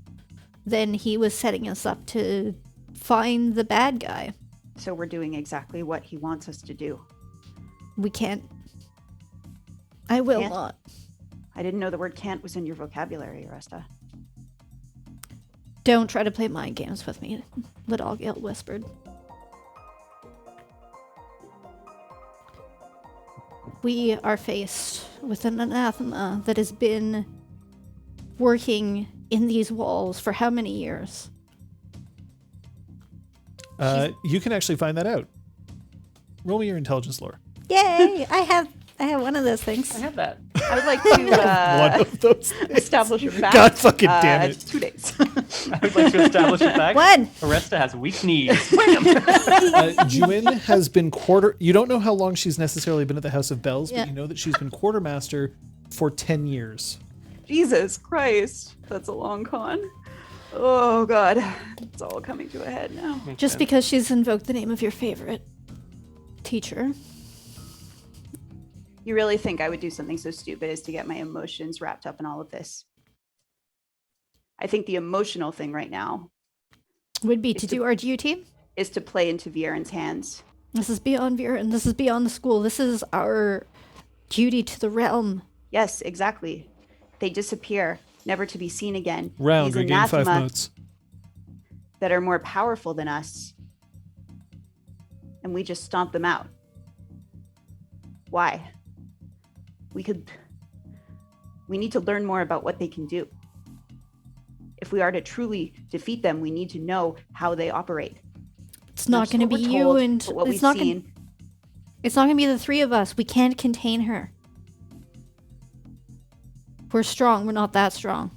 then he was setting us up to find the bad guy. So we're doing exactly what he wants us to do. We can't. I will Can't? not. I didn't know the word can't was in your vocabulary, Aresta. Don't try to play mind games with me, Lidalgale whispered. We are faced with an anathema that has been working in these walls for how many years? You can actually find that out. Roll me your intelligence lore. Yay! I have one of those things. I have that. I would like One to of those things. establish a fact. God fucking damn it. 2 days. I would like to establish a fact. One. Aresta has weak knees. Juin has been You don't know how long she's necessarily been at the House of Bells, Yeah. but you know that she's been quartermaster for 10 years. Jesus Christ. That's a long con. Oh, God. It's all coming to a head now. Makes Just sense. because she's invoked the name of your favorite teacher. You really think I would do something so stupid as to get my emotions wrapped up in all of this? I think the emotional thing right now Would be It's to the- do our duty. is to play into Viren's hands. This is beyond Viren. This is beyond the school. This is our duty to the realm. Yes, exactly. They disappear, never to be seen again. Round, These regain 5 anathema modes. that are more powerful than us. And we just stomp them out. Why? We need to learn more about what they can do. If we are to truly defeat them, we need to know how they operate. It's not just going to what be we're you told, and but what it's we've not seen. gonna, it's not going to be the three of us. We can't contain her. We're strong. We're not that strong.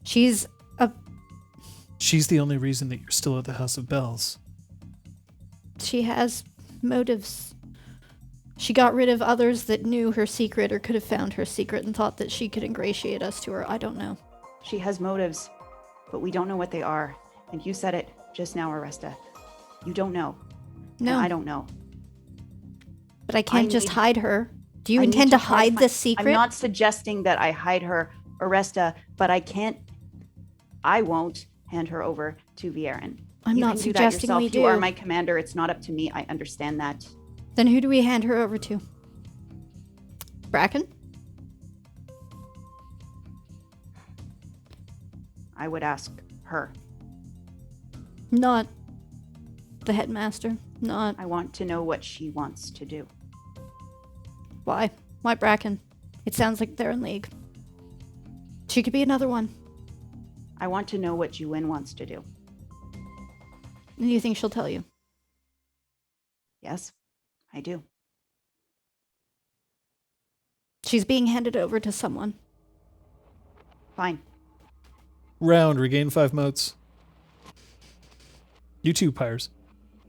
She's She's the only reason that you're still at the House of Bells. she has motives. She got rid of others that knew her secret or could have found her secret and thought that she could ingratiate us to her. I don't know. She has motives, but we don't know what they are. And you said it just now, Aresta. You don't know. No, And I don't know. but I can't just need- hide her. Do you I need intend to try hide my- this secret? I'm not suggesting that I hide her, Aresta, but I won't hand her over to Viren. I'm You not can do that suggesting yourself. we do. You are my commander. It's not up to me. I understand that. Then who do we hand her over to? Bracken? I would ask her. Not the headmaster. Not I want to know what she wants to do. why. Why Bracken? It sounds like they're in league. She could be another one. I want to know what Juin wants to do. And you think she'll tell you? Yes, I do. She's being handed over to someone. Fine. Round, regain 5 modes. You too, Pyres.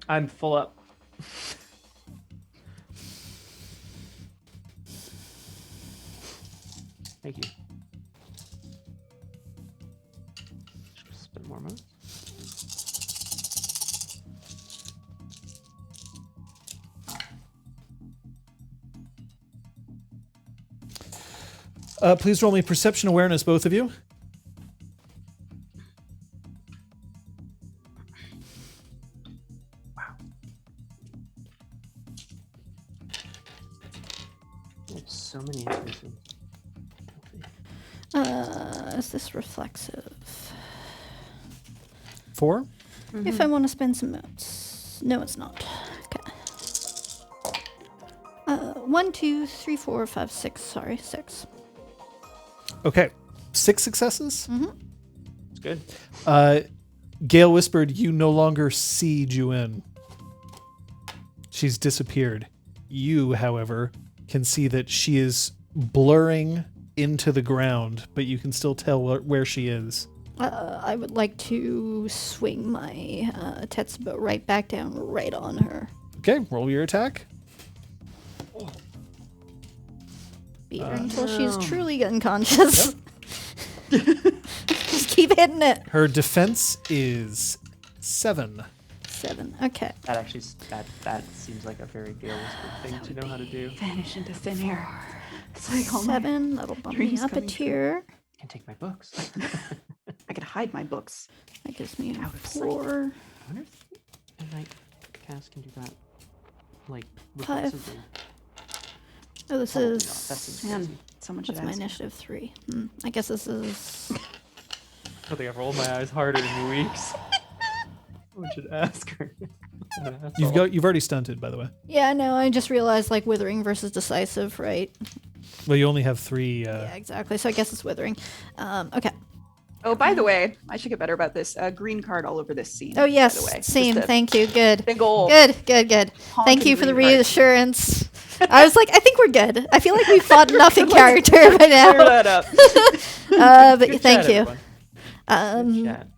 I'm full up. Thank you. Spend more money. Please roll me perception awareness, both of you. There's so many intuitions. Is this reflexive? 4? If I want to spend some notes. No, it's not. Okay. 1, 2, 3, 4, 5, 6. Sorry, 6. Okay. 6 successes? It's good. Gale whispered, you no longer see Juin. She's disappeared. You, however, can see that she is blurring into the ground, but you can still tell where she is. I would like to swing my Tetsubo right back down, right on her. Okay, roll your attack. Beat her until she's truly unconscious. Just keep hitting it. Her defense is 7. 7. Okay. That actually that seems like a very Gale Whispered thing to know how to do. Vanish into thin air. It's like all my 7. That'll bump me dreams up a coming true. tier. I can take my books. I could hide my books. That gives me a Out of sight. 4. I wonder if a night cast can do that. Like, 5. reflexively. Oh, this Probably not. That is... seems Man, crazy. someone should What's my ask. initiative? 3. I guess this is... I think I've rolled my eyes harder in weeks. Someone should ask her. You've already stunted, by the way. Yeah, no, I just realized, like, withering versus decisive, right? Well, you only have 3. Yeah, exactly. So I guess it's withering. Okay. Oh, by the way, I should get better about this. Green card all over this scene. Oh, yes. By the way. Same. Just a Thank you. Good. Big ol' Good. Thank honking you for the green card. reassurance. I was like, I think we're good. I feel like we fought enough in character by Clear now. that up. But Good thank chat, you. everyone. Good chat.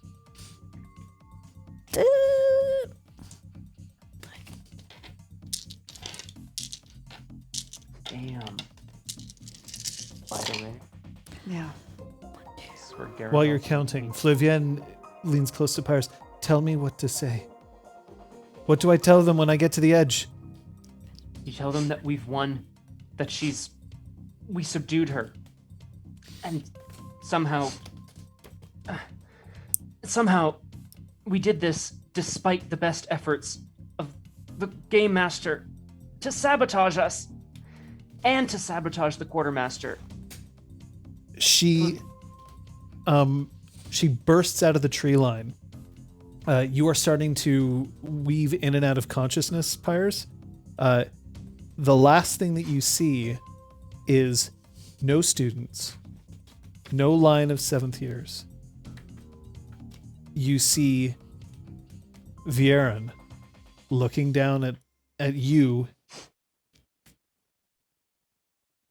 Damn. By the way, Yeah. this is where Garrett While you're also- counting, Flavienne leans close to Pyres. Tell me what to say. What do I tell them when I get to the edge? You tell them that we've won, that we subdued her, and somehow we did this despite the best efforts of the game master to sabotage us and to sabotage the quartermaster. She bursts out of the tree line. You are starting to weave in and out of consciousness, Pyres. The last thing that you see is no students, no line of 7th years. You see Vieren looking down at you.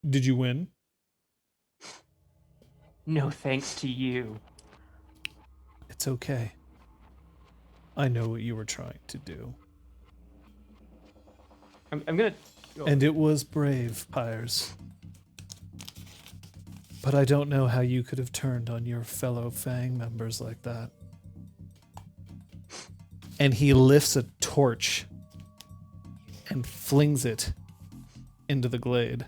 Did you win? No thanks to you. It's okay. I know what you were trying to do. I'm gonna. And it was brave, Pyres. But I don't know how you could have turned on your fellow Fang members like that. And he lifts a torch and flings it into the glade.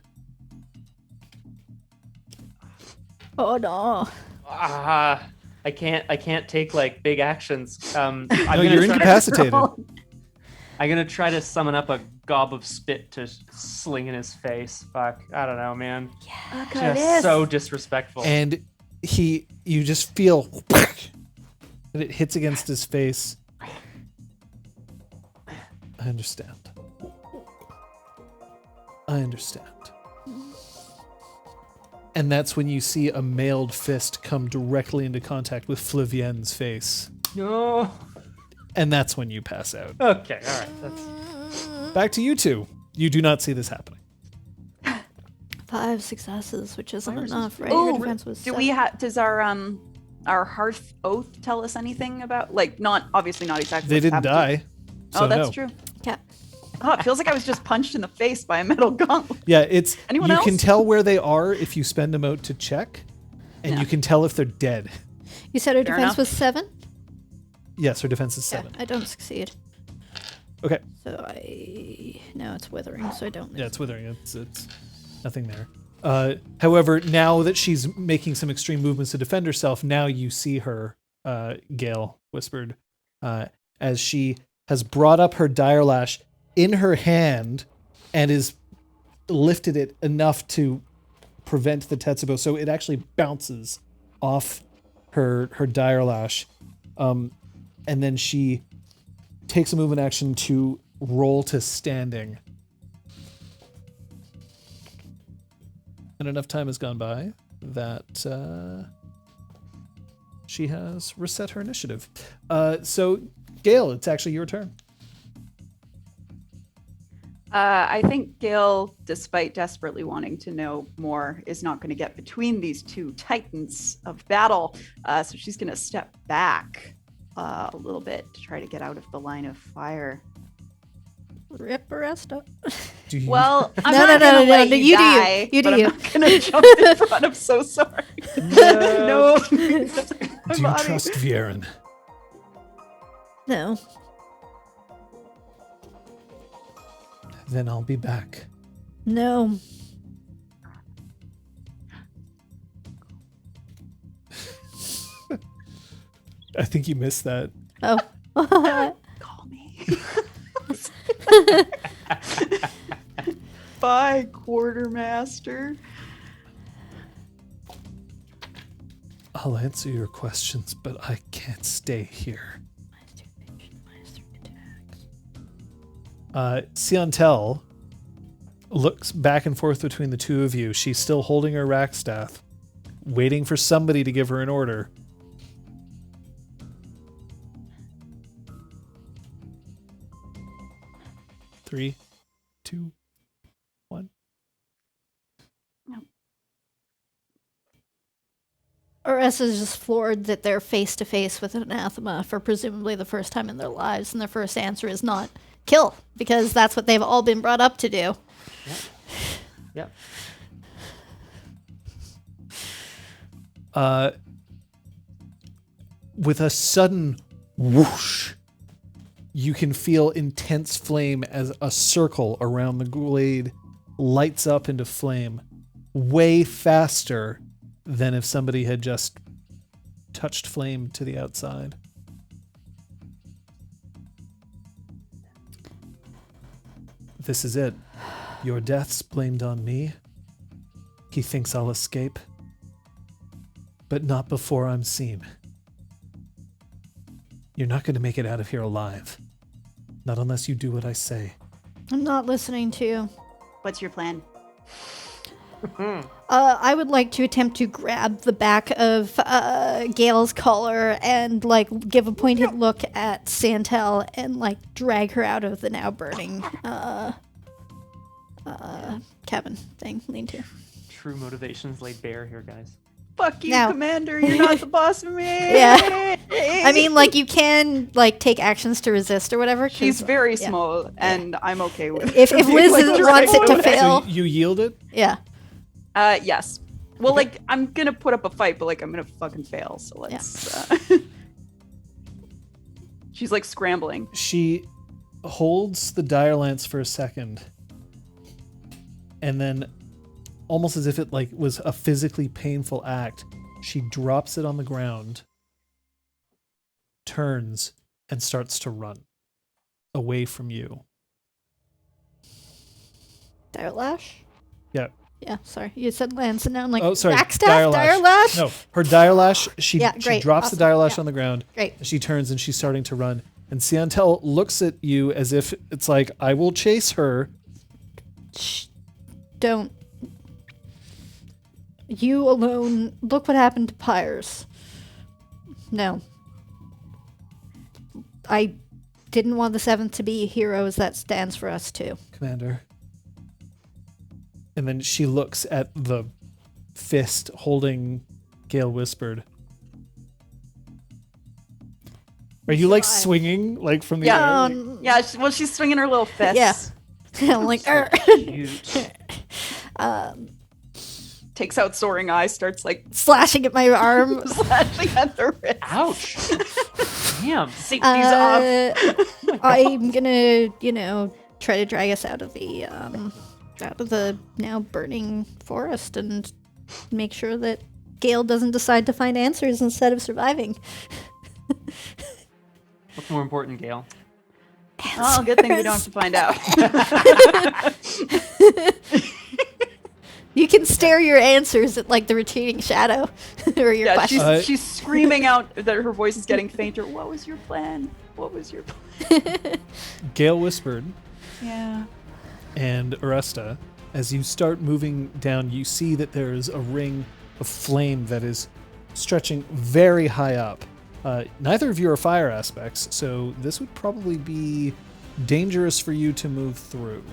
Oh no. I can't take like big actions. I'm No, gonna you're try- incapacitated. I'm gonna try to summon up a gob of spit to sling in his face. Fuck, I don't know, man. Just so disrespectful. And you just feel that it hits against his face. I understand. And that's when you see a mailed fist come directly into contact with Flavienne's face. No. And that's when you pass out. Okay, all right. That's Back to you two. You do not see this happening. 5 successes, which isn't Virus is enough, right? Oh, Your defense was do 7. we have? Does our hearth oath tell us anything about? Like, not obviously not exactly. They what's didn't happened. die. So Oh, that's no. true. Yeah. Oh, it feels like I was just punched in the face by a metal gauntlet. Yeah, it's Anyone you else? can tell where they are if you spend them out to check, and Yeah. you can tell if they're dead. You said her Fair defense enough. was 7? Yes, her defense is Yeah, 7. I don't succeed. Okay. So no, it's withering, so I don't. Yeah, it's withering. It's nothing there. However, now that she's making some extreme movements to defend herself, now you see her, Gale whispered, as she has brought up her dire lash in her hand and is lifted it enough to prevent the Tetsubo, so it actually bounces off her dire lash. and then she takes a movement action to roll to standing. And enough time has gone by that she has reset her initiative. So, Gale, it's actually your turn. I think Gale, despite desperately wanting to know more, is not going to get between these two titans of battle. So she's going to step back a little bit to try to get out of the line of fire. Rip Aresta. Do you? Well, I'm No, not no, going to no, let no, you you do you. die, You do but I'm you. not going to jump in front. I'm so sorry. No. Do you trust Viren? No. Then I'll be back. No. I think you missed that. Oh. Call me. Bye, quartermaster. I'll answer your questions, but I can't stay here. Siantel looks back and forth between the two of you. She's still holding her rack staff, waiting for somebody to give her an order. Three, two, one. Oressa's just floored that they're face to face with an anathema for presumably the first time in their lives, and their first answer is not kill, because that's what they've all been brought up to do. Yep. With a sudden whoosh, you can feel intense flame as a circle around the glade lights up into flame way faster than if somebody had just touched flame to the outside. This is it. Your death's blamed on me. He thinks I'll escape. But not before I'm seen. You're not going to make it out of here alive. Not unless you do what I say. I'm not listening to you. What's your plan? I would like to attempt to grab the back of Gale's collar and give a pointed look at Santel and drag her out of the now burning cabin thing. Lean to. True motivations laid bare here, guys. Fuck you, Now- Commander. You're not the boss of me. Yeah. I mean, you can take actions to resist or whatever. 'cause, She's very yeah. small, and I'm okay with it. If Liz wants it to fail, So you yield it? yeah. Yes. Well, I'm gonna put up a fight, but I'm gonna fucking fail. So let's. She's scrambling. She holds the dire lance for a second, and then, almost as if it was a physically painful act, she drops it on the ground, turns, and starts to run away from you. Dire lash? Yeah. Yeah, sorry. You said lance, and now I'm Oh, sorry. backstaff, dire lash? No, her dire lash. She Yeah, she great, drops awesome, the dire lash yeah. on the ground. Great. And she turns and she's starting to run. And Siantel looks at you as if it's I will chase her. Shh. Don't. You alone. Look what happened to Pyres. No. I didn't want the 7th to be heroes. That stands for us too. Commander. And then she looks at the fist holding Gale whispered. Are you swinging from the air? Yeah. She's swinging her little fist. Yeah. I'm like, Cute. Takes out soaring eye, starts slashing at my arm. slashing at the wrist. Ouch. Damn. Safety's off. I'm gonna, try to drag us out of the now burning forest and make sure that Gale doesn't decide to find answers instead of surviving. What's more important, Gale? Oh, good thing we don't have to find out. You can stare your answers at like the retreating shadow or your Yeah, questions. she's screaming out that her voice is getting fainter. What was your plan? What was your plan? Gale whispered, Yeah. and Aresta, as you start moving down, you see that there's a ring of flame that is stretching very high up. Neither of you are fire aspects, so this would probably be dangerous for you to move through.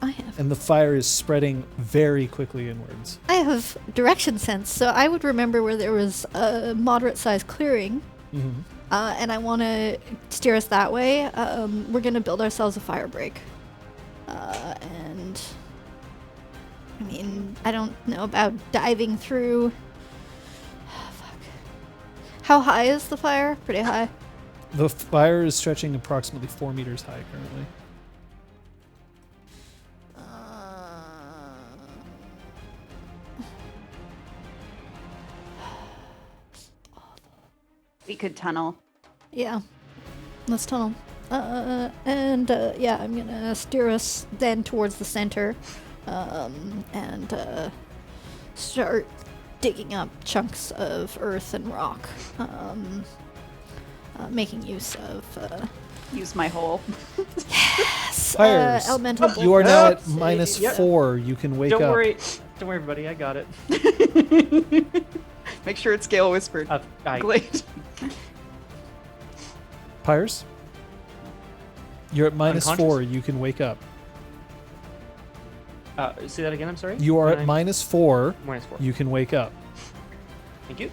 I have And the fire is spreading very quickly inwards. direction sense, so I would remember where there was a moderate-sized clearing, Mm-hmm. and I want to steer us that way. We're gonna build ourselves a fire break, and I mean, I don't know about diving through. Fuck. How high is the fire? Pretty high. The fire is stretching approximately 4 meters high currently. We could tunnel. Yeah, let's tunnel. Yeah, I'm gonna steer us then towards the center, and start digging up chunks of earth and rock, making use of Use my hole. Fires. elemental. You are now at Oops. minus Yep. 4. You can wake Don't up. worry, everybody. I got it. Make sure it's Gale whispered. Glade. Pyres? You're at minus Unconscious? 4. You can wake up. Say that again. I'm sorry. You are Can at I- minus 4. minus 4. You can wake up. Thank you.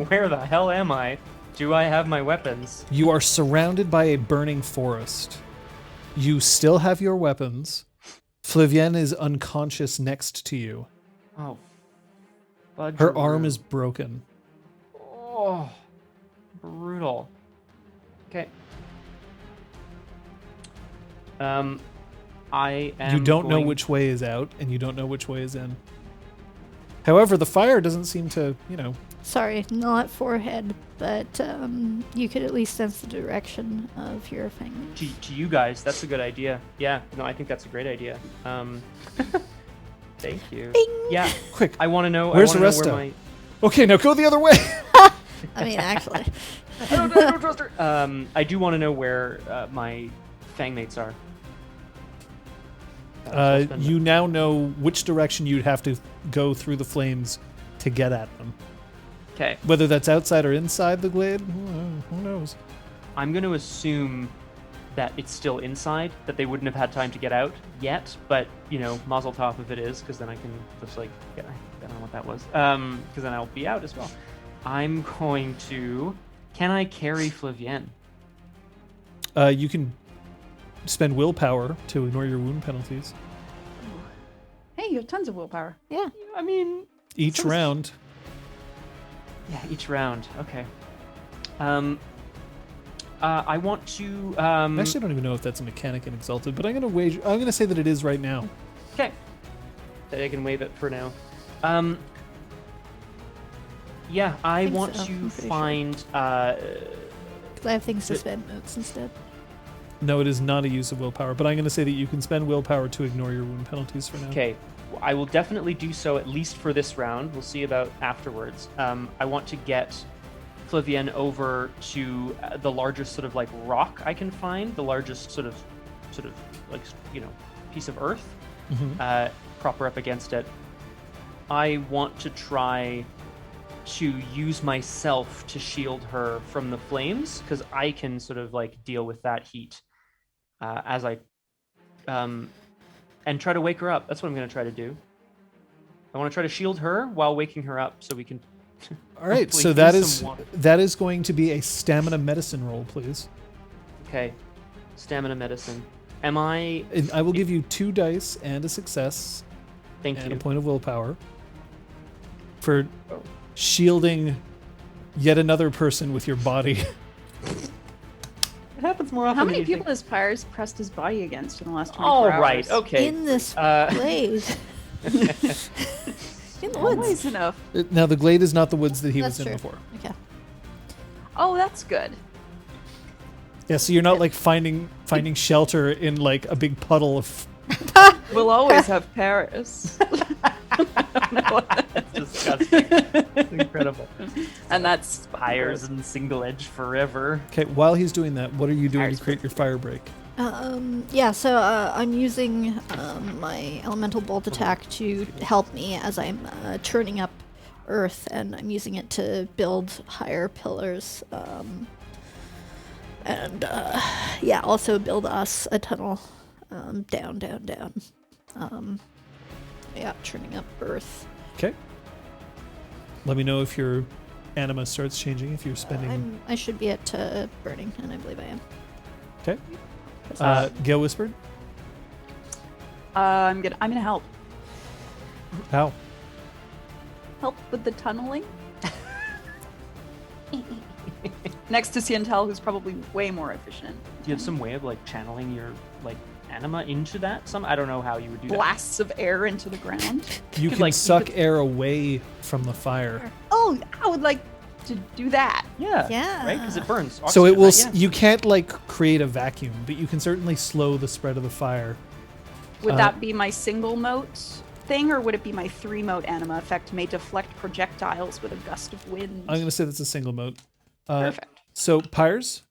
Where the hell am I? Do I have my weapons? You are surrounded by a burning forest. You still have your weapons. Flavienne is unconscious next to you. Oh. Her arm is broken. Oh. Brutal. Okay. I am. You don't know going- which way is out, and you don't know which way is in. However, the fire doesn't seem to, Sorry, not forehead, but you could at least sense the direction of your thing. To you guys, that's a good idea. Yeah. No, I think that's a great idea. Thank you. Bing! Yeah. Quick. I want to know. Where's I wanna know Aresta? where my. Okay, now go the other way. I mean, actually, I don't trust her. I do want to know where my fangmates are. So I'll spend You now know which direction you'd have to go through the flames to get at them. Okay. Whether that's outside or inside the glade, who knows? I'm going to assume that it's still inside, that they wouldn't have had time to get out yet, but, mazel tov if it is, because then I can just, I don't know what that was, because then I'll be out as well. I'm going to... Can I carry Flavienne? You can spend willpower to ignore your wound penalties. Hey, you have tons of willpower. yeah. I mean... Each So- round. Yeah, each round. Okay. I want to... Actually, I don't even know if that's a mechanic in Exalted, but I'm gonna say that it is right now. Okay. I can wave it for now. Yeah, I Think want so, to I'm pretty sure. find... Because I have things to spend notes instead. No, it is not a use of willpower, but I'm gonna say that you can spend willpower to ignore your wound penalties for now. Okay, I will definitely do so, at least for this round. We'll see about afterwards. I want to get Flavienne over to the largest sort of rock I can find, the largest sort of piece of earth, Mhm. prop her up against it. I want to try to use myself to shield her from the flames, because I can sort of deal with that heat as I and try to wake her up. That's what I'm going to try to do. I want to try to shield her while waking her up so we can... All right, hopefully so drink some water. that is going to be a stamina medicine roll, please. Okay. Stamina medicine. Am I... And I will give you 2 dice and a success Thank and you. a point of willpower for Oh. shielding yet another person with your body. It happens more often How than many you people think. has Pyres pressed his body against in the last 24 Oh, hours? right. Okay. In this Uh, glade. In the woods. Always enough. Now, the glade is not the woods that he That's was in true. before. Okay. Oh, that's good. Yeah, so you're not like finding shelter in like a big puddle of. We'll always have Paris. That's disgusting. It's incredible. And that's Spires and single edge forever. Okay, while he's doing that, what are you doing to create your fire break? So I'm using my elemental bolt attack to help me as I'm churning up earth, and I'm using it to build higher pillars. Also build us a tunnel down. Churning up earth. Okay. Let me know if your anima starts changing, if you're spending... I should be at burning, and I believe I am. Okay. Gale whispered? I'm gonna help. How? Help with the tunneling. Next to Sientel, who's probably way more efficient. Do you have some way of like channeling your like anima into that? I don't know how you would do Blasts of air into the ground. You can suck air away from the fire. Oh, I would like to do that. that. Yeah. Right? Because it burns. So it oxygen, will. right? Yeah. You can't like create a vacuum, but you can certainly slow the spread of the fire. Would that be my single mote thing, or would it be my 3-mote anima effect may deflect projectiles with a gust of wind? I'm gonna say that's a single mode. Perfect. So Pyres.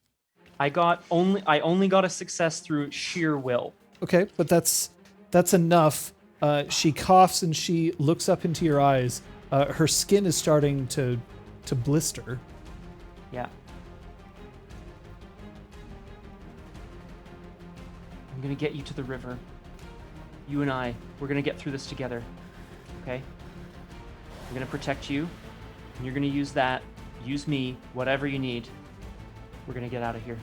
I only got a success through sheer will. Okay, but that's enough. She coughs and she looks up into your eyes. Her skin is starting to blister. Yeah. I'm gonna get you to the river. You and I, we're gonna get through this together. Okay? I'm gonna protect you, and you're gonna use that. Use me, whatever you need. We're gonna get out of here.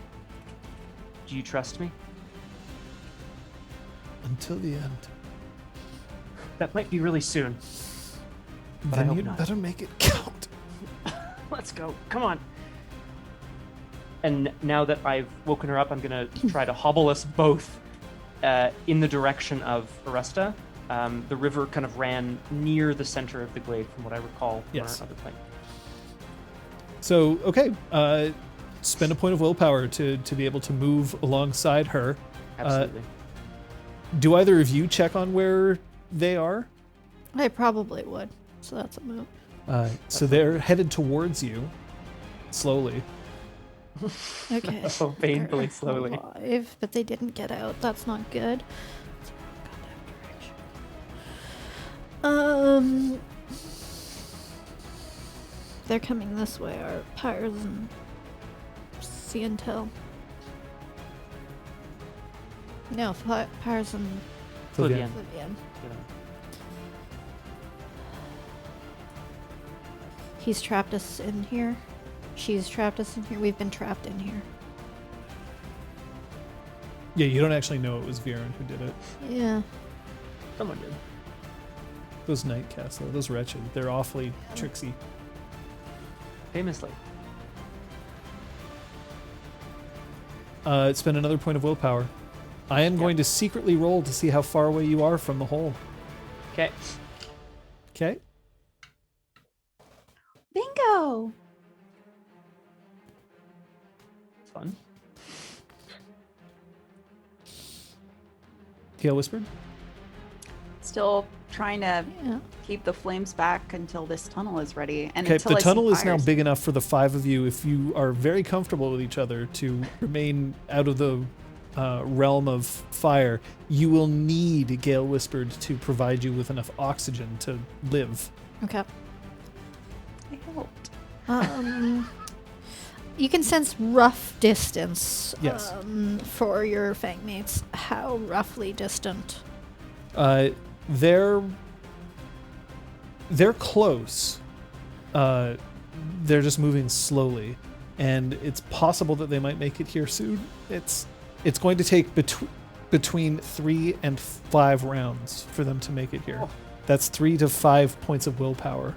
Do you trust me? Until the end. That might be really soon. But I Then hope you'd not. better make it count. Let's go. Come on. And now that I've woken her up, I'm going to try to hobble us both in the direction of Aresta. The river kind of ran near the center of the glade, from what I recall from Yes. our other plane. So, okay. Spend a point of willpower to be able to move alongside her. Absolutely. Do either of you check on where they are? I probably would. So that's a move. So they're headed towards you, slowly. Okay. Oh, painfully They're slowly. alive, but they didn't get out. That's not good. They're coming this way. Are Pyres and Sientel? No, Pyres and Flavian. Vivian. He's trapped us in here. She's trapped us in here. We've been trapped in here. Yeah, you don't actually know it was Viren who did it. Yeah. Someone did. Those Nightcasts, though, those wretched, they're awfully tricksy. Famously. Spend another point of willpower. I am going to secretly roll to see how far away you are from the hole. Okay. Okay? Bingo! It's fun. Gale whispered. Still trying to Yeah. keep the flames back until this tunnel is ready. And Okay, until the I see tunnel is now fires. big enough for the 5 of you, if you are very comfortable with each other, to remain out of the realm of fire. You will need, Gale whispered, to provide you with enough oxygen to live. Okay. I helped. You can sense rough distance. Yes. For your fangmates. How roughly distant? They're close. They're just moving slowly, and it's possible that they might make it here soon. It's going to take between 3 and 5 rounds for them to make it here. Oh. That's 3 to 5 points of willpower.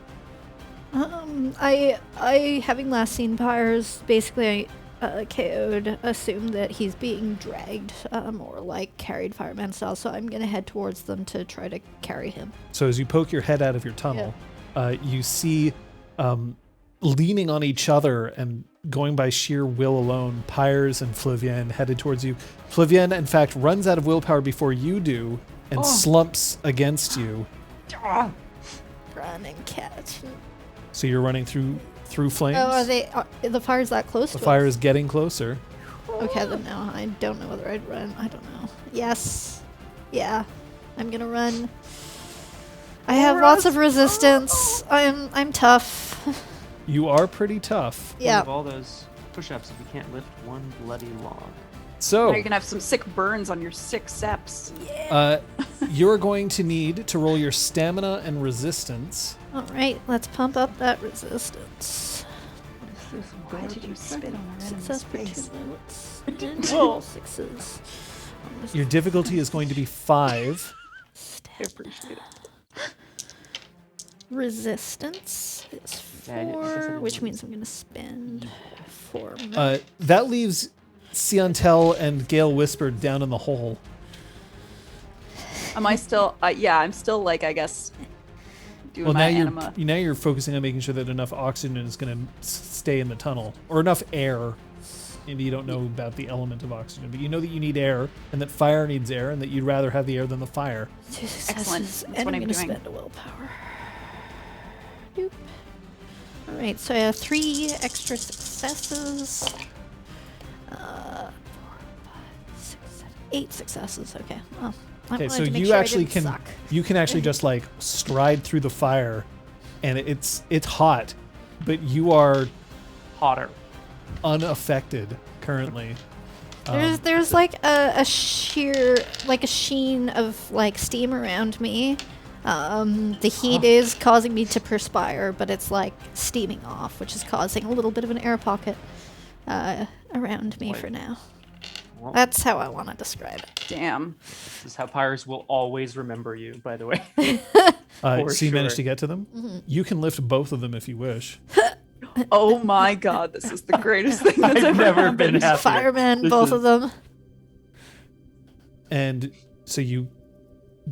I having last seen Pyres, basically KO'd, assumed that he's being dragged, or like carried fireman style, so I'm gonna head towards them to try to carry him. So as you poke your head out of your tunnel, you see leaning on each other and going by sheer will alone, Pyres and Flavienne headed towards you. Flavienne, in fact, runs out of willpower before you do and slumps against you. Run and catch. So you're running through flames? Oh, the fire's that close The to fire us? is getting closer. Okay, then no, I don't know whether I'd run. I don't know. Yes. Yeah. I'm gonna run. I have lots of resistance. I'm tough. You are pretty tough. Yeah. Of all those push-ups if you can't lift one bloody log. So Now you're gonna have some sick burns on your 6 steps. you're going to need to roll your stamina and resistance. All right, let's pump up that resistance. Why did you spit on our Success enemy's for face? 2 minutes. And all 6s. Your difficulty is going to be 5. I appreciate it. Resistance is Yeah, I guess I 4, didn't which know. means I'm gonna spend 4 minutes. That leaves Siantel and Gale Whispered down in the hole. Am I still? Yeah, I'm still like, I guess, doing Well, my now anima. you're focusing on making sure that enough oxygen is going to stay in the tunnel, or enough air. Maybe you don't know about the element of oxygen, but you know that you need air, and that fire needs air, and that you'd rather have the air than the fire. 2 Excellent. successes, That's and what I'm I'm gonna doing. spend a willpower. Doop. All right, so I have 3 extra successes. 4, 5, 6, 7, 8 successes. Okay. Well, I Okay, wanted so to make you sure I actually didn't can suck. you can actually just like stride through the fire, and it's hot, but you are Hotter. unaffected currently. There's like a sheer, like a sheen of like steam around me. The heat is causing me to perspire, but it's like steaming off, which is causing a little bit of an air pocket around me for now. Well, That's how I want to describe it. Damn. this is how Pyres will always remember you, by the way. For So you managed sure. to get to them. Mm-hmm. You can lift both of them if you wish. Oh my god, this is the greatest thing that's I've ever never happened. been happier. Firemen, This both is- of them. And so you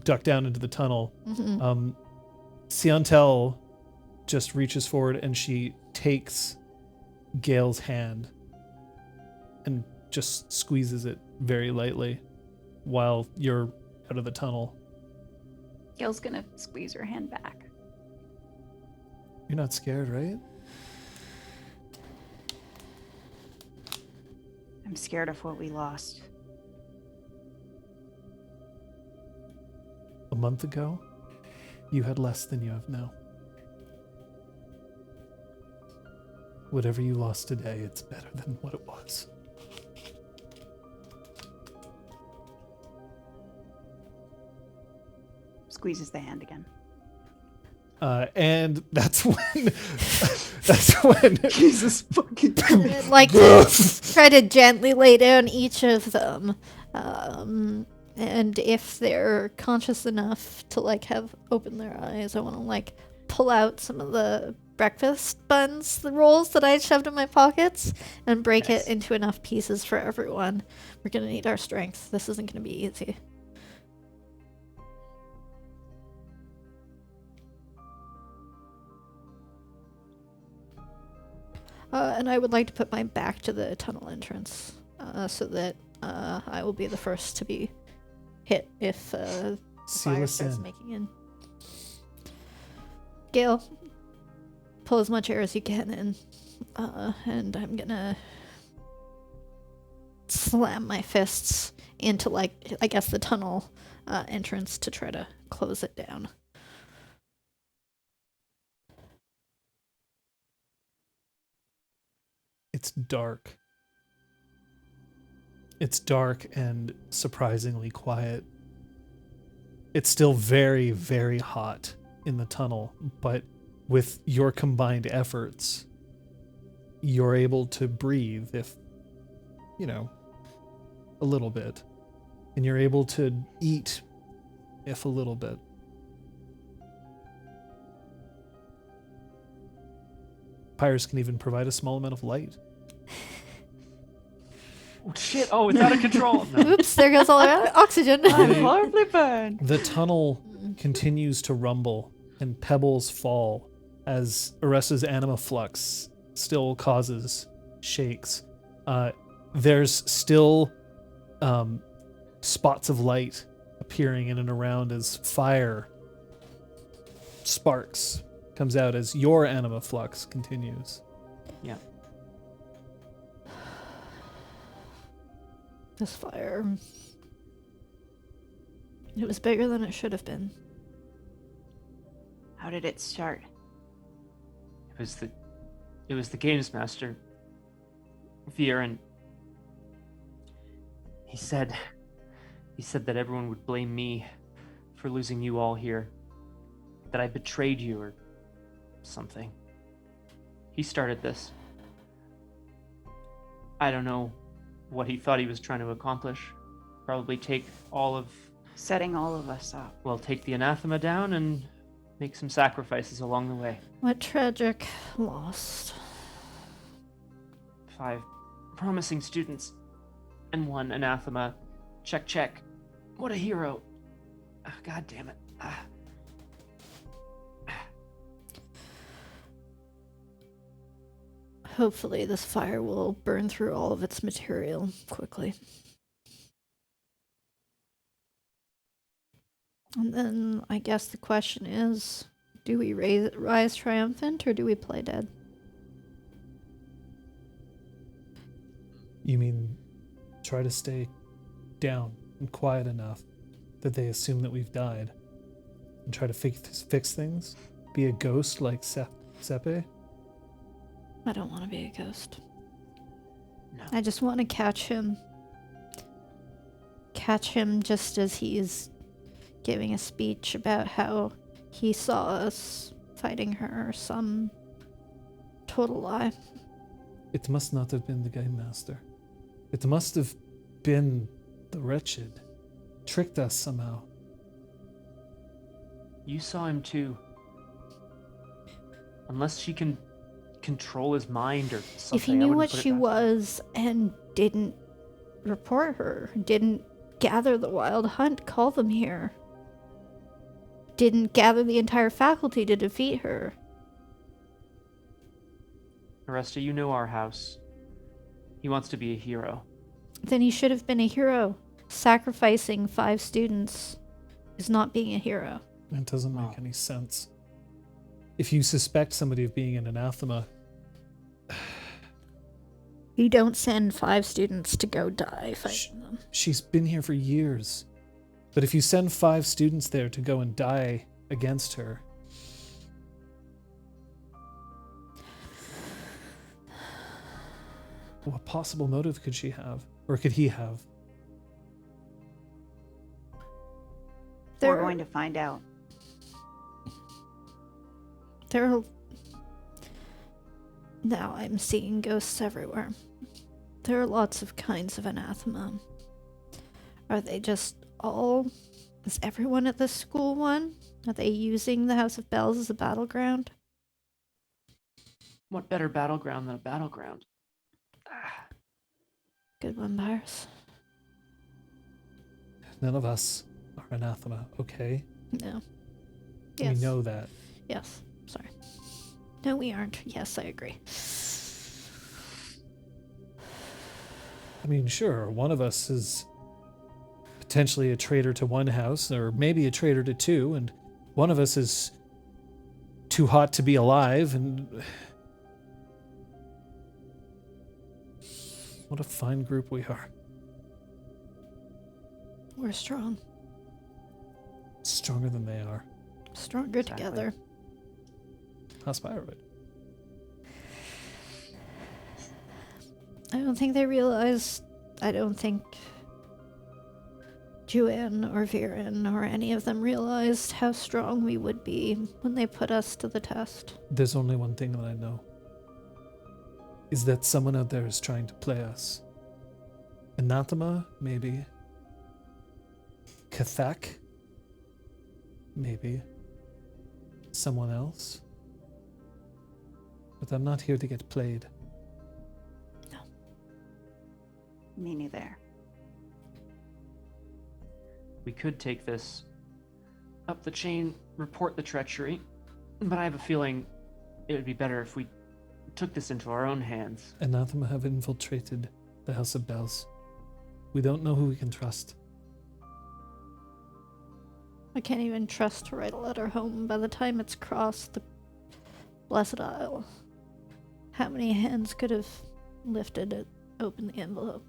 duck down into the tunnel. Mm-hmm. Siantel just reaches forward and she takes Gale's hand and just squeezes it very lightly while you're out of the tunnel. Gail's gonna squeeze her hand back. You're not scared, right? I'm scared of what we lost. A month ago, you had less than you have now. Whatever you lost today, it's better than what it was. Squeezes the hand again. And that's when Jesus fucking And, like try to gently lay down each of them, and if they're conscious enough to like have opened their eyes, I want to like pull out some of the breakfast buns, the rolls that I shoved in my pockets, and break Nice. it into enough pieces for everyone. We're gonna need our strength. This isn't gonna be easy. And I would like to put my back to the tunnel entrance, so that I will be the first to be hit if the seal fire us starts in. making in. Gale, pull as much air as you can in, and I'm gonna slam my fists into, like, I guess the tunnel entrance to try to close it down. It's dark. It's dark and surprisingly quiet. It's still very, very hot in the tunnel, but with your combined efforts, you're able to breathe, if, a little bit. And you're able to eat, if a little bit. Pyres can even provide a small amount of light. Oh, shit. Oh, it's out of control. No. Oops, there goes all our oxygen. I'm horribly burned. The tunnel continues to rumble, and pebbles fall as Aressa's anima flux still causes shakes. There's still spots of light appearing in and around as fire sparks comes out as your anima flux continues. Yeah. This fire. It was bigger than it should have been. How did it start? It was the games master, Viren. He said that everyone would blame me for losing you all here, that I betrayed you or something. He started this. I don't know what he thought he was trying to accomplish. Probably take Setting all of us up. take the anathema down and make some sacrifices along the way. What tragic loss. 5 promising students and 1 anathema. Check. What a hero. God damn it. Hopefully this fire will burn through all of its material quickly. And then I guess the question is, do we rise triumphant or do we play dead? You mean try to stay down and quiet enough that they assume that we've died and try to fix things? Be a ghost like Sepe? I don't want to be a ghost. No. I just want to catch him. Catch him just as he's giving a speech about how he saw us fighting her, some total lie. It must not have been the Game Master. It must have been the Wretched. Tricked us somehow. You saw him too. Unless she can control his mind or something. If he knew what she was and didn't report her, didn't gather the wild hunt, call them here, didn't gather the entire faculty to defeat her. Aresta, you know our house. He wants to be a hero. Then he should have been a hero. Sacrificing 5 students is not being a hero. It doesn't make any sense. If you suspect somebody of being an anathema, You don't send 5 students to go die fighting them. she's been here for years. But if you send 5 students there to go and die against her, what possible motive could she have? Or could he have? We're going to find out. Now I'm seeing ghosts everywhere. There are lots of kinds of anathema. Are they just all... Is everyone at this school one? Are they using the House of Bells as a battleground? What better battleground than a battleground? Good one, Byers. None of us are anathema, okay? No. Yes. We know that. Yes. Sorry. No, we aren't. Yes, I agree. I mean, sure, one of us is potentially a traitor to one house, or maybe a traitor to 2, and one of us is too hot to be alive, and... What a fine group we are. We're strong. Stronger than they are. Stronger Exactly. together. How's Spyroid? I don't think they realize. I don't think Juan or Viren or any of them realized how strong we would be when they put us to the test. There's only one thing that I know. Is that someone out there is trying to play us. Anathema, maybe. Kathak, maybe. Someone else. But I'm not here to get played. Me neither. We could take this up the chain, report the treachery, but I have a feeling it would be better if we took this into our own hands. Anathema have infiltrated the House of Bells. We don't know who we can trust. I can't even trust to write a letter home by the time it's crossed the Blessed Isle. How many hands could have lifted it, opened the envelope?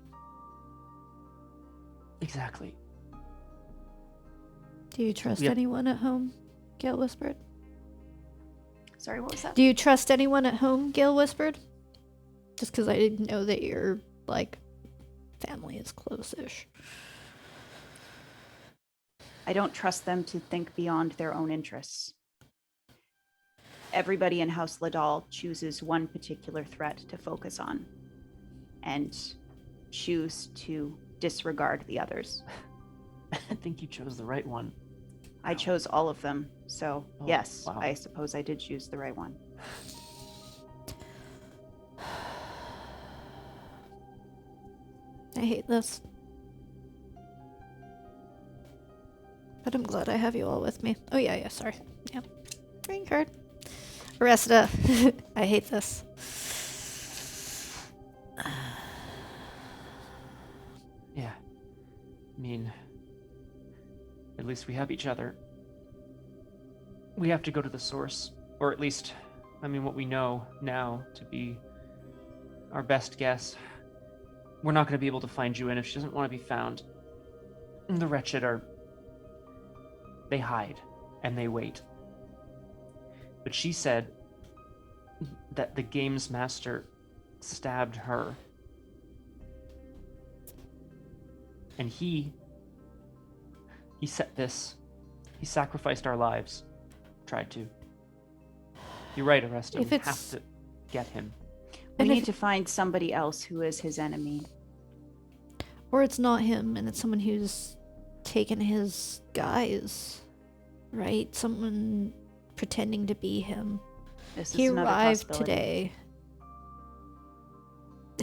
Exactly. Do you trust Yep. anyone at home? Gale whispered. Sorry, what was that? Do you trust anyone at home? Gale whispered. Just because I didn't know that your, like, family is close-ish. I don't trust them to think beyond their own interests. Everybody in House Ladal chooses one particular threat to focus on and choose to disregard the others. I think you chose the right one. I chose all of them, so Oh, yes, wow. I suppose I did choose the right one. I hate this. But I'm glad I have you all with me. Oh, yeah, sorry. Yeah. Green card. Arresta. I hate this. Yeah. I mean, at least we have each other. We have to go to the source. Or at least, I mean, what we know now to be our best guess. We're not going to be able to find Juin if she doesn't want to be found. And the wretched are... They hide, and they wait. But she said that the games master stabbed her. And he set this. He sacrificed our lives. Tried to. You're right, Aresta. If We it's- have to get him. We And need if- to find somebody else who is his enemy. Or it's not him, and it's someone who's taken his guise, right? Someone pretending to be him. This He is another arrived possibility. today.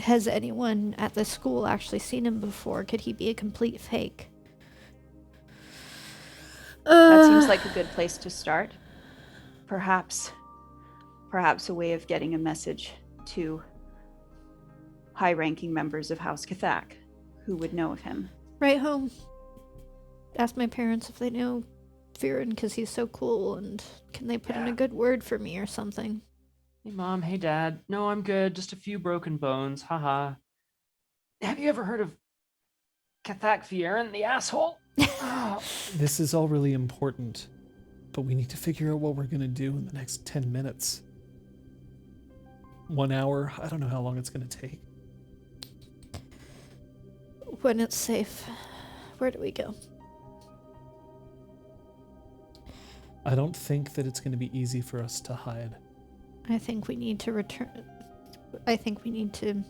Has anyone at the school actually seen him before? Could he be a complete fake? That seems like a good place to start. Perhaps a way of getting a message to high-ranking members of House Cathak who would know of him. Right home. Ask my parents if they know Viren because he's so cool, and can they put in a Yeah. good word for me or something? Hey, Mom. Hey, Dad. No, I'm good. Just a few broken bones. Haha. Have you ever heard of Cathak Viren, the asshole? Oh. This is all really important, but we need to figure out what we're going to do in the next 10 minutes. 1 hour? I don't know how long it's going to take. When it's safe, where do we go? I don't think that it's going to be easy for us to hide. I think we need to return. I think we need to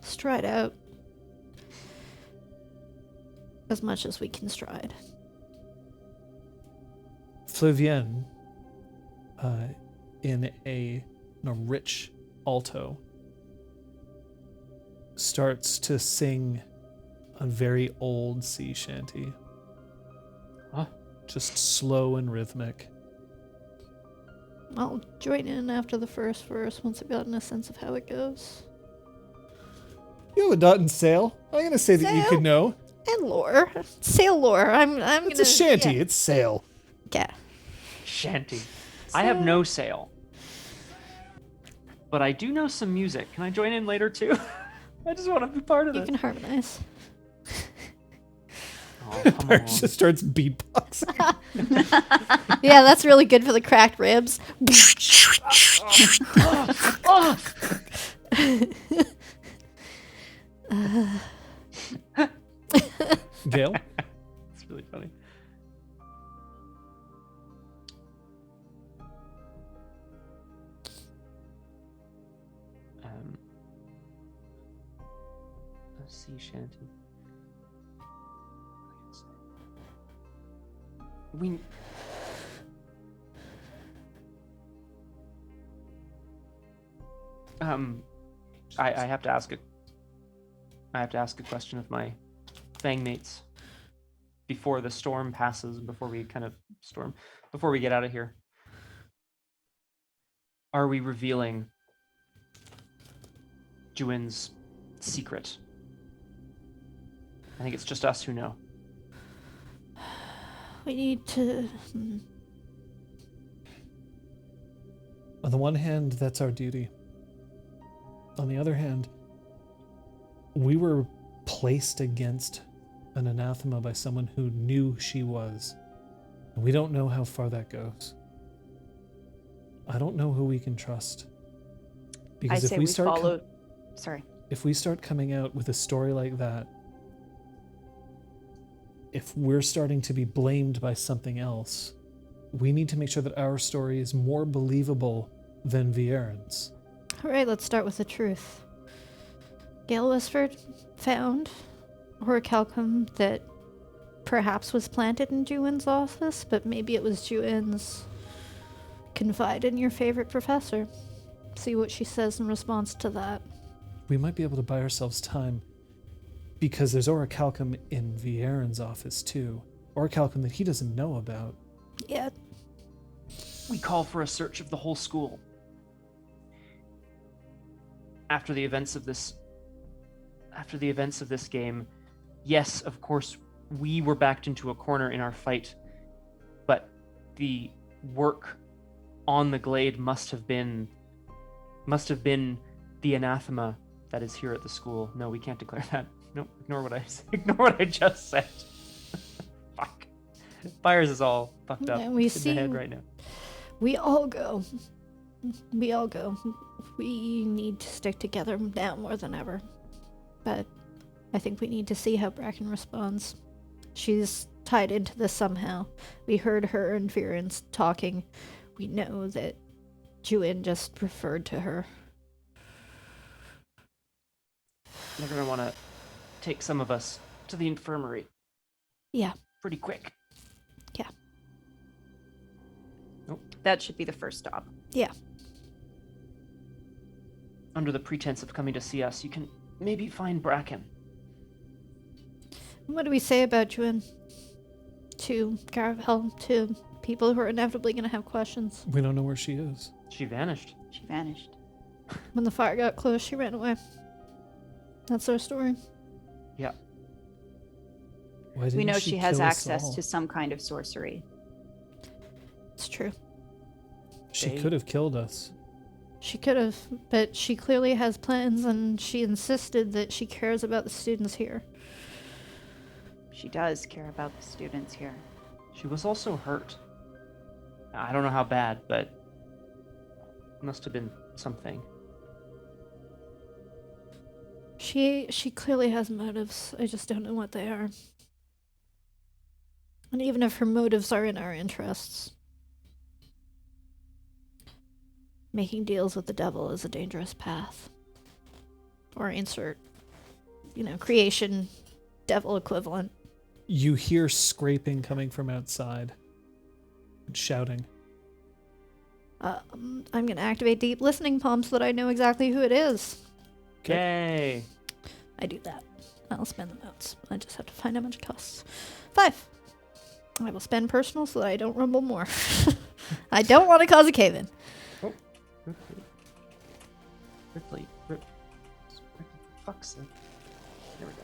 stride out as much as we can stride. Flavienne, in a rich alto, starts to sing a very old sea shanty. Huh? Just slow and rhythmic. I'll join in after the first verse once I've gotten a sense of how it goes. You have a dot and sail. I'm going to say that you Sail? could know. And lore. Sail lore. I'm It's gonna... a shanty. Yeah. It's sail. Yeah. Shanty. I have no sail. But I do know some music. Can I join in later too? I just want to be part of You it. can harmonize. Oh, come Bart on. just starts beatboxing. Yeah, that's really good for the cracked ribs. Gail? It's really funny. A sea shanty. We. I have to ask a question of my fang mates before the storm passes and before we get out of here. Are we revealing Juin's secret. I think it's just us who know. We need to... On the one hand, that's our duty. On the other hand, we were placed against an anathema by someone who knew she was. And we don't know how far that goes. I don't know who we can trust. Because I say we follow... Sorry. If we start coming out with a story like that, if we're starting to be blamed by something else, we need to make sure that our story is more believable than Vierin's. All right, let's start with the truth. Gale Westford found orichalcum that perhaps was planted in Juin's office, but maybe it was Juin's. Confide in your favorite professor. See what she says in response to that. We might be able to buy ourselves time because there's orichalcum in Vierin's office too. Orichalcum that he doesn't know about. Yeah. We call for a search of the whole school. After the events of this game, yes, of course, we were backed into a corner in our fight, but the work on the glade must have been the anathema that is here at the school. No, we can't declare that. No, ignore what I just said. Fuck. Fires is all fucked up And we in see- the head right now. We all go. We all go. We need to stick together now more than ever. But I think we need to see how Bracken responds. She's tied into this somehow. We heard her and Viren's talking. We know that Juin just referred to her. They're going to want to take some of us to the infirmary. Yeah. Pretty quick. Yeah. Nope. That should be the first stop. Yeah. Under the pretense of coming to see us, you can maybe find Bracken. What do we say about Juin? To Caravel, to people who are inevitably going to have questions. We don't know where she is. She vanished. She vanished. When the fire got close, she ran away. That's our story. Yeah. Why We didn't know she has kill us access all? to some kind of sorcery. It's true. She They- could have killed us. She could have, but she clearly has plans, and she insisted that she cares about the students here. She does care about the students here. She was also hurt. I don't know how bad, but it must have been something. She clearly has motives. I just don't know what they are. And even if her motives are in our interests, making deals with the devil is a dangerous path. Or insert, creation, devil equivalent. You hear scraping coming from outside. And shouting. I'm going to activate deep listening palm so that I know exactly who it is. Yay! I do that. I'll spend the notes. I just have to find how much it costs. 5. I will spend personal so that I don't rumble more. I don't want to cause a cave-in. Ripley. Fuck's sake. There we go.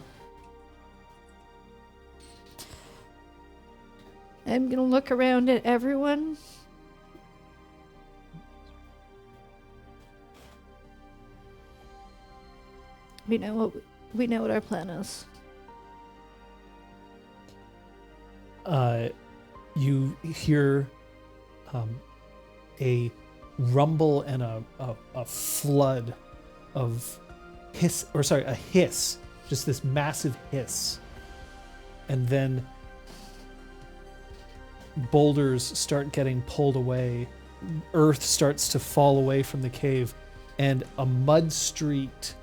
I'm going to look around at everyone. We know what our plan is. You hear a rumble and a flood of a hiss, just this massive hiss. And then boulders start getting pulled away. Earth starts to fall away from the cave, and a mud-streaked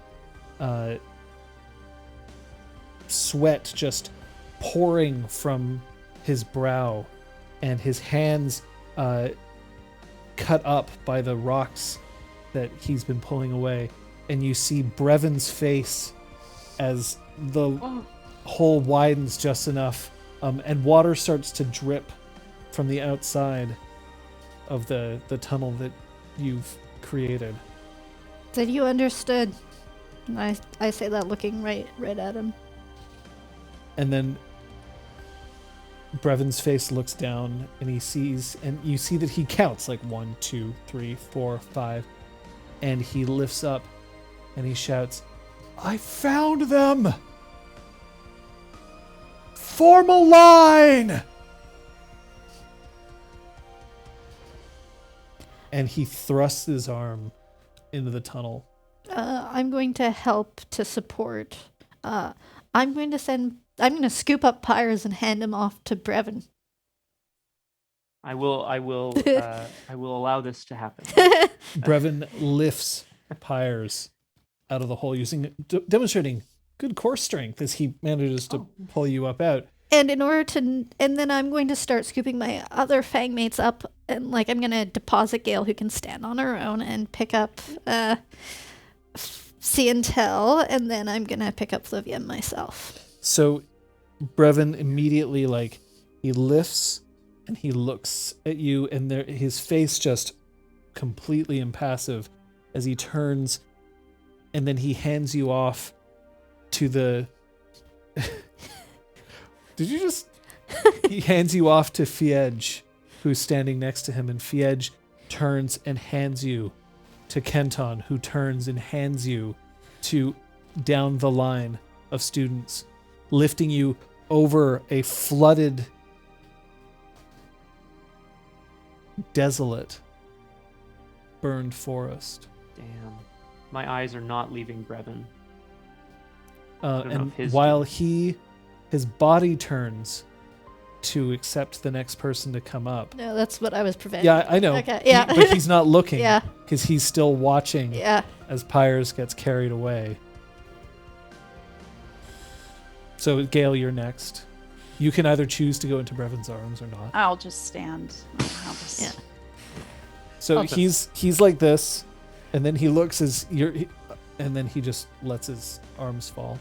sweat just pouring from his brow, and his hands cut up by the rocks that he's been pulling away. And you see Brevon's face as the hole widens just enough, and water starts to drip from the outside of the tunnel that you've created. Then you understood. And I say that looking right at him. And then Brevin's face looks down and he sees, and you see that he counts like 1, 2, 3, 4, 5. And he lifts up and he shouts, I found them! Form a line! And he thrusts his arm into the tunnel. I'm going to help to support. I'm going to scoop up Pyres and hand him off to Brevin. I will allow this to happen. Brevin lifts Pyres out of the hole demonstrating good core strength as he manages to pull you up out. And then I'm going to start scooping my other fang mates up, and I'm going to deposit Gale, who can stand on her own, and pick up Ciantel, and then I'm going to pick up Flavian myself. So Brevin immediately, he lifts and he looks at you, and his face just completely impassive as he turns, and then he hands you off to the... He hands you off to Fiedge, who's standing next to him, and Fiedge turns and hands you to Kenton, who turns and hands you to down the line of students, lifting you over a flooded, desolate, burned forest. Damn. My eyes are not leaving Brevin. And while his body turns to accept the next person to come up. No, that's what I was preventing. Yeah, I know. Okay, yeah. But he's not looking. Yeah. Because he's still watching as Pyres gets carried away. So, Gale, you're next. You can either choose to go into Brevin's arms or not. I'll just stand. Yeah. So he's like this, and then he looks and then he just lets his arms fall.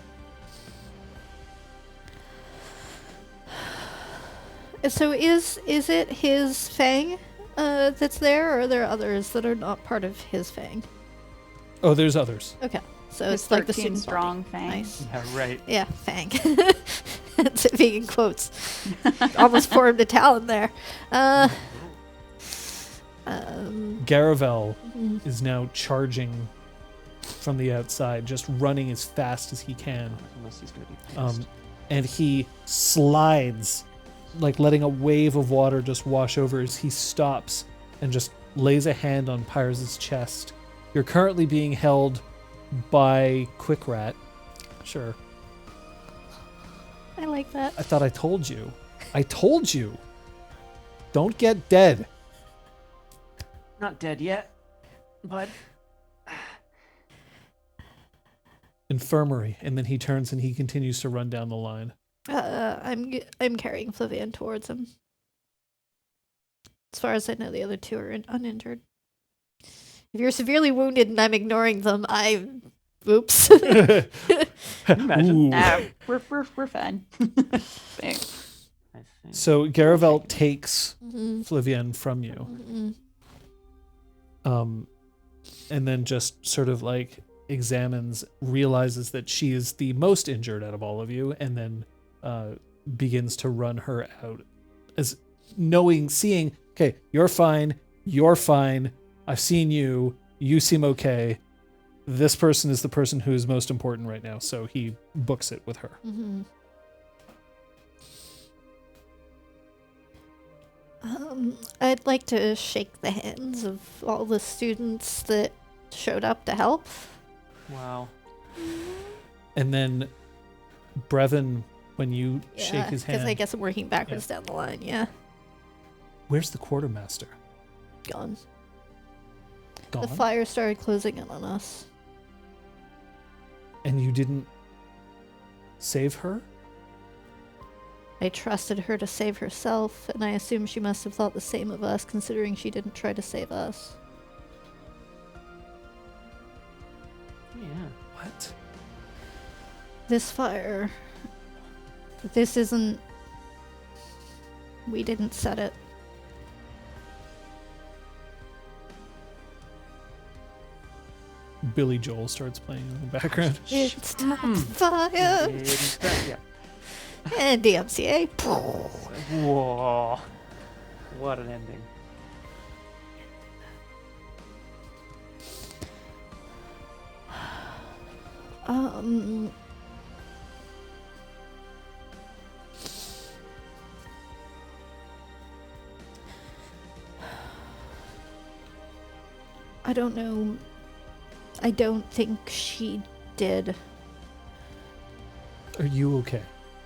So is it his fang that's there, or are there others that are not part of his fang? Oh, there's others. Okay, so His it's like the 13 student strong body. fang. Nice. Yeah, right. Yeah, fang. It's being in quotes. Almost formed a talon there. Garavel is now charging from the outside, just running as fast as he can. Unless he's going to be pissed. And he slides, letting a wave of water just wash over as he stops and just lays a hand on Pyres' chest. You're currently being held by Quick Rat. Sure. I like that. I thought I told you. I told you. Don't get dead. Not dead yet, but... Infirmary. And then he turns and he continues to run down the line. I'm carrying Flavian towards him. As far as I know, the other two are uninjured. If you're severely wounded and I'm ignoring them, oops. Imagine. We're fine. Thanks. I think. So Garavel takes Flavian from you. And then just sort of examines, realizes that she is the most injured out of all of you, and then begins to run her out, as seeing, okay, you're fine, I've seen you seem okay, this person is the person who is most important right now, so he books it with her. I'd like to shake the hands of all the students that showed up to help. Wow. And then Brevin, when you shake his hand... Because I guess I'm working backwards down the line, Where's the quartermaster? Gone. Gone? The fire started closing in on us. And you didn't save her? I trusted her to save herself, and I assume she must have thought the same of us, considering she didn't try to save us. Yeah. What? This fire... This isn't... We didn't set it. Billy Joel starts playing in the background. It's time to fire. Yeah. And DMCA. Whoa. What an ending. I don't know. I don't think she did. Are you okay?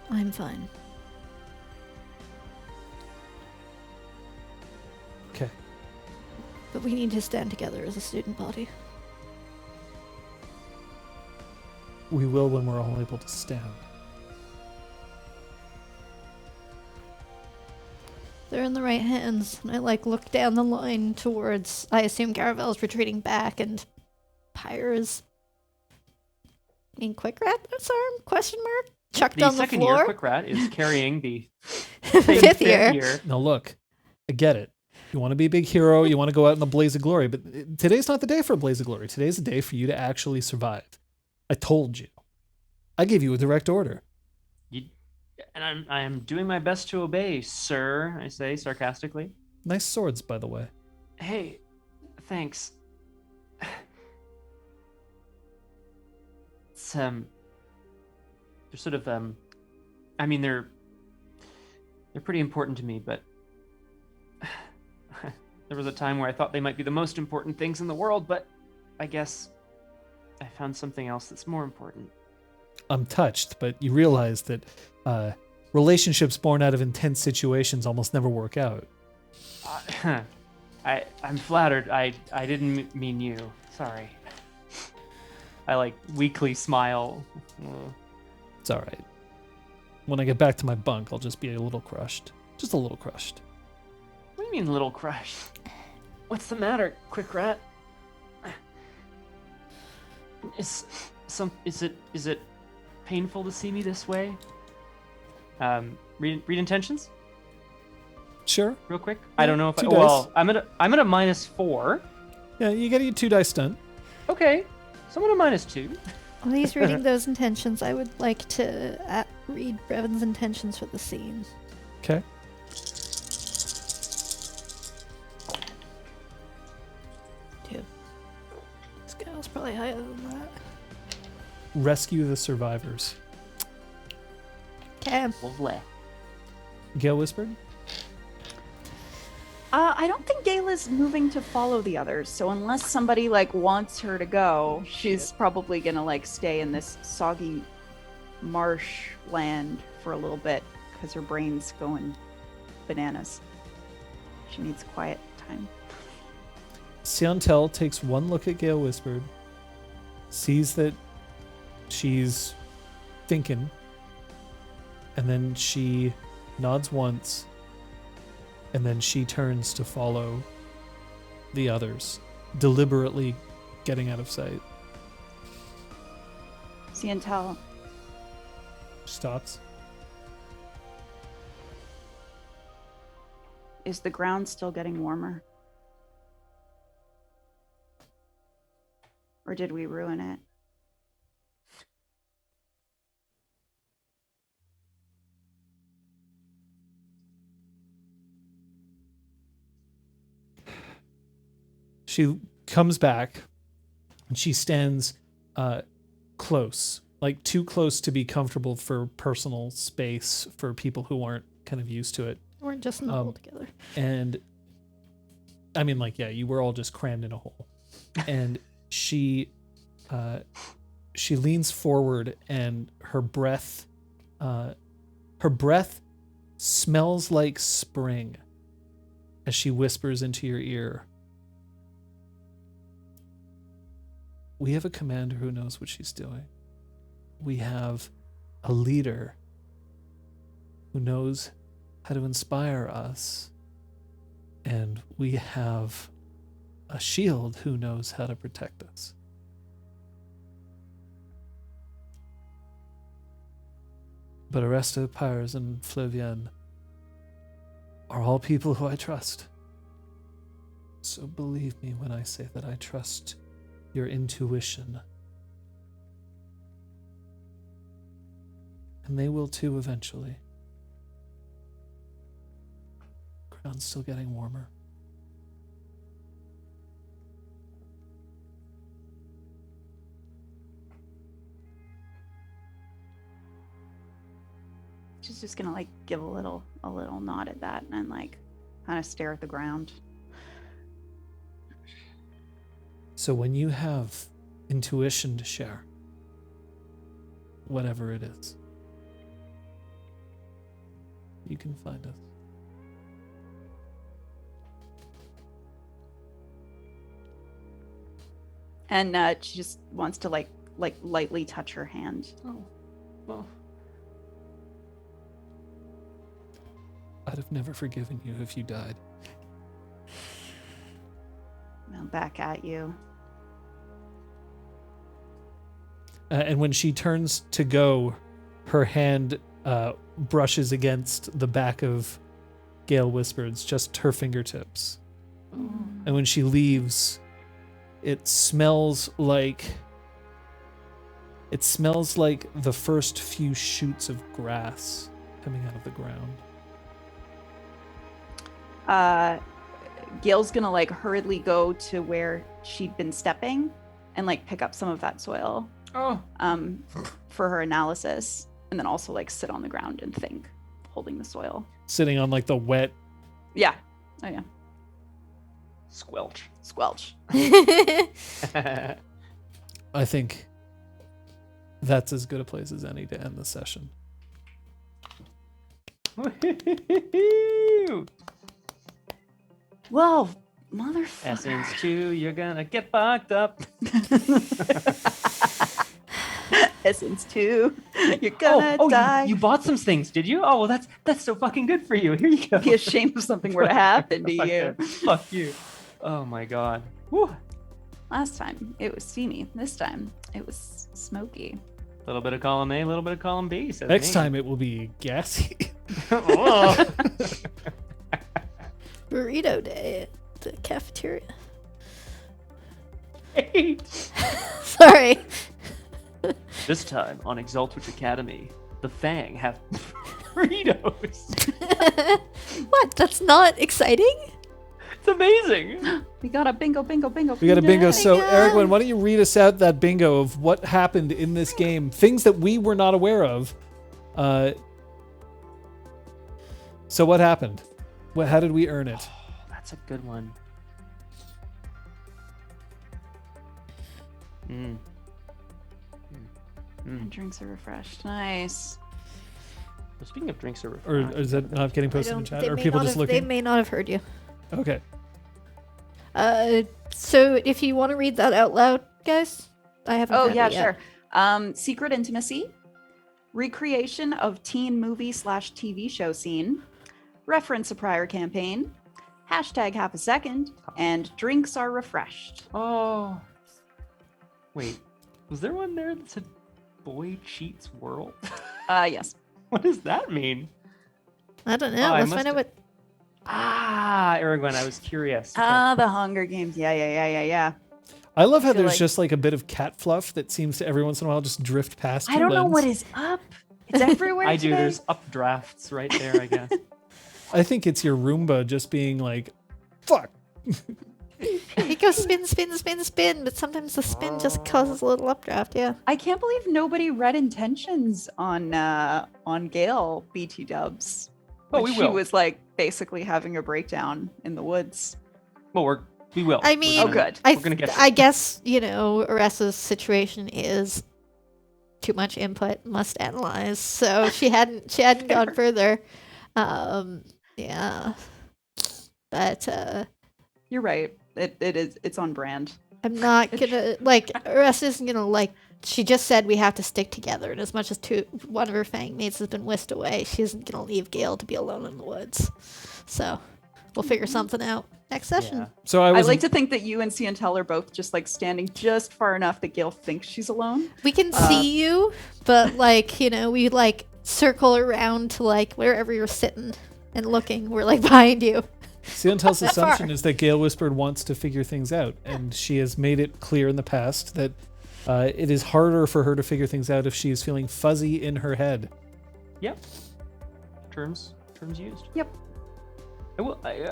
I'm fine. Okay. But we need to stand together as a student body. We will when we're all able to stand. They're in the right hands. And I look down the line towards, I assume Garavel's retreating back and Pyre's Quick Rat's arm? Question mark? Chucked The on the second year floor. Quick Rat is carrying the Fifth year. Now look, I get it. You want to be a big hero, you want to go out in the blaze of glory, but today's not the day for a blaze of glory. Today's the day for you to actually survive. I told you. I gave you a direct order. And I am doing my best to obey, sir, I say sarcastically. Nice swords, by the way. Hey, thanks. It's, they're sort of, I mean, they're pretty important to me, but there was a time where I thought they might be the most important things in the world, but I guess I found something else that's more important. I'm touched, but you realize that relationships born out of intense situations almost never work out. I'm flattered. I didn't mean you. Sorry. I weakly smile. It's all right. When I get back to my bunk, I'll just be a little crushed. Just a little crushed. What do you mean, little crush? What's the matter, Quick Rat? Is it painful to see me this way? Read intentions? Sure. Real quick. I don't know if Two well, I'm at a -4. Yeah, you get your 2 dice done. Okay. So I'm at a -2. While he's reading those intentions, I would like to read Brevon's intentions for the scene. Okay. This guy's probably higher than that. Rescue the survivors. Okay. Lovely. Gale whispered. I don't think Gayla's moving to follow the others, so unless somebody wants her to go, she's probably gonna stay in this soggy marsh land for a little bit because her brain's going bananas. She needs quiet time. Siantel takes one look at Gale whispered, sees that she's thinking, and then she nods once, and then she turns to follow the others, deliberately getting out of sight. Siantel, Stops. is the ground still getting warmer? Or did we ruin it? She comes back, and she stands close, too close to be comfortable for personal space for people who aren't kind of used to it. We're just in the hole together. And I mean, you were all just crammed in a hole. And she leans forward, and her breath smells like spring as she whispers into your ear. We have a commander who knows what she's doing. We have a leader who knows how to inspire us. And we have a shield who knows how to protect us. But Aresta, Pyres, and Flavienne are all people who I trust. So believe me when I say that I trust your intuition. And they will too eventually. Ground's still getting warmer. She's just gonna like give a little nod at that and like kind of stare at the ground. So when you have intuition to share, whatever it is, you can find us. And she just wants to like lightly touch her hand. Oh. Well. I'd have never forgiven you if you died. Now back at you. And when she turns to go, her hand brushes against the back of Gale Whispered's, just her fingertips. And when she leaves, it smells like the first few shoots of grass coming out of the ground. Gail's gonna like hurriedly go to where she'd been stepping and like pick up some of that soil for her analysis, and then also like sit on the ground and think, holding the soil. Sitting on like the wet. Yeah. Oh yeah. Squelch. Squelch. I think that's as good a place as any to end the session. Whoa, motherfucker. Essence 2, you're gonna get fucked up. Essence 2, you're gonna die. You bought some things, did you? Oh, well, that's so fucking good for you. Here you go. Be ashamed if something were to happen to you. Fuck you. Oh my god. Woo. Last time it was steamy. This time it was smoky. A little bit of column A, a little bit of column B. Next time it will be gassy. Oh. Burrito day at the cafeteria. Hey. Sorry. This time on ExalTwitch Academy, the Fang have burritos. What? That's not exciting? It's amazing. We got a bingo. We got a bingo. So, Bingo. Erigwyn, why don't you read us out that bingo of what happened in this game? Things that we were not aware of. So what happened? How did we earn it? Oh, that's a good one. And drinks are refreshed. Nice. Well, speaking of drinks are Or refreshed. is that not getting posted in chat? Or are people just They looking? may not have heard you. Okay. So if you want to read that out loud, guys, I haven't. Oh read yeah, it yet. sure. Secret intimacy, recreation of teen movie/TV show scene, reference a prior campaign, hashtag half a second, and drinks are refreshed. Oh. Wait. Was there one there that said Boy Cheats World? Yes. What does that mean? I don't know. Oh, I Let's must find out have- what. Erigwyn, I was curious. The Hunger Games. Yeah. I love how feel there's like- just like a bit of cat fluff that seems to every once in a while just drift past. I your don't know lens. what is up. It's everywhere. I do. today. There's updrafts right there, I guess. I think it's your Roomba just being like, "Fuck." It goes spin, but sometimes the spin just causes a little updraft. Yeah. I can't believe nobody read intentions on Gale BT Dubs. Oh, When we she will. was like basically having a breakdown in the woods. Well, we will. I We're mean, gonna- Oh, good. We're gonna get. I guess Aressa's situation is too much input, must analyze. So she hadn't gone further. Yeah. But You're right. It's on brand. I'm not gonna Aressa isn't gonna she just said we have to stick together, and as much as one of her fang mates has been whisked away, she isn't gonna leave Gale to be alone in the woods. So we'll figure something out next session. Yeah. So I I was like to think that you and Ciantel are both just like standing just far enough that Gale thinks she's alone. We can see you, but we circle around to wherever you're sitting and looking. We're behind you. Siontel's assumption is that Gale Whispered wants to figure things out, and she has made it clear in the past that it is harder for her to figure things out if she is feeling fuzzy in her head. Yep. Terms used. Yep. I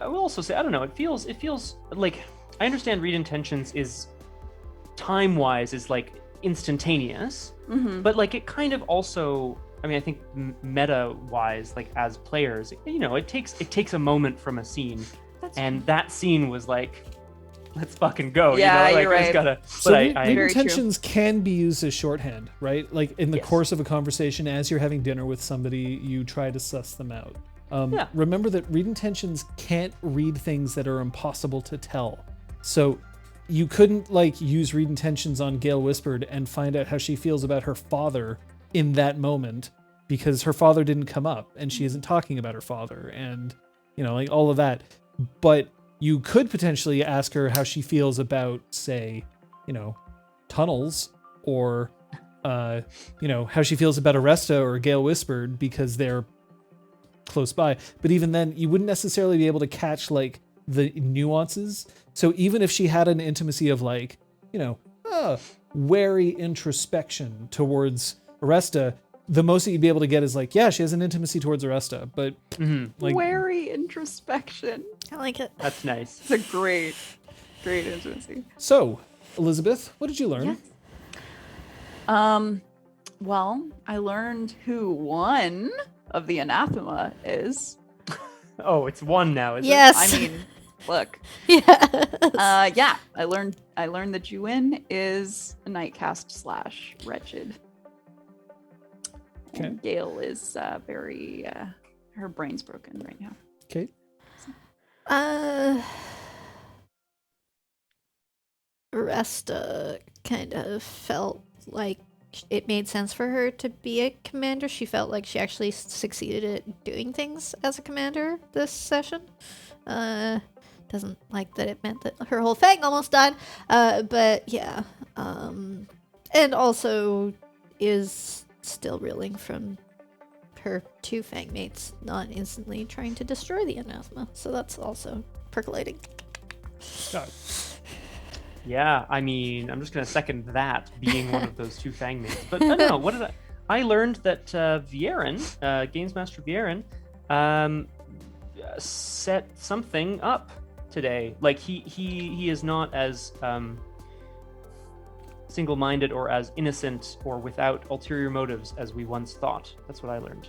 will also say, I don't know, it feels like, I understand read intentions is time-wise is like instantaneous, but like it kind of also, I mean, I think meta-wise, like as players, you know, it takes a moment from a scene, and that scene was like, let's fucking go. Yeah, you know? Like, you're right. it's gotta, So but read Very true. intentions can be used as shorthand, right? Like in the Yes. course of a conversation, as you're having dinner with somebody, you try to suss them out. Yeah. Remember that read intentions can't read things that are impossible to tell. So you couldn't like use read intentions on Gale Whispered and find out how she feels about her father in that moment, because her father didn't come up and she isn't talking about her father and, you know, like all of that. But you could potentially ask her how she feels about, say, you know, tunnels, or, you know, how she feels about Aresta or Gale Whispered, because they're close by. But even then, you wouldn't necessarily be able to catch like the nuances. So even if she had an intimacy of like, you know, wary introspection towards Aresta, the most that you'd be able to get is like, yeah, she has an intimacy towards Aresta, but like, Wary introspection. I like it. that's nice. It's a great intimacy. so Elizabeth, what did you learn? Yes. Well, I learned who one of the anathema is. Oh, it's one now, is Yes. I mean, look. Yeah. Yeah. I learned that Juin is a nightcast / wretched. Okay. And Gale is very her brain's broken right now. Okay. Resta kind of felt like it made sense for her to be a commander. She felt like she actually succeeded at doing things as a commander this session. Doesn't like that it meant that her whole fang almost died. But yeah. And also is still reeling from her 2 fang mates not instantly trying to destroy the anathema. So that's also percolating. Got it. Yeah, I mean, I'm just going to second that, being one of those 2 fang mates. But I don't know, what did I learned that Vieren, Games Master Vieren, set something up today. Like, he is not as single-minded or as innocent or without ulterior motives as we once thought. That's what I learned.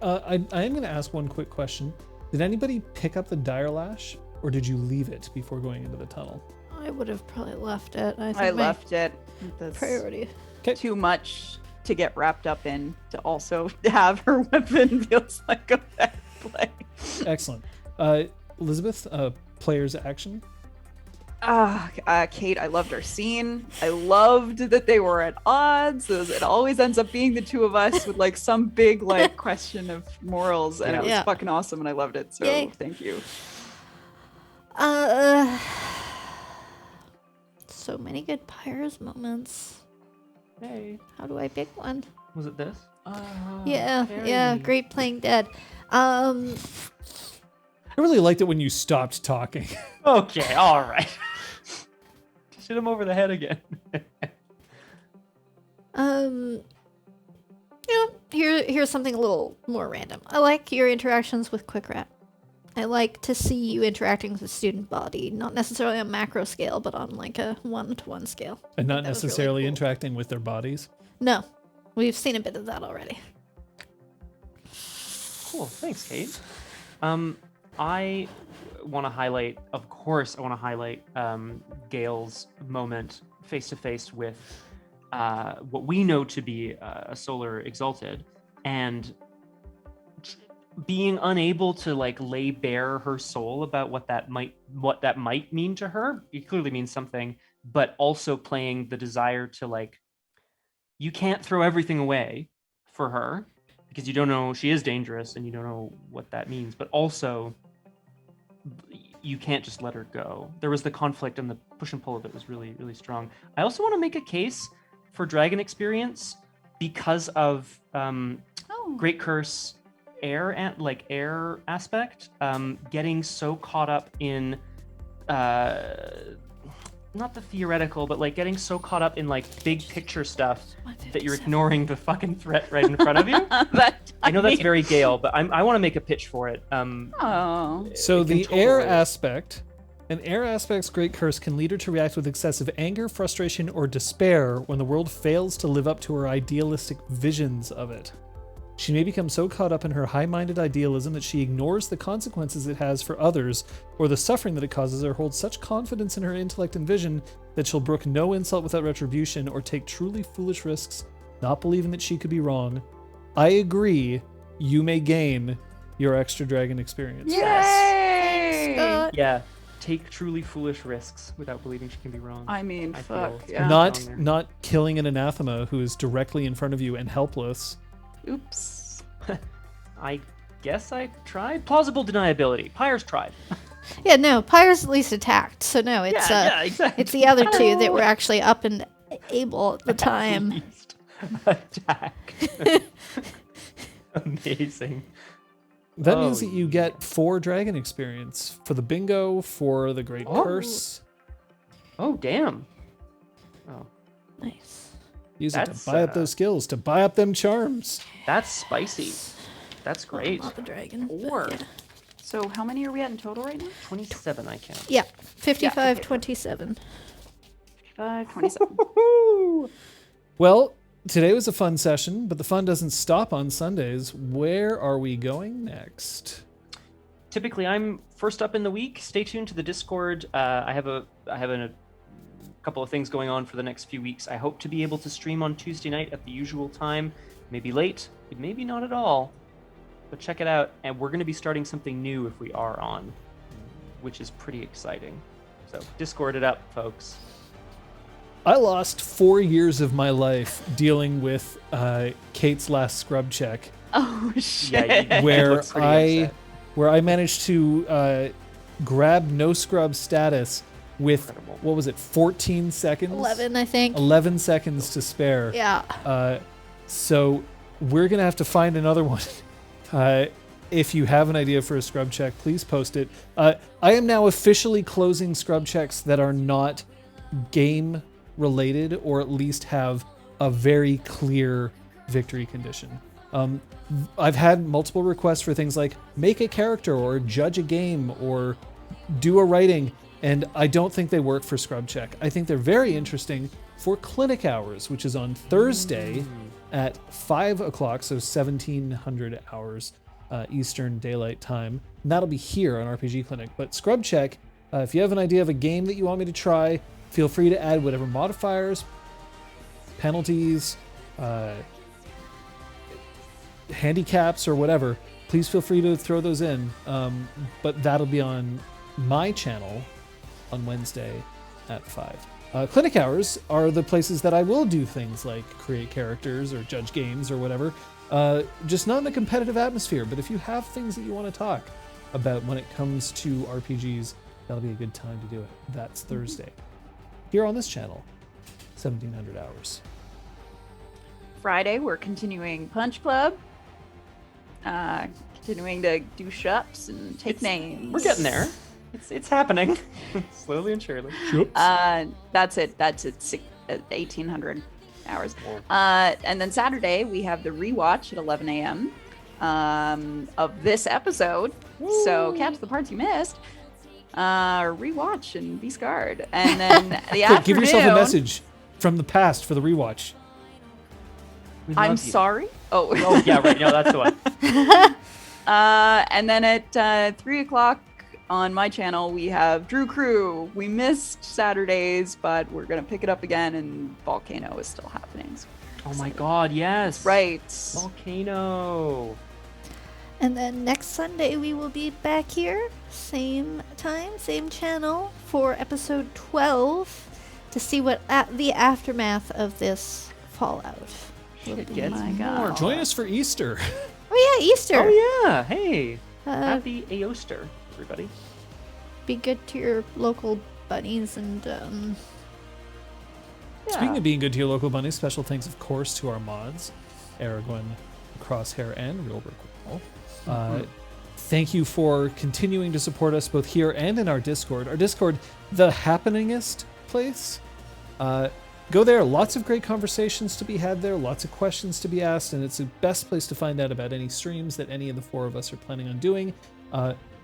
I am going to ask one quick question. Did anybody pick up the dire lash, or did you leave it before going into the tunnel? I would have probably left it. I think I my left it. That's priority. too much to get wrapped up in to also have her weapon feels like a bad play. Excellent. Elizabeth, player's action. Kate, I loved our scene. I loved that they were at odds. It always ends up being the 2 of us with like some big like question of morals, and it was Yeah. fucking awesome, and I loved it. So Yay. thank you. So many good Pyres moments. Hey, How do I pick one? was it this? Yeah, Carrie. great playing dead. I really liked it when you stopped talking. Okay, all right. Just hit him over the head again. Here's something a little more random. I like your interactions with Quick Rat. I like to see you interacting with the student body, not necessarily on macro scale, but on like a 1-to-1 scale. And not That was really necessarily cool. interacting with their bodies. No, we've seen a bit of that already. Cool, thanks, Kate. I want to highlight, of course, Gale's moment face-to-face with what we know to be a solar exalted, and being unable to like lay bare her soul about what that might mean to her. It clearly means something, but also playing the desire to like, you can't throw everything away for her because you don't know she is dangerous and you don't know what that means, but also you can't just let her go. There was the conflict and the push and pull of it was really, really strong. I also want to make a case for Dragon experience because of Great Curse air aspect, getting so caught up in not the theoretical, but like getting so caught up in like big picture stuff that you're ignoring the fucking threat right in front of you. I know that's very Gale, but I want to make a pitch for it. So it can the air totally- aspect, an air aspect's great curse can lead her to react with excessive anger, frustration, or despair when the world fails to live up to her idealistic visions of it. She may become so caught up in her high-minded idealism that she ignores the consequences it has for others or the suffering that it causes, or holds such confidence in her intellect and vision that she'll brook no insult without retribution or take truly foolish risks, not believing that she could be wrong. I agree. You may gain your extra dragon experience. Yay! Scott. Yeah, take truly foolish risks without believing she can be wrong. I mean, I fuck. feel- Yeah. Not killing an anathema who is directly in front of you and helpless. Oops. I guess I tried. Plausible deniability. Pyre's tried. Yeah, no, Pyre's at least attacked, so no, it's exactly. it's the other two that were actually up and able at the time. Least attack. Amazing. That Oh, means that you get 4 dragon experience for the bingo, for the great Oh. curse. Oh, damn. Oh, Nice. Use it to That's, buy up those skills, to buy up them charms. that's spicy. That's great. Not the dragon. but Four. yeah. So how many are we at in total right now? 27, I count. Yeah, 55, okay. 27. 55, 27. Well, today was a fun session, but the fun doesn't stop on Sundays. Where are we going next? Typically, I'm first up in the week. Stay tuned to the Discord. I have a couple of things going on for the next few weeks. I hope to be able to stream on Tuesday night at the usual time. Maybe late, maybe not at all. But check it out. And we're going to be starting something new if we are on, which is pretty exciting. So Discord it up, folks. I lost 4 years of my life dealing with Kate's last scrub check, Oh shit. Yeah, you where look pretty upset. I managed to grab no scrub status with, Incredible. what was it, 14 seconds? 11, I think. 11 seconds to spare. Yeah. So we're going to have to find another one. If you have an idea for a scrub check, please post it. I am now officially closing scrub checks that are not game related, or at least have a very clear victory condition. I've had multiple requests for things like make a character or judge a game or do a writing, and I don't think they work for scrub check. I think they're very interesting for clinic hours, which is on Thursday at 5 o'clock, so 1700 hours Eastern Daylight Time. And that'll be here on RPG Clinic. But scrub check, if you have an idea of a game that you want me to try, feel free to add whatever modifiers, penalties, handicaps, or whatever. Please feel free to throw those in. But that'll be on my channel on Wednesday at 5. Clinic hours are the places that I will do things like create characters or judge games or whatever. Just not in a competitive atmosphere, but if you have things that you want to talk about when it comes to RPGs, that'll be a good time to do it. That's Thursday. Here on this channel, 1700 hours. Friday, we're continuing Punch Club. Continuing to do shups and take names. We're getting there. It's happening. Slowly and surely. That's it. That's at 1800 hours. And then Saturday, we have the rewatch at 11 a.m. Of this episode. Woo. So catch the parts you missed. Rewatch and be scarred. And then the afternoon. Give yourself a message from the past for the rewatch. We I'm love you. sorry. Oh. Oh yeah, right. No, that's the one. And then at 3 o'clock on my channel, we have Drew Crew. We missed Saturdays, but we're going to pick it up again, and Volcano is still happening. So Oh my God, yes. right. Volcano. And then next Sunday we will be back here, same time, same channel, for episode 12 to see what the aftermath of this Fallout will It be. gets my more. God. Join us for Easter. Oh yeah, Easter. Oh yeah. Hey. Happy. Happy Aoster, everybody. Be good to your local bunnies and Speaking of being good to your local bunnies, special thanks, of course, to our mods, Aragorn, Crosshair, and Real all. Thank you for continuing to support us both here and in our Discord. Our Discord, the happeningest place. Go there. Lots of great conversations to be had there. Lots of questions to be asked, and it's the best place to find out about any streams that any of the four of us are planning on doing.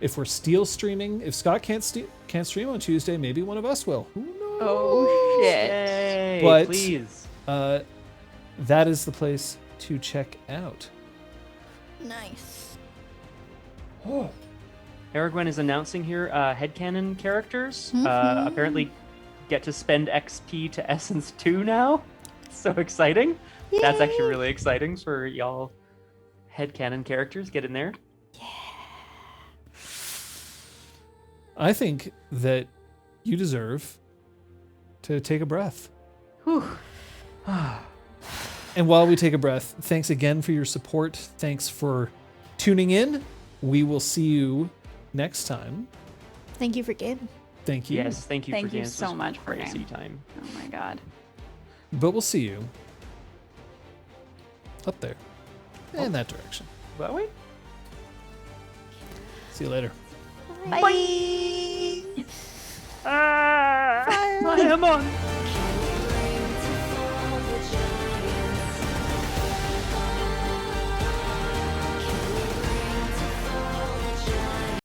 If we're still streaming, if Scott can't stream on Tuesday, maybe one of us will. Who knows? Oh shit! Yay, But, please. That is the place to check out. Nice. Aragwen is announcing here headcanon characters. Apparently get to spend XP to Essence 2 now. So exciting. That's actually really exciting for y'all headcanon characters. Get in there. I think that you deserve to take a breath. Whew. And while we take a breath, thanks again for your support. Thanks for tuning in. We will see you next time. Thank you for game. Thank you. Yes, thank you Thank for you games. so It was much for crazy game. time. Oh my god. But we'll see you up there in that direction. Will we? See you later. Bye. I am on.